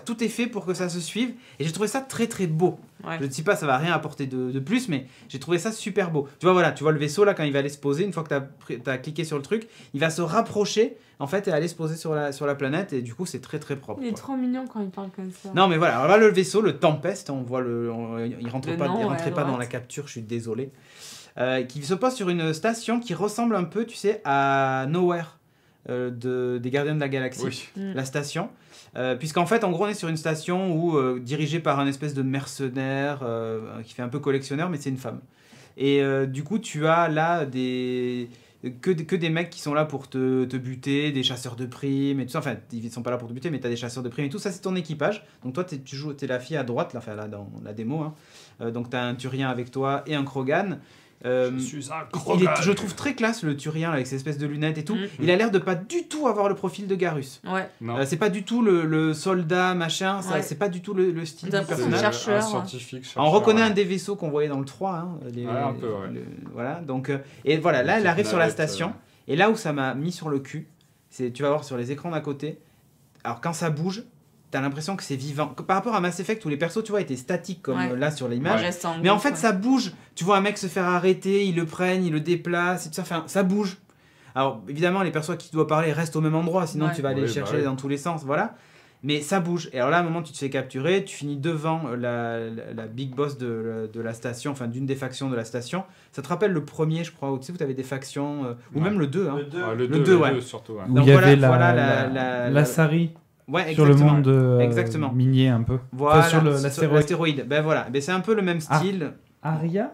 Tout est fait pour que ça se suive. Et j'ai trouvé ça très très beau. Ouais. Je ne dis pas ça va rien apporter de plus, mais j'ai trouvé ça super beau. Tu vois le vaisseau là, quand il va aller se poser, une fois que tu as cliqué sur le truc, il va se rapprocher en fait et aller se poser sur la planète. Et du coup, c'est très très propre. Il est trop mignon quand il parle comme ça. Non, mais voilà. Alors là, le vaisseau, le Tempest, on voit il rentrait pas dans la capture, je suis désolé. Qui se pose sur une station qui ressemble un peu, tu sais, à Nowhere des Gardiens de la Galaxie. Oui. La station. Puisqu'en fait, en gros, on est sur une station dirigée par un espèce de mercenaire qui fait un peu collectionneur, mais c'est une femme. Et du coup, tu as là que des mecs qui sont là pour te buter, des chasseurs de primes et tout ça. Enfin, ils sont pas là pour te buter, mais tu as des chasseurs de primes et tout. Ça, c'est ton équipage. Donc toi, t'es la fille à droite, là dans la démo. Hein. Donc tu as un Turien avec toi et un Krogan. Je suis un Krogan. Je trouve très classe le Turien avec ses espèces de lunettes et tout. Il a l'air de pas du tout avoir le profil de Garrus. Ouais. C'est pas du tout le soldat machin, c'est pas du tout le style du personnage. Chercheur. Scientifique. On reconnaît un des vaisseaux qu'on voyait dans le 3. Hein, un peu, ouais. Voilà, donc, et voilà, là elle arrive sur la station. Et là où ça m'a mis sur le cul, tu vas voir sur les écrans d'à côté, alors quand ça bouge, t'as l'impression que c'est vivant. Par rapport à Mass Effect où les persos, tu vois, étaient statiques comme là sur l'image. Ouais. Mais en fait, ça bouge. Tu vois un mec se faire arrêter, ils le prennent, ils le déplacent, et tout ça. Enfin, ça bouge. Alors, évidemment, les persos à qui tu dois parler restent au même endroit, sinon tu vas aller chercher dans tous les sens. Voilà. Mais ça bouge. Et alors là, à un moment, tu te fais capturer, tu finis devant la big boss de la station, enfin d'une des factions de la station. Ça te rappelle le premier, je crois, où tu sais, où tu avais des factions, ou même le 2. Hein. Le 2, surtout. Ouais. Où il y avait la Sari. Ouais, sur le monde minier un peu. Voilà, sur l'astéroïde. Ben voilà, c'est un peu le même style. Aria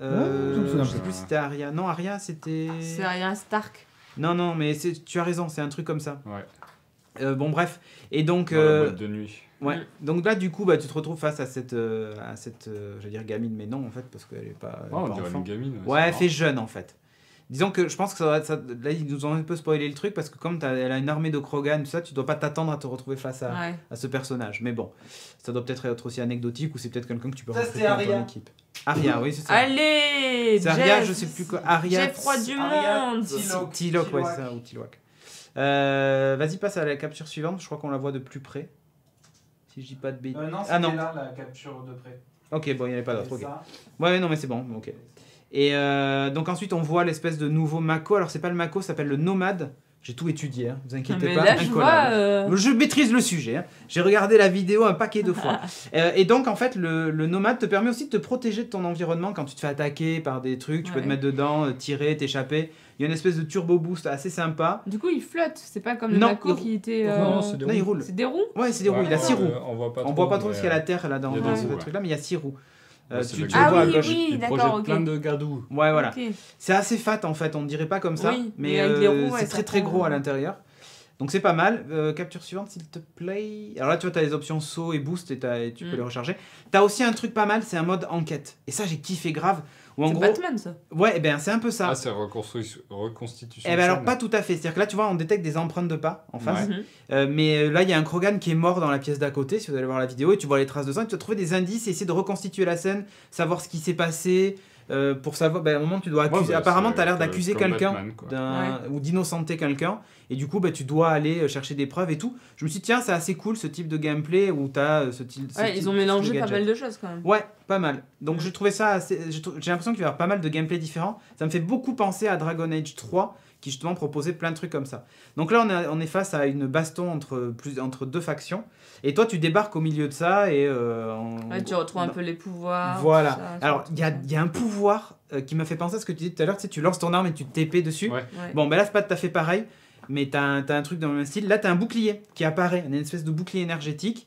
je sais plus si c'était Aria. Non, Aria c'était... C'est Aria Stark. Non, mais tu as raison, c'est un truc comme ça. Ouais. Bon, bref. Et donc... Dans la boîte de nuit. Ouais. Donc là, du coup, tu te retrouves face à cette je vais dire gamine, mais non, en fait, parce qu'elle est pas... on dirait une gamine. Ouais, elle fait jeune, en fait. Disons que je pense que là, ils nous ont un peu spoilé le truc parce que comme elle a une armée de Krogan, tout ça, tu dois pas t'attendre à te retrouver face à ce personnage. Mais bon, ça doit peut-être être aussi anecdotique ou c'est peut-être quelqu'un que tu peux recruter dans ton équipe. Aria, oui, c'est ça. Allez, c'est Aria, je sais plus quoi. Aria. Jeff Roi du monde. Tilok, ouais, c'est ça, ou Tilok. Vas-y, passe à la capture suivante. Je crois qu'on la voit de plus près. Si je dis pas de bêtises. Non, c'était là la capture de près. Ok, bon, il n'y en avait pas d'autre. Okay. Ouais, non, mais c'est bon. Ok. Et donc ensuite on voit l'espèce de nouveau Mako. Alors c'est pas le Mako, ça s'appelle le Nomade. J'ai tout étudié, hein, vous inquiétez pas. Là, je maîtrise le sujet. Hein. J'ai regardé la vidéo un paquet de fois. Et donc en fait le Nomade te permet aussi de te protéger de ton environnement quand tu te fais attaquer par des trucs. Tu peux te mettre dedans, tirer, t'échapper. Il y a une espèce de turbo boost assez sympa. Du coup il flotte, c'est pas comme le Mako qui était... Non, c'est des roues. Là, il roule. C'est des roues. Ouais, c'est des roues. Il a 6 roues. On voit pas trop parce qu'il y a la terre là dans ce truc là, mais il y a 6 roues. Tu vois à gauche, il projette plein de gadous. Ouais, voilà. Okay. C'est assez fat en fait, on ne dirait pas comme ça, mais c'est très très gros à l'intérieur. Donc c'est pas mal. Capture suivante, s'il te plaît. Alors là, tu vois, tu as les options saut et boost et tu peux les recharger. Tu as aussi un truc pas mal, c'est un mode enquête. Et ça, j'ai kiffé grave. C'est Batman, ça. Ouais, c'est un peu ça. Ah, c'est reconstitution. Alors pas tout à fait. C'est-à-dire que là, tu vois, on détecte des empreintes de pas en face. Mais là, il y a un Krogan qui est mort dans la pièce d'à côté, si vous allez voir la vidéo, et tu vois les traces de sang, et tu vas trouver des indices et essayer de reconstituer la scène, savoir ce qui s'est passé. Pour savoir, à un moment tu dois accuser. Apparemment, tu as l'air d'accuser quelqu'un ou d'innocenter quelqu'un, et du coup, tu dois aller chercher des preuves et tout. Je me suis dit, tiens, c'est assez cool ce type de gameplay où tu as ce type. Ils ont mélangé pas mal de choses quand même. Ouais, pas mal. Donc j'ai trouvé ça assez. J'ai l'impression qu'il va y avoir pas mal de gameplay différents. Ça me fait beaucoup penser à Dragon Age 3, qui justement proposait plein de trucs comme ça. Donc là, on est face à une baston entre deux factions. Et toi, tu débarques au milieu de ça et... tu retrouves un peu les pouvoirs. Voilà. Alors, il y a un pouvoir qui m'a fait penser à ce que tu disais tout à l'heure. Tu sais, tu lances ton arme et tu t'épées dessus. Ouais. Bon, là, c'est pas tout à fait pareil. Mais t'as un truc dans le même style. Là, t'as un bouclier qui apparaît. Une espèce de bouclier énergétique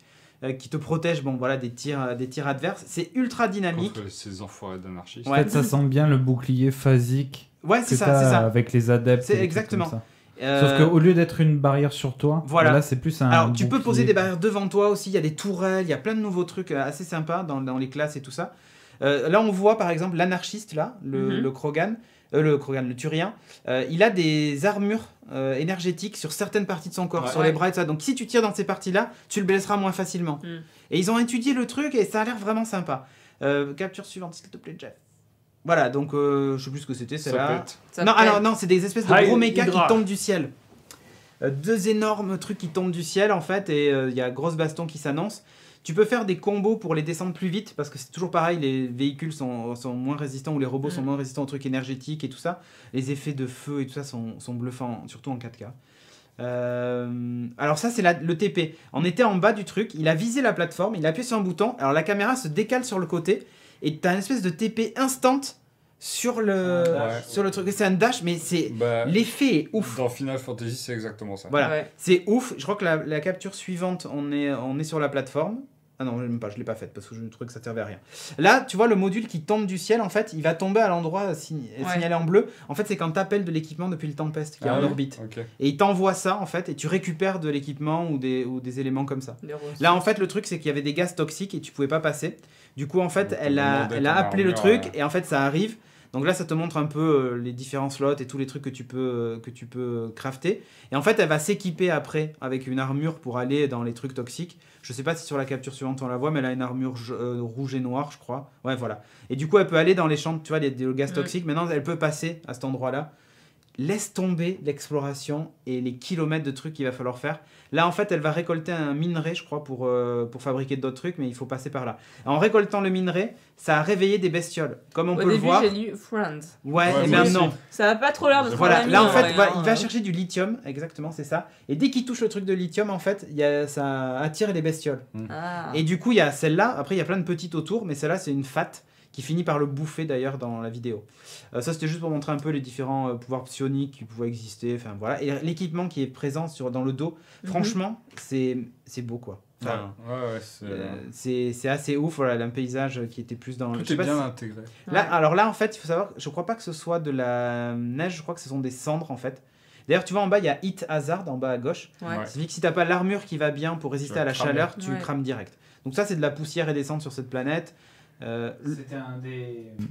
qui te protège des tirs adverses. C'est ultra dynamique. Contre ces enfoirés d'anarchistes. Ouais. En fait, ça sent bien le bouclier phasique. Ouais, c'est ça. Avec les adeptes. C'est exactement ça. Sauf qu'au lieu d'être une barrière sur toi, là c'est plus un. Alors tu peux poser des barrières devant toi aussi, il y a des tourelles, il y a plein de nouveaux trucs assez sympas dans les classes et tout ça. Là on voit par exemple l'anarchiste, là, le Krogan, le Turien, il a des armures énergétiques sur certaines parties de son corps, sur les bras et tout ça. Donc si tu tires dans ces parties-là, tu le blesseras moins facilement. Et ils ont étudié le truc et ça a l'air vraiment sympa. Capture suivante, s'il te plaît, Jeff. Voilà, donc je sais plus ce que c'était, celle-là. Non, alors non, c'est des espèces de gros mechas qui tombent du ciel. 2 énormes trucs qui tombent du ciel en fait, et il y a grosse baston qui s'annonce. Tu peux faire des combos pour les descendre plus vite, parce que c'est toujours pareil, les véhicules sont moins résistants, ou les robots sont moins résistants aux trucs énergétiques et tout ça. Les effets de feu et tout ça sont bluffants, surtout en 4K. Alors ça c'est le TP. On était en bas du truc, il a visé la plateforme, il a appuyé sur un bouton, alors la caméra se décale sur le côté, et t'as une espèce de TP instant sur le truc. C'est un dash, mais l'effet est ouf. Dans Final Fantasy, c'est exactement ça. Voilà, c'est ouf. Je crois que la capture suivante, on est sur la plateforme. Ah non, même pas, je l'ai pas faite parce que je trouvais que ça servait à rien. Là, tu vois le module qui tombe du ciel, en fait, il va tomber à l'endroit signalé en bleu. En fait, c'est quand tu appelles de l'équipement depuis le Tempest qui est en orbite. Okay. Et il t'envoie ça, en fait, et tu récupères de l'équipement ou des éléments comme ça. Là, en fait, le truc, c'est qu'il y avait des gaz toxiques et tu pouvais pas passer. Du coup, en fait, elle a appelé le truc et en fait, ça arrive. Donc là, ça te montre un peu les différents slots et tous les trucs que tu peux crafter. Et en fait, elle va s'équiper après avec une armure pour aller dans les trucs toxiques. Je sais pas si sur la capture suivante on la voit, mais elle a une armure rouge et noire, je crois. Ouais, voilà. Et du coup, elle peut aller dans les champs, tu vois, des gaz toxiques. Maintenant, elle peut passer à cet endroit-là. Laisse tomber l'exploration et les kilomètres de trucs qu'il va falloir faire. Là, en fait, elle va récolter un minerai, je crois, pour fabriquer d'autres trucs, mais il faut passer par là. En récoltant le minerai, ça a réveillé des bestioles. Comme on peut le voir. Au début, j'ai lu Friends. Ouais, et bien non. Ça n'a pas trop l'air de trop voilà. Là, en fait, il va chercher du lithium, exactement, c'est ça. Et dès qu'il touche le truc de lithium, en fait, ça attire les bestioles. Et du coup, il y a celle-là. Après, il y a plein de petites autour, mais celle-là, c'est une fat qui finit par le bouffer d'ailleurs dans la vidéo. Ça c'était juste pour montrer un peu les différents pouvoirs psioniques qui pouvaient exister, enfin voilà, et l'équipement qui est présent dans le dos, franchement c'est beau quoi. Enfin, c'est assez ouf, voilà, un paysage qui était plus dans... Tout est bien intégré. Là, alors là en fait, il faut savoir, je crois pas que ce soit de la neige, je crois que ce sont des cendres en fait. D'ailleurs, tu vois en bas, il y a Hit Hazard en bas à gauche. Ça veut dire que si t'as pas l'armure qui va bien pour résister à la chaleur, tu crames direct. Donc ça c'est de la poussière et des cendres sur cette planète.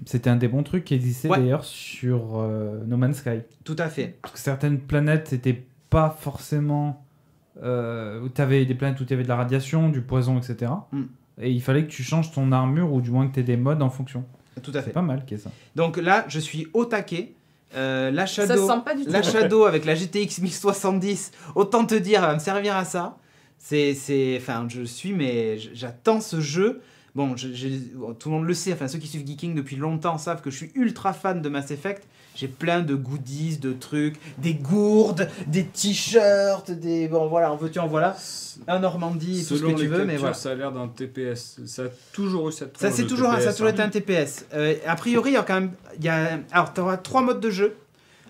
C'était un des bons trucs qui existait d'ailleurs sur No Man's Sky. Tout à fait. Parce que certaines planètes n'étaient pas forcément... tu avais des planètes où tu avais de la radiation, du poison, etc. Et il fallait que tu changes ton armure ou du moins que tu aies des modes en fonction. Tout à fait. C'est pas mal qu'il y ait ça. Donc là, je suis au taquet. La Shadow avec la GTX 1070, autant te dire, elle va me servir à ça. Enfin, j'attends ce jeu. Bon, tout le monde le sait, enfin ceux qui suivent Geeking depuis longtemps savent que je suis ultra fan de Mass Effect. J'ai plein de goodies, de trucs, des gourdes, des t-shirts, bon voilà, en veux-tu en voilà, un Normandie, tout ce que tu veux, mais voilà. Ça a l'air d'un TPS, ça a toujours eu cette ça a toujours été un TPS. A priori, il y a quand même, alors tu auras 3 modes de jeu,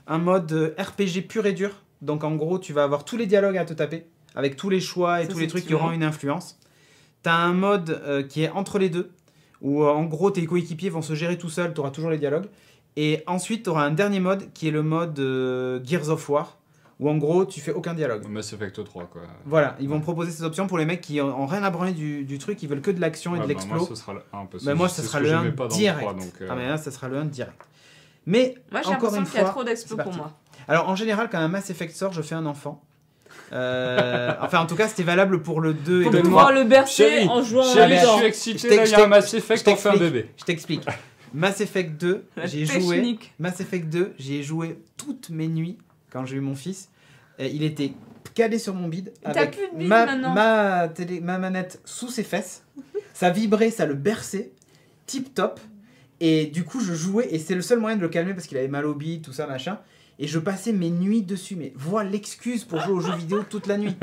un mode RPG pur et dur, donc en gros tu vas avoir tous les dialogues à te taper, avec tous les choix et tous les trucs qui auront une influence. T'as un mode qui est entre les deux, où en gros tes coéquipiers vont se gérer tout seuls, tu auras toujours les dialogues. Et ensuite tu auras un dernier mode qui est le mode Gears of War, où en gros tu fais aucun dialogue. Mass Effect 3 quoi. Voilà, ils vont proposer ces options pour les mecs qui ont rien à branler du truc, qui veulent que de l'action et de l'explo. Moi ce sera le 1, parce que moi ce sera le 1 direct. 3, donc, Ah mais là ça sera le 1 direct. Mais moi j'ai l'impression qu'il y a trop d'explo pour moi. Alors en général quand un Mass Effect sort, je fais un enfant. Enfin en tout cas c'était valable pour le 2 et le 3. Pour pouvoir le bercer en jouant en même temps. Je suis excité, là il y a un Mass Effect, on fait un bébé. Je t'explique. Mass Effect 2, j'y ai joué toutes mes nuits quand j'ai eu mon fils. Il était calé sur mon bide avec ma manette sous ses fesses. Ça vibrait, ça le berçait, tip top. Et du coup je jouais et c'est le seul moyen de le calmer parce qu'il avait mal au bide, tout ça machin. Et je passais mes nuits dessus, mais voilà l'excuse pour jouer aux jeux vidéo toute la nuit.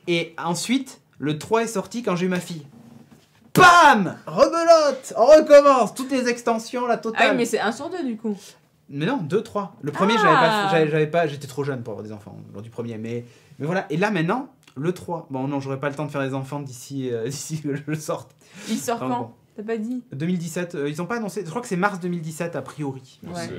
Et ensuite, le 3 est sorti quand j'ai eu ma fille. Bam! Rebelote! On recommence! Toutes les extensions, la totale. Ah oui, mais c'est 1 sur 2 du coup. Mais non, 2, 3. Le premier, j'avais pas, j'étais trop jeune pour avoir des enfants lors du premier. Mais voilà. Et là maintenant, le 3. Bon, non, j'aurais pas le temps de faire des enfants d'ici que je le sorte. Il sort quand bon. T'as pas dit 2017, ils ont pas annoncé, je crois que c'est mars 2017 a priori. Ouais.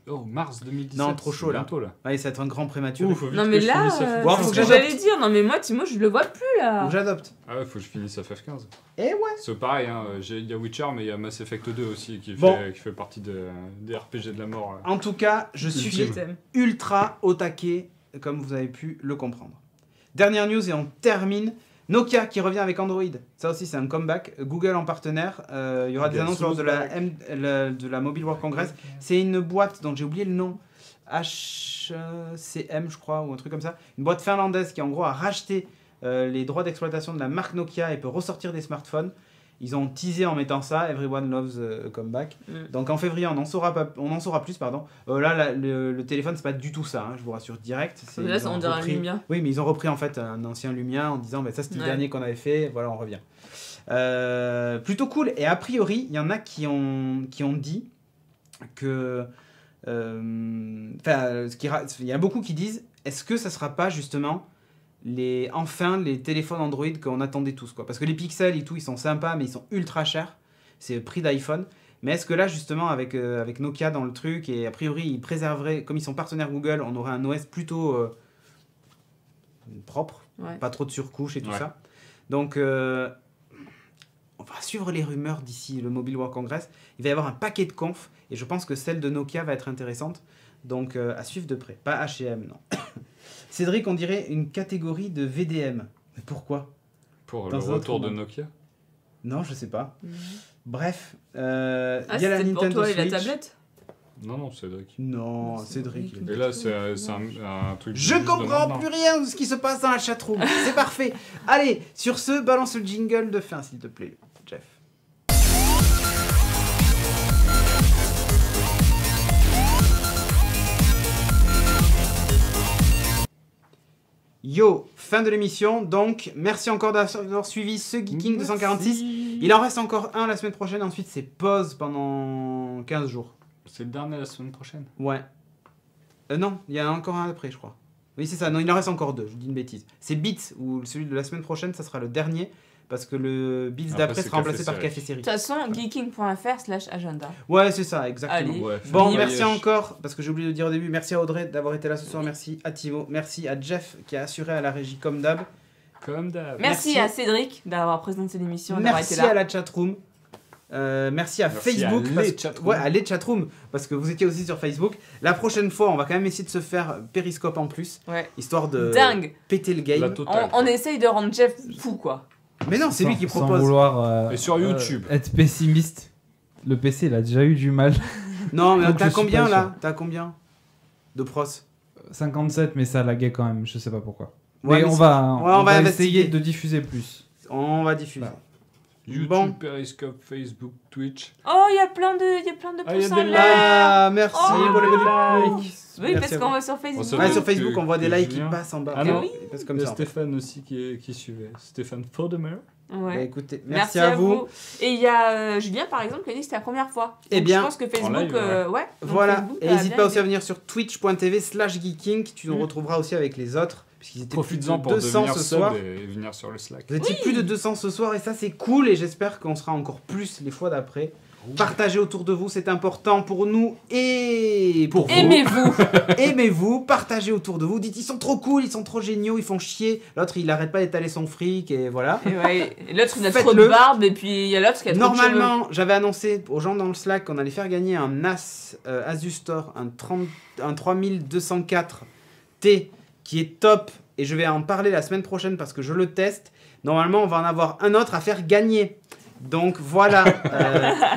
Oh, mars 2017. Non, trop chaud là. Ouais, ça va être un grand prématuré. Non mais là, c'est ce que j'allais dire. Non mais moi je le vois plus là. Ou j'adopte. Ah ouais, faut que je finisse FF15. Et ouais. C'est pareil, hein, il y a Witcher mais il y a Mass Effect 2 aussi qui fait partie des RPG de la mort. En tout cas, je suis ultra au taquet, comme vous avez pu le comprendre. Dernière news et on termine. Nokia qui revient avec Android, ça aussi c'est un comeback. Google en partenaire, il y aura des annonces lors de la Mobile World Congress. C'est une boîte dont j'ai oublié le nom. HCM, je crois, ou un truc comme ça. Une boîte finlandaise qui, en gros, a racheté les droits d'exploitation de la marque Nokia et peut ressortir des smartphones. Ils ont teasé en mettant ça, Everyone Loves a Comeback. Donc en février, on en saura plus. Là, le téléphone, c'est pas du tout ça, hein, je vous rassure direct. Là, on dirait un Lumia. Oui, mais ils ont repris en fait un ancien Lumia en disant ça c'était le dernier qu'on avait fait, voilà, on revient. Plutôt cool. Et a priori, il y en a qui ont dit que... il y a beaucoup qui disent, est-ce que ça sera pas justement... enfin les téléphones Android qu'on attendait tous, quoi. Parce que les pixels et tout, ils sont sympas, mais ils sont ultra chers. C'est le prix d'iPhone. Mais est-ce que là, justement, avec Nokia dans le truc, et a priori, ils préserveraient, comme ils sont partenaires Google, on aurait un OS plutôt propre, pas trop de surcouches et tout ça. Donc, on va suivre les rumeurs d'ici le Mobile World Congress. Il va y avoir un paquet de confs, et je pense que celle de Nokia va être intéressante. Donc, à suivre de près. Pas H&M, non. Cédric, on dirait une catégorie de VDM. Mais pourquoi? Pour le retour de Nokia? Non, je sais pas. Bref, il y a la Nintendo pour toi Switch. Et la tablette? Non, Cédric. Non, Cédric. Et là, c'est un truc... Je comprends plus rien de ce qui se passe dans la chatroom. C'est parfait. Allez, sur ce, balance le jingle de fin, s'il te plaît, Jeff. Yo, fin de l'émission, donc merci encore d'avoir suivi ce Geeking 246. Il en reste encore un la semaine prochaine, ensuite c'est pause pendant 15 jours. C'est le dernier la semaine prochaine? Ouais. Non, il y en a encore un après, je crois. Oui, c'est ça, non, il en reste encore deux, je dis une bêtise. C'est Beats, ou celui de la semaine prochaine, ça sera le dernier, parce que le Beats d'après sera remplacé par Café Série. De toute façon, geeking.fr/agenda. Ouais, c'est ça, exactement. Allez. Ouais, bon, merci encore, parce que j'ai oublié de dire au début, merci à Audrey d'avoir été là ce soir, merci à Thibaut, merci à Jeff qui a assuré à la régie comme d'hab. Merci à Cédric d'avoir présenté l'émission. Merci à la chatroom. Merci à Facebook. À les chatroom, parce que vous étiez aussi sur Facebook. La prochaine fois, on va quand même essayer de se faire Periscope en plus, histoire de péter le game. On essaye de rendre Jeff fou, quoi. Mais non, c'est lui qui propose. Sans vouloir et sur YouTube. Être pessimiste. Le PC, il a déjà eu du mal. Non, mais t'as combien là? T'as combien de pros? 57, mais ça laguait quand même, je sais pas pourquoi. Ouais, mais on va essayer de diffuser plus. On va diffuser. Bah. YouTube, Periscope, Facebook, Twitch. Oh, il y a plein de pouces en like. Ah, merci pour les likes. Oui, parce qu'on va sur Facebook. Sur Facebook, on voit des likes qui passent en bas. Ah non, il y a Stéphane aussi qui suivait. Stéphane Faudemer. Ouais. Bah, écoutez, merci à vous. Et il y a Julien, par exemple, qui a dit que c'était la première fois. Eh bien, je pense que Facebook, voilà. Facebook, et n'hésite pas aussi à venir sur twitch.tv/geeking. Tu nous retrouveras aussi avec les autres. Puisqu'ils étaient plus de 200 ce soir. Et venir sur le Slack. Vous étiez plus de 200 ce soir et ça c'est cool et j'espère qu'on sera encore plus les fois d'après. Partagez autour de vous, c'est important pour nous et pour vous. Aimez-vous. Aimez-vous, partagez autour de vous. Dites ils sont trop cool, ils sont trop géniaux, ils font chier. L'autre il arrête pas d'étaler son fric et voilà. Et l'autre il a trop de barbe et puis il y a l'autre qui a trop de cheveux. Normalement, j'avais annoncé aux gens dans le Slack qu'on allait faire gagner un Asus Store, un 3204 T qui est top et je vais en parler la semaine prochaine parce que je le teste. Normalement, on va en avoir un autre à faire gagner. Donc voilà,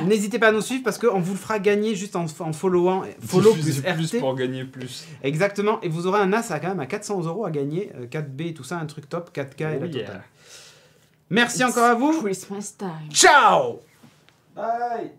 n'hésitez pas à nous suivre parce qu'on vous le fera gagner juste en followant plus RT. Pour gagner plus. Exactement, et vous aurez un NAS quand même à 400 € à gagner, 4B et tout ça, un truc top, 4K et la totale. Merci encore à vous. Christmas time. Ciao. Bye.